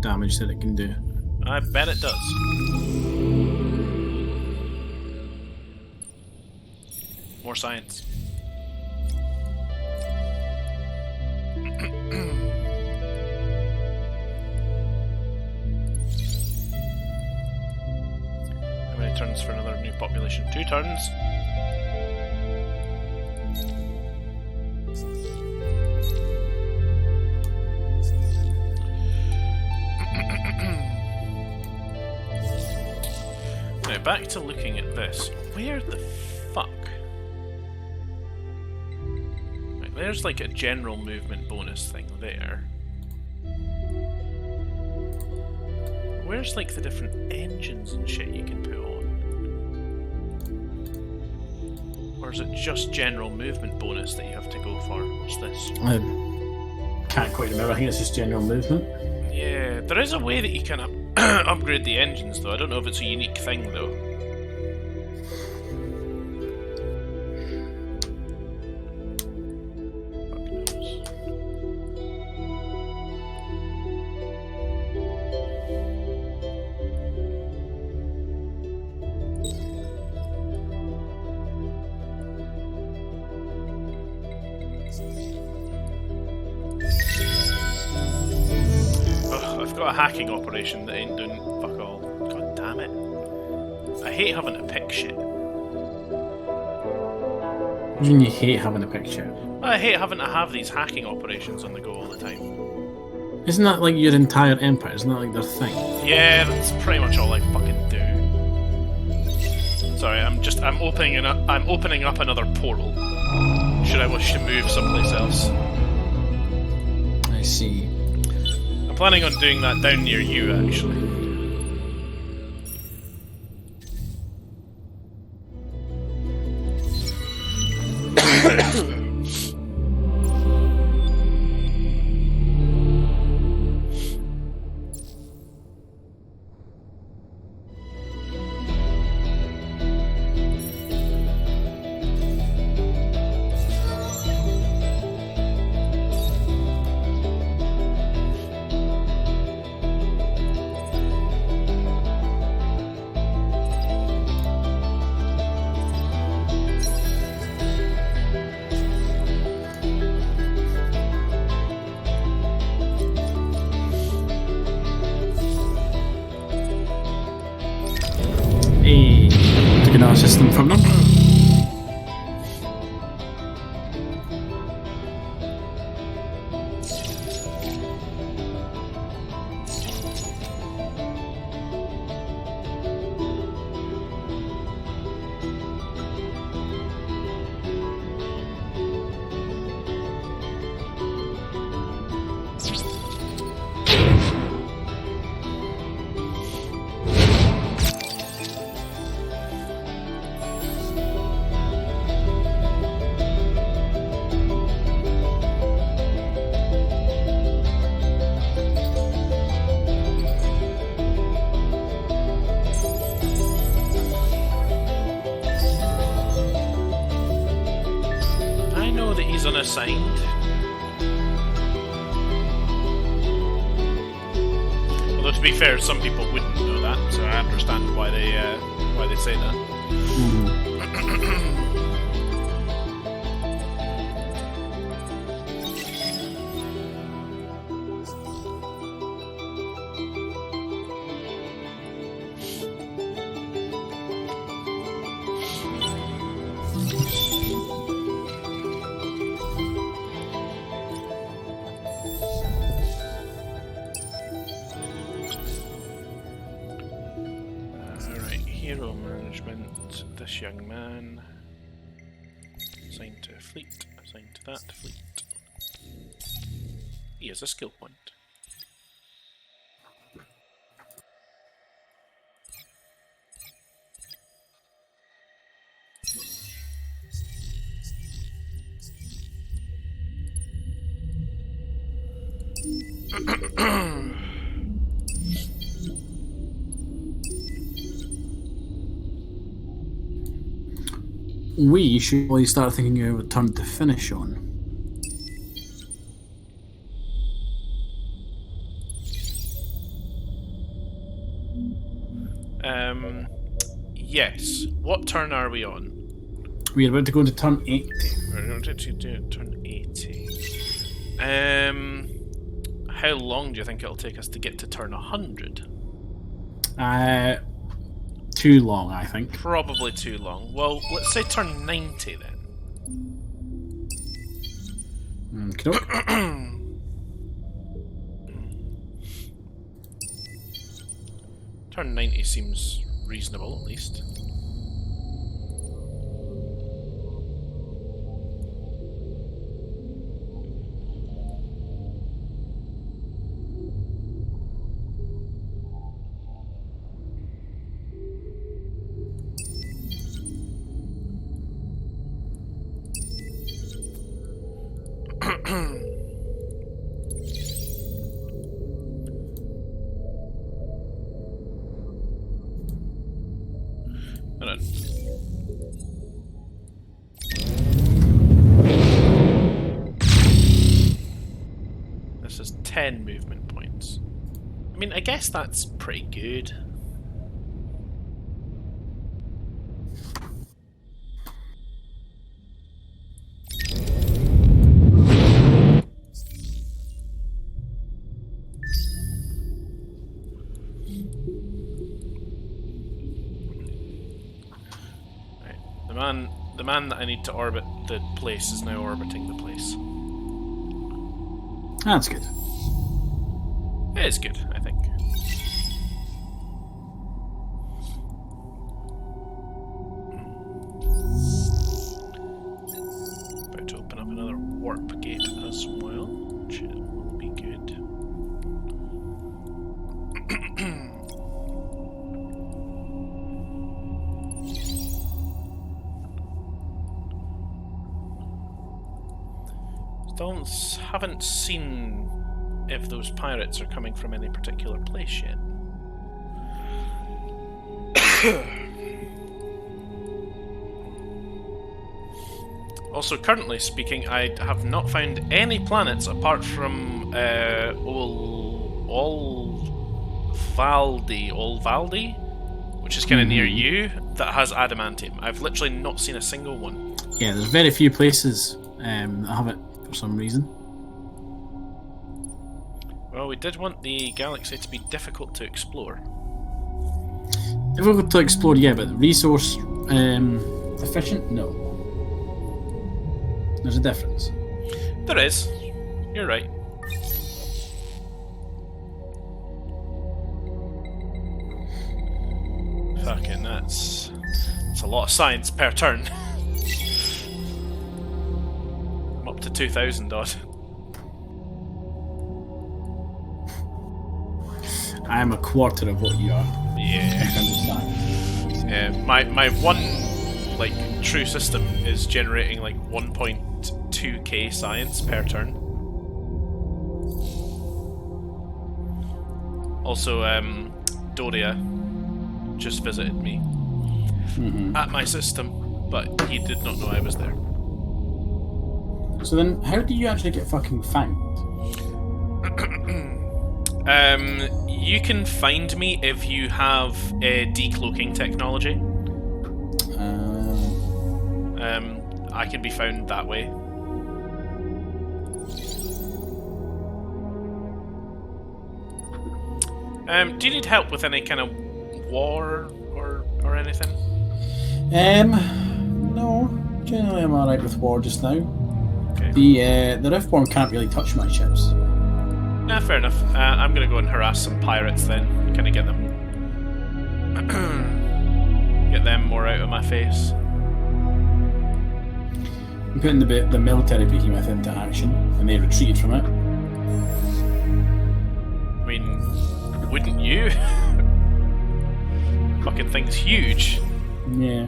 Speaker 2: damage that it can do.
Speaker 1: I bet it does. More science. How many turns for another new population? 2 turns. Now back to looking at this. Where the fuck? Right, there's like a general movement bonus thing there. Where's like the different engines and shit you can put on? Or is it just general movement bonus that you have to go for? What's this?
Speaker 2: I can't quite remember. I think it's just general movement.
Speaker 1: Yeah, there is a way that you can upgrade the engines though. I don't know if it's a unique thing though. Fuck knows. Ugh, I've got a hacking operation that ain't doing fuck all. God damn it. I hate having to pick shit.
Speaker 2: What do you mean you hate having a picture?
Speaker 1: I hate having to have these hacking operations on the go all the time.
Speaker 2: Isn't that like your entire empire? Isn't that like their thing?
Speaker 1: Yeah, that's pretty much all I fucking do. Sorry, I'm opening up another portal. Should I wish to move someplace else?
Speaker 2: I see.
Speaker 1: I'm planning on doing that down near you, actually.
Speaker 2: Hey, took another system from them. I know that he's unassigned. Although to be fair, some people wouldn't know that, so I understand why they say that.
Speaker 1: Hero management. This young man. Assigned to fleet. Assigned to that fleet. He has a skill point.
Speaker 2: We should probably start thinking of a turn to finish on.
Speaker 1: Yes. What turn are we on?
Speaker 2: We're about to go into turn 80.
Speaker 1: We're going to do turn 80. How long do you think it'll take us to get to turn 100?
Speaker 2: Too long, I think.
Speaker 1: Probably too long. Well, let's say turn 90 then.
Speaker 2: Okay.
Speaker 1: Turn 90 seems reasonable, at least. Hold on. This is 10 movement points. I mean, I guess that's pretty good. The man that I need to orbit the place is now orbiting the place.
Speaker 2: That's good.
Speaker 1: It is good, I think. About to open up another warp gate as well, which will be good. Haven't seen if those pirates are coming from any particular place yet. Also, currently speaking, I have not found any planets apart from Olvaldi, which is kind of near you, that has adamantium. I've literally not seen a single one.
Speaker 2: Yeah, there's very few places that have it for some reason.
Speaker 1: Well, we did want the galaxy to be difficult to explore.
Speaker 2: Difficult to explore, yeah, but resource efficient? No. There's a difference.
Speaker 1: There is. You're right. Fucking that's a lot of science per turn. I'm up to 2,000 odd.
Speaker 2: I am a quarter of what you are.
Speaker 1: Yeah. Yeah. My one true system is generating 1.2k science per turn. Also, Doria just visited me at my system, but he did not know I was there.
Speaker 2: So then, how do you actually get fucking found?
Speaker 1: You can find me if you have decloaking technology. I can be found that way. Do you need help with any kind of war or anything?
Speaker 2: No. Generally, I'm alright with war just now.
Speaker 1: Okay.
Speaker 2: The Riftborn can't really touch my ships.
Speaker 1: Nah, fair enough. I'm gonna go and harass some pirates then, kind of get them. more out of my face.
Speaker 2: I'm putting the military behemoth into action, and they retreated from it.
Speaker 1: I mean, wouldn't you? Fucking thing's huge.
Speaker 2: Yeah.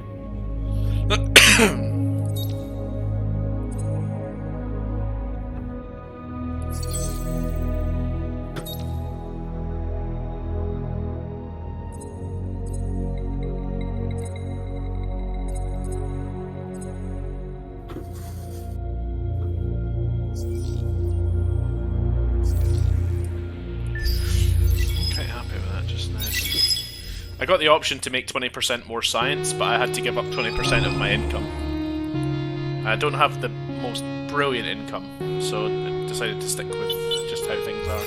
Speaker 1: I got the option to make 20% more science, but I had to give up 20% of my income. I don't have the most brilliant income, so I decided to stick with just how things are.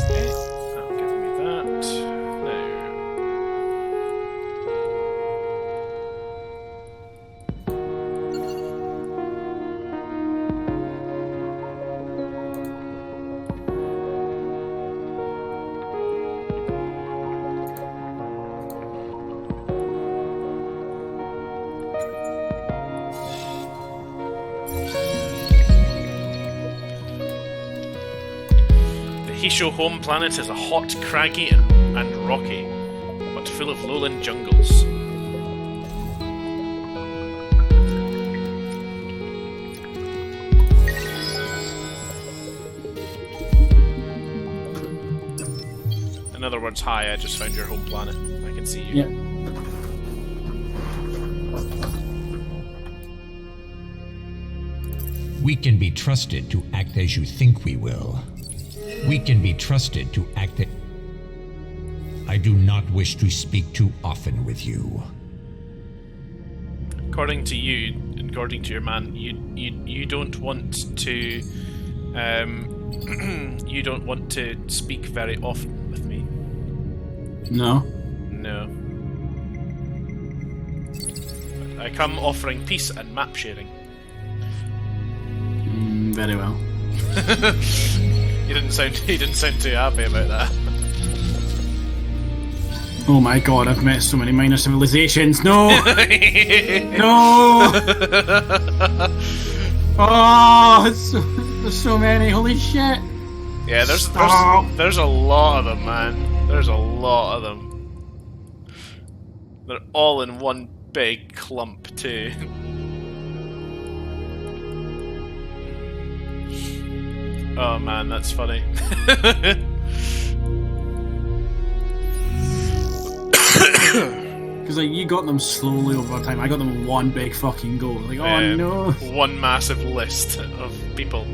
Speaker 1: Okay, that'll give me that. Now... Hisho home planet is a hot, craggy, and rocky, but full of lowland jungles. In other words, hi, I just found your home planet. I can see you.
Speaker 2: Yeah.
Speaker 4: We can be trusted to act as you think we will. We can be trusted to act it. I do not wish to speak too often with you.
Speaker 1: According to you, according to your man, you don't want to, you don't want to speak very often with me.
Speaker 2: No.
Speaker 1: No. I come offering peace and map sharing.
Speaker 2: Very well.
Speaker 1: He didn't sound too happy about that.
Speaker 2: Oh my god, I've met so many minor civilizations. No! No! Oh, there's so many. Holy shit!
Speaker 1: Yeah, there's a lot of them, man. There's a lot of them. They're all in one big clump too. Oh man, that's funny.
Speaker 2: Because like you got them slowly over time. I got them in one big fucking go. Like, oh no.
Speaker 1: One massive list of people.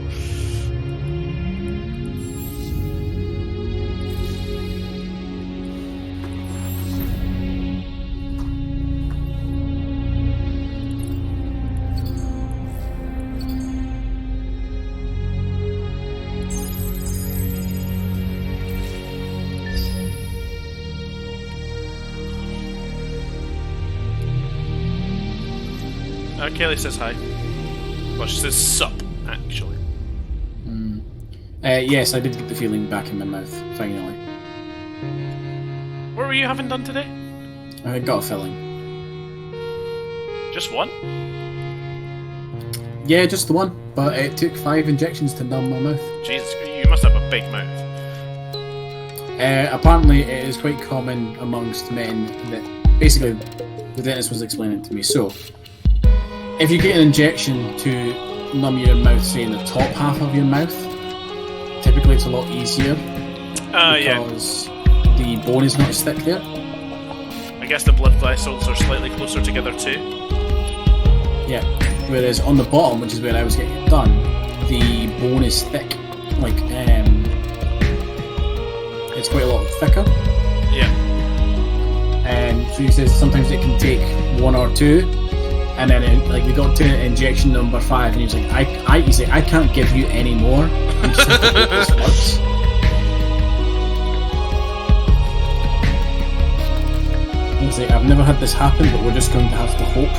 Speaker 1: Kelly says hi. Well, she says sup, actually.
Speaker 2: Yes, I did get the feeling back in my mouth, finally.
Speaker 1: What were you having done today?
Speaker 2: I got a filling.
Speaker 1: Just one?
Speaker 2: Yeah, just the one. But it took 5 injections to numb my mouth.
Speaker 1: Jesus, you must have a big mouth.
Speaker 2: Apparently, it is quite common amongst men that basically the dentist was explaining to me. So, if you get an injection to numb your mouth, say in the top half of your mouth, typically it's a lot easier because the bone is not as thick there.
Speaker 1: I guess the blood vessels are slightly closer together too.
Speaker 2: Yeah. Whereas on the bottom, which is where I was getting it done, the bone is thick. Like, it's quite a lot thicker.
Speaker 1: Yeah.
Speaker 2: So he says sometimes it can take 1 or 2. And then, like, we got to injection number 5, and he was like, I can't give you any more. You just have to hope this works. He's like, I've never had this happen, but we're just going to have to hope.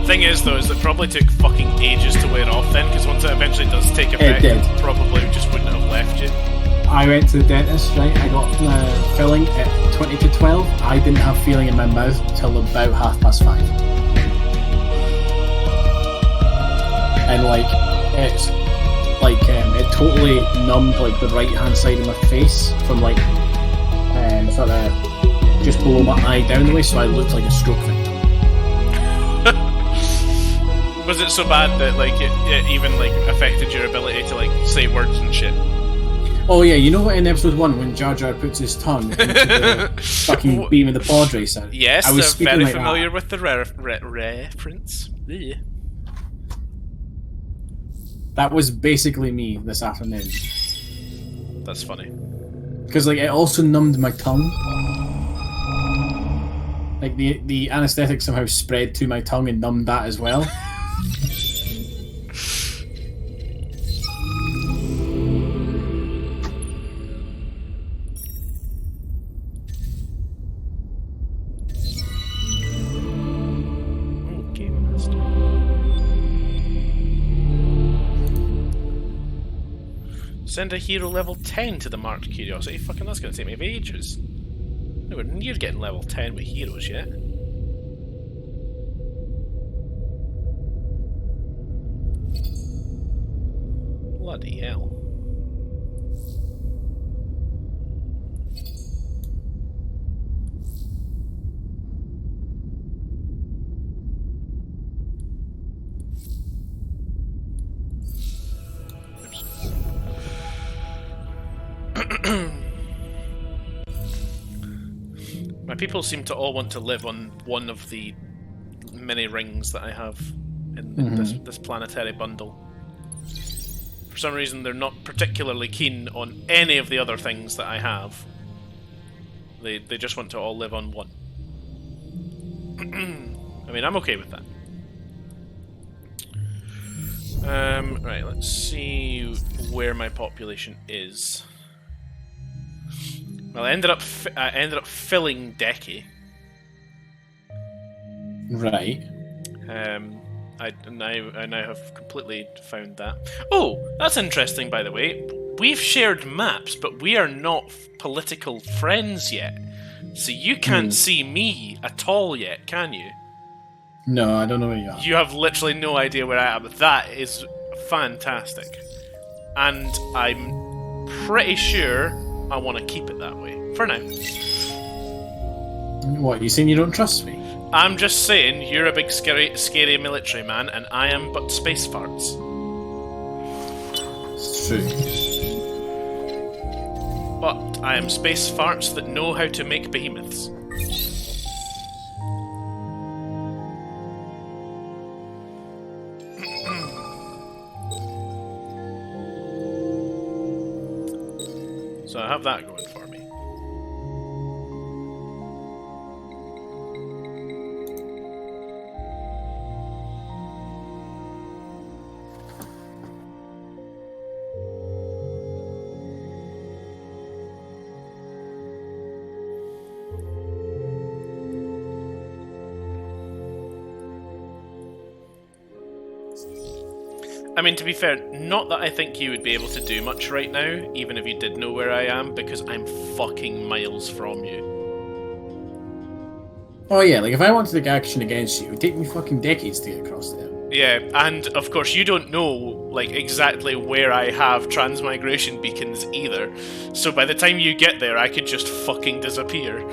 Speaker 1: Thing is, though, is it probably took fucking ages to wear off then, because once So it eventually does take effect.
Speaker 2: did.
Speaker 1: Probably just wouldn't have left you.
Speaker 2: I went to the dentist, right? I got filling at 20 to 12. I didn't have feeling in my mouth till about 5:30. And like, it's like it totally numbed like the right hand side of my face from like sort of just below my eye down the way, so I looked like a stroke victim.
Speaker 1: Was it so bad that like it even like affected your ability to like say words and shit?
Speaker 2: Oh yeah, you know what in episode 1 when Jar Jar puts his tongue into the fucking beam of the pod racer?
Speaker 1: Yes,
Speaker 2: I was
Speaker 1: I'm
Speaker 2: speaking
Speaker 1: very
Speaker 2: like
Speaker 1: familiar
Speaker 2: that.
Speaker 1: with the reference. Yeah.
Speaker 2: That was basically me this afternoon.
Speaker 1: That's funny.
Speaker 2: Because like it also numbed my tongue. Like the anesthetic somehow spread to my tongue and numbed that as well.
Speaker 1: Oh, Game Master. Send a hero level 10 to the marked curiosity. Fucking that's gonna take me ages. Nowhere near getting level 10 with heroes yet. Bloody hell. My people seem to all want to live on one of the many rings that I have in this planetary bundle. For some reason, they're not particularly keen on any of the other things that I have. They just want to all live on one. I mean, I'm okay with that. Right, let's see where my population is. Well, I ended up filling Decky.
Speaker 2: Right.
Speaker 1: I now have completely found that. Oh, that's interesting, by the way. We've shared maps, but we are not political friends yet. So you can't see me at all yet, can you?
Speaker 2: No, I don't know where you are.
Speaker 1: You have literally no idea where I am. That is fantastic. And I'm pretty sure I want to keep it that way. For now.
Speaker 2: What, you saying you don't trust me?
Speaker 1: I'm just saying, you're a big scary military man, and I am but space farts.
Speaker 2: It's true.
Speaker 1: But I am space farts that know how to make behemoths. So I have that going for me. I mean, to be fair, not that I think you would be able to do much right now, even if you did know where I am, because I'm fucking miles from you.
Speaker 2: Oh yeah, like if I wanted to take action against you, it would take me fucking decades to get across there.
Speaker 1: Yeah, and of course you don't know, like, exactly where I have transmigration beacons either, so by the time you get there, I could just fucking disappear.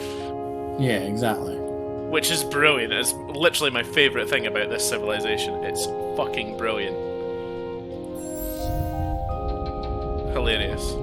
Speaker 2: Yeah, exactly.
Speaker 1: Which is brilliant. It's literally my favourite thing about this civilization. It's fucking brilliant. Hilarious.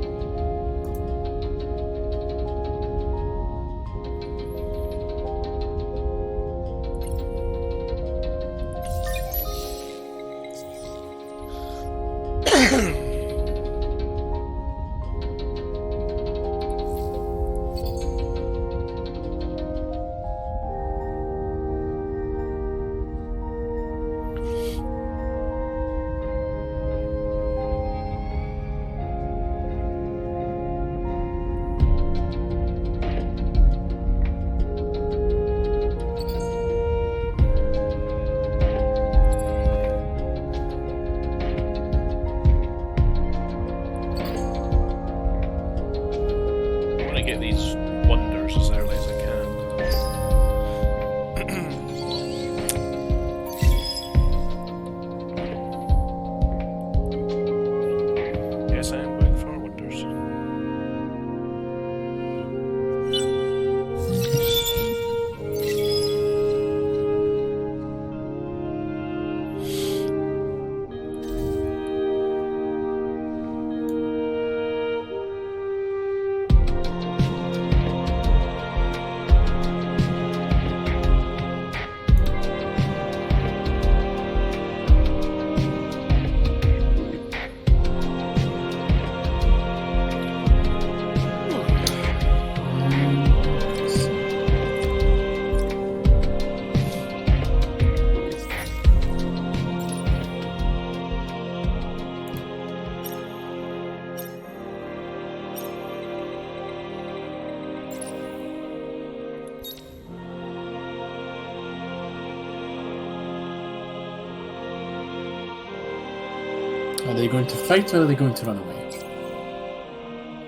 Speaker 1: guess I am going for wonders.
Speaker 2: Are they going to fight or are they going to run away?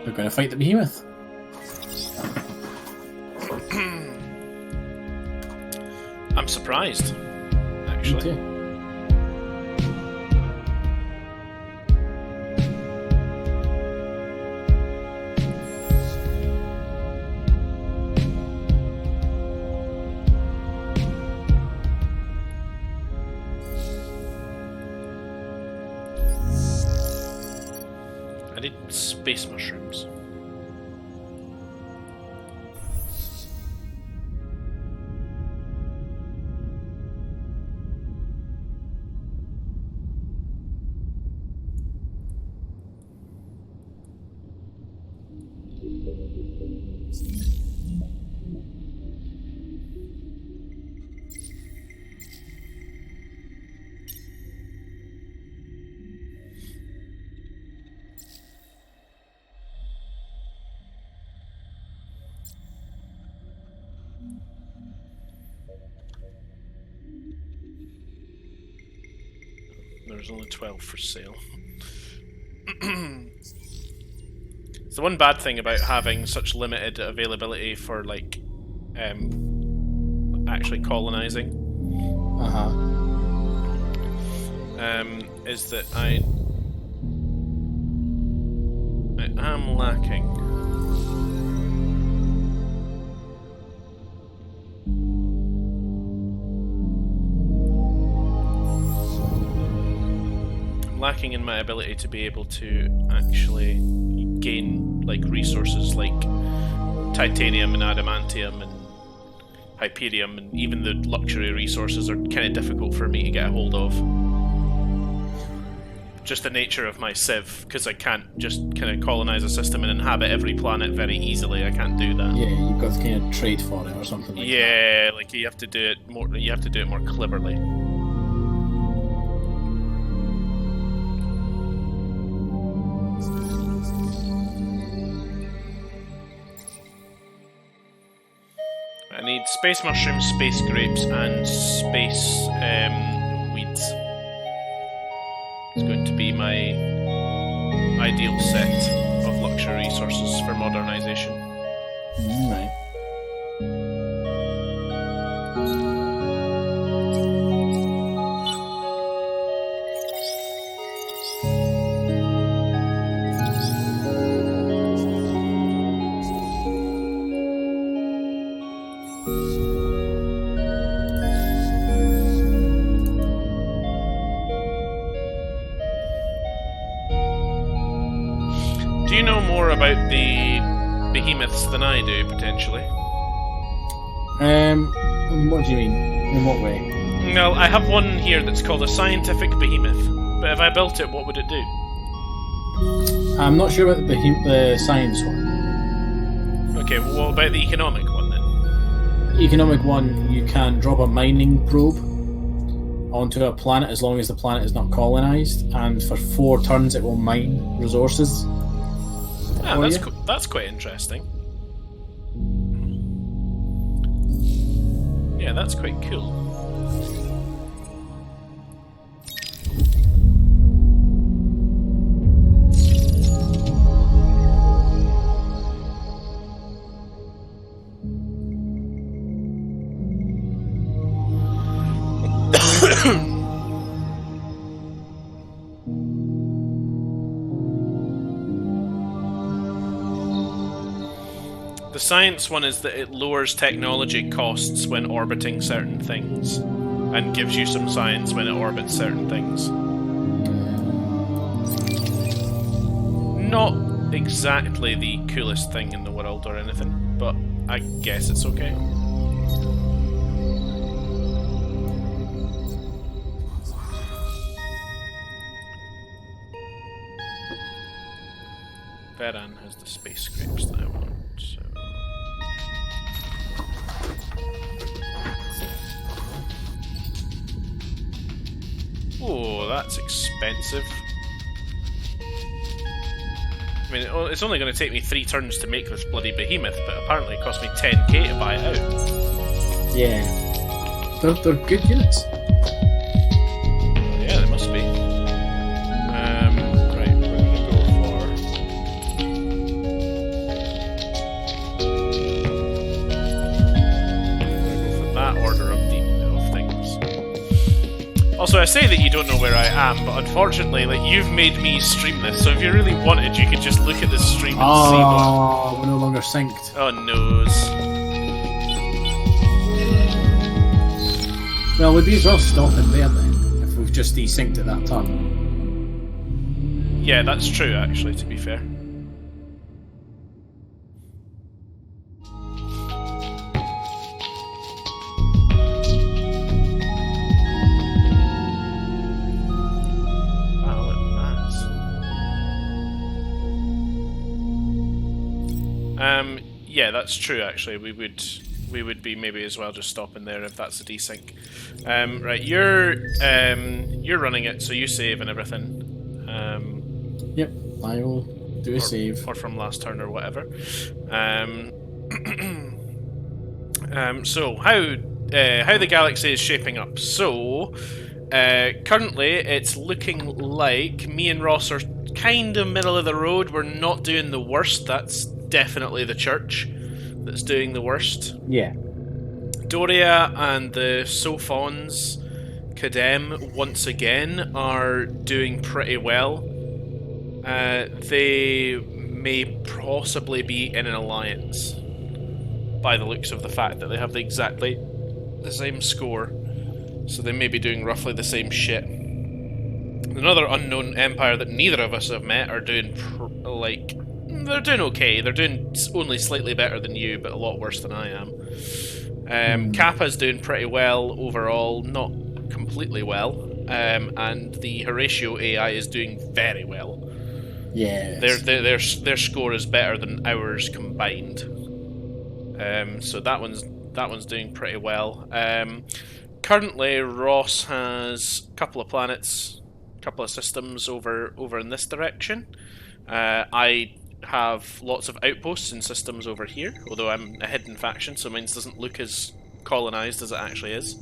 Speaker 2: They're going to fight the behemoth.
Speaker 1: I'm surprised,
Speaker 2: Me
Speaker 1: actually.
Speaker 2: too.
Speaker 1: I need space mushrooms. There's only 12 for sale. It's the one bad thing about having such limited availability for, like, actually colonizing. Is that I am lacking. Lacking in my ability to be able to actually gain like resources like titanium and adamantium and hyperium, and even the luxury resources are kind of difficult for me to get a hold of. Just the nature of my civ, because I can't just kind of colonize a system and inhabit every planet very easily. I can't do that.
Speaker 2: Yeah, you've got to kind of trade for it or something like that.
Speaker 1: Yeah, like you have to do it more. You have to do it more cleverly. I need space mushrooms, space grapes, and space weeds. It's going to be my ideal set of luxury resources for modernization.
Speaker 2: Right.
Speaker 1: Do you know more about the behemoths than I do, potentially?
Speaker 2: What do you mean? In what way?
Speaker 1: Well, I have one here that's called a scientific behemoth, but if I built it, what would it do?
Speaker 2: I'm not sure about the science one.
Speaker 1: Okay, well, what about the economic one then?
Speaker 2: Economic one, you can drop a mining probe onto a planet as long as the planet is not colonized, and for 4 turns it will mine resources.
Speaker 1: Ah,
Speaker 2: for
Speaker 1: that's
Speaker 2: you.
Speaker 1: that's quite interesting. Yeah, that's quite cool. The science one is that it lowers technology costs when orbiting certain things, and gives you some science when it orbits certain things. Not exactly the coolest thing in the world or anything, but I guess it's okay. Veran has the space scrapes that I want, so... Oh, that's expensive. I mean, it's only going to take me 3 turns to make this bloody behemoth, but apparently it cost me 10k to buy it out.
Speaker 2: Yeah. They're good units.
Speaker 1: Yeah, they must be. Right, we're going to go for... that order of things. Also, I say that you don't know where I am, but unfortunately, like, you've made me stream this, so if you really wanted, you could just look at the stream and see what...
Speaker 2: Oh, we're no longer synced.
Speaker 1: Oh, noes.
Speaker 2: Well, we'd be as well stopping there then, if we've just desynced at that time.
Speaker 1: Yeah, that's true, actually, to be fair. Yeah, that's true. Actually, we would be maybe as well just stopping there if that's a desync. Right, you're running it, so you save and everything.
Speaker 2: Yep, I will do a save.
Speaker 1: Or from last turn or whatever. So how the galaxy is shaping up. So currently it's looking like me and Ross are kind of middle of the road. We're not doing the worst. That's definitely the church that's doing the worst.
Speaker 2: Yeah.
Speaker 1: Doria and the Sophons Kadem once again are doing pretty well. They may possibly be in an alliance by the looks of the fact that they have exactly the same score, so they may be doing roughly the same shit. Another unknown empire that neither of us have met are doing they're doing okay. They're doing only slightly better than you, but a lot worse than I am. Kappa's doing pretty well overall, not completely well, and the Horatio AI is doing very well.
Speaker 2: Yeah.
Speaker 1: Their score is better than ours combined. So that one's doing pretty well. Currently, Ross has a couple of planets, a couple of systems over in this direction. I have lots of outposts and systems over here, although I'm a hidden faction, so mine doesn't look as colonized as it actually is.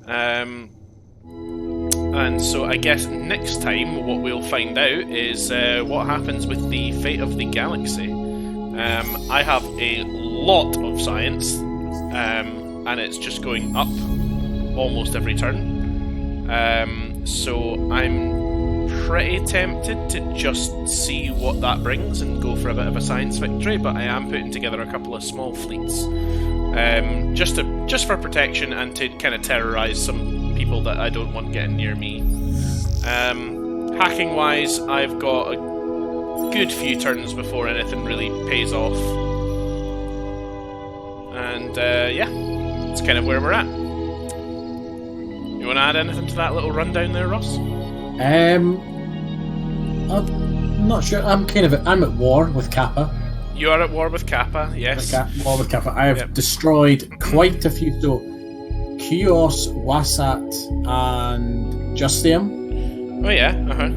Speaker 1: And so I guess next time what we'll find out is what happens with the fate of the galaxy. I have a lot of science, and it's just going up almost every turn. So I'm pretty tempted to just see what that brings and go for a bit of a science victory, but I am putting together a couple of small fleets, just for protection and to kind of terrorize some people that I don't want getting near me. Hacking wise, I've got a good few turns before anything really pays off, and yeah, that's kind of where we're at. You want to add anything to that little rundown there, Ross?
Speaker 2: I'm not sure. I'm at war with Kappa.
Speaker 1: You are at war with Kappa, yes.
Speaker 2: War with Kappa. I have destroyed quite a few. So, Chios, Wasat, and Justium.
Speaker 1: Oh yeah,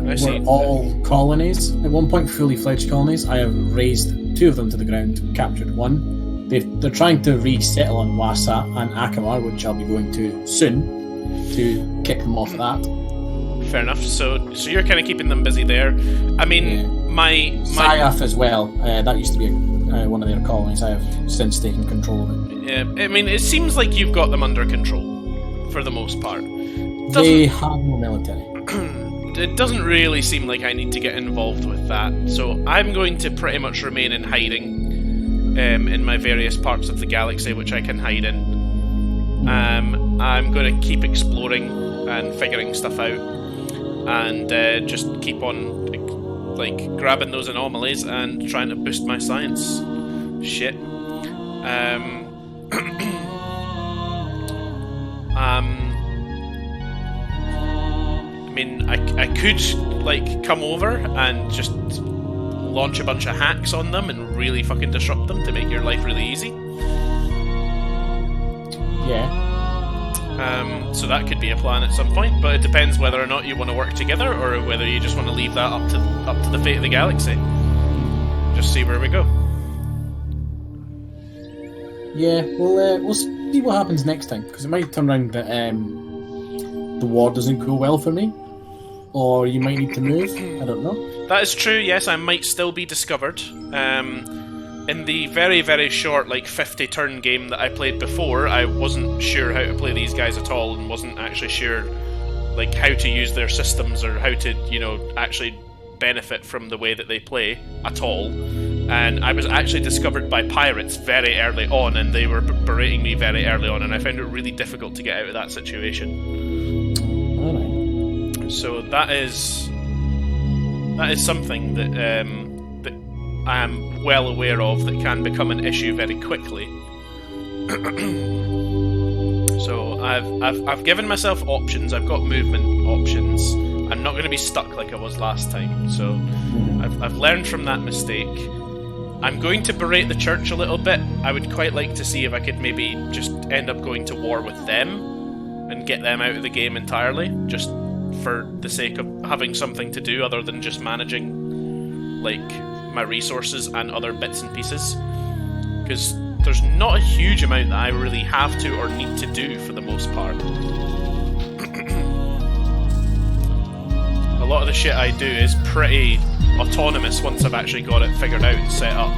Speaker 1: I see.
Speaker 2: Were all colonies. At one point, fully fledged colonies. I have razed 2 of them to the ground, captured 1. They're trying to resettle on Wasat and Akamar, which I'll be going to soon, to kick them off of that.
Speaker 1: Fair enough. So you're kind of keeping them busy there. I mean, my
Speaker 2: Sayaf as well. That used to be one of their colonies. I have since taken control of it.
Speaker 1: Yeah, I mean, it seems like you've got them under control for the most part.
Speaker 2: They have no military.
Speaker 1: It doesn't really seem like I need to get involved with that. So I'm going to pretty much remain in hiding in my various parts of the galaxy which I can hide in. I'm going to keep exploring and figuring stuff out, and just keep on like grabbing those anomalies and trying to boost my science. Shit. I mean, I could like come over and just launch a bunch of hacks on them and really fucking disrupt them to make your life really easy.
Speaker 2: Yeah.
Speaker 1: So that could be a plan at some point, but it depends whether or not you want to work together or whether you just want to leave that up to the fate of the galaxy. Just see where we go.
Speaker 2: Yeah, we'll see what happens next time, because it might turn around that the war doesn't go well for me, or you might need to move. I don't know.
Speaker 1: That is true. Yes, I might still be discovered. In the very, very short, like 50-turn game that I played before, I wasn't sure how to play these guys at all, and wasn't actually sure like how to use their systems or how to, you know, actually benefit from the way that they play at all. And I was actually discovered by pirates very early on, and they were berating me very early on, and I found it really difficult to get out of that situation.
Speaker 2: Alright.
Speaker 1: So that is something that that I am well aware of that can become an issue very quickly. So I've given myself options. I've got movement options. I'm not going to be stuck like I was last time. So I've learned from that mistake. I'm going to berate the church a little bit. I would quite like to see if I could maybe just end up going to war with them and get them out of the game entirely, just for the sake of having something to do other than just managing like my resources and other bits and pieces. Because there's not a huge amount that I really have to or need to do for the most part. A lot of the shit I do is pretty autonomous once I've actually got it figured out and set up.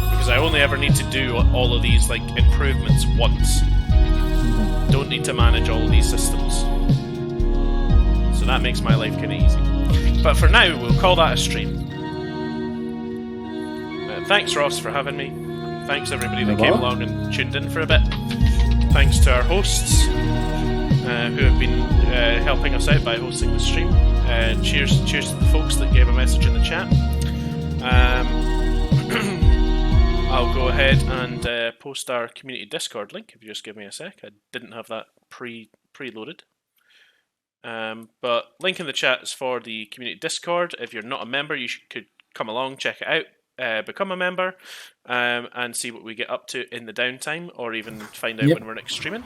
Speaker 1: Because I only ever need to do all of these like improvements once. Don't need to manage all of these systems. So that makes my life kind of easy. But for now, we'll call that a stream. Thanks, Ross, for having me. Thanks, everybody that came along and tuned in for a bit. Thanks to our hosts, who have been helping us out by hosting the stream. Cheers to the folks that gave a message in the chat. I'll go ahead and post our community Discord link if you just give me a sec. I didn't have that preloaded. But link in the chat is for the community Discord. If you're not a member, you could come along, check it out. Become a member and see what we get up to in the downtime, or even find out when we're next streaming.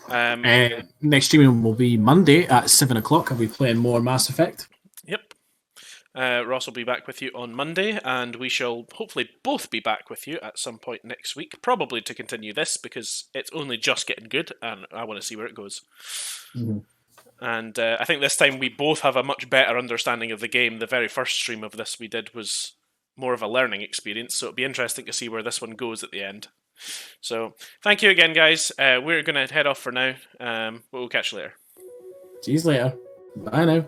Speaker 2: Next streaming will be Monday at 7 o'clock. I'll be playing more Mass Effect.
Speaker 1: Yep. Ross will be back with you on Monday, and we shall hopefully both be back with you at some point next week, probably to continue this, because it's only just getting good, and I want to see where it goes.
Speaker 2: Mm-hmm.
Speaker 1: And I think this time we both have a much better understanding of the game. The very first stream of this we did was more of a learning experience, so it'll be interesting to see where this one goes at the end. So, thank you again, guys. We're going to head off for now, but we'll catch you later.
Speaker 2: See you later. Bye now.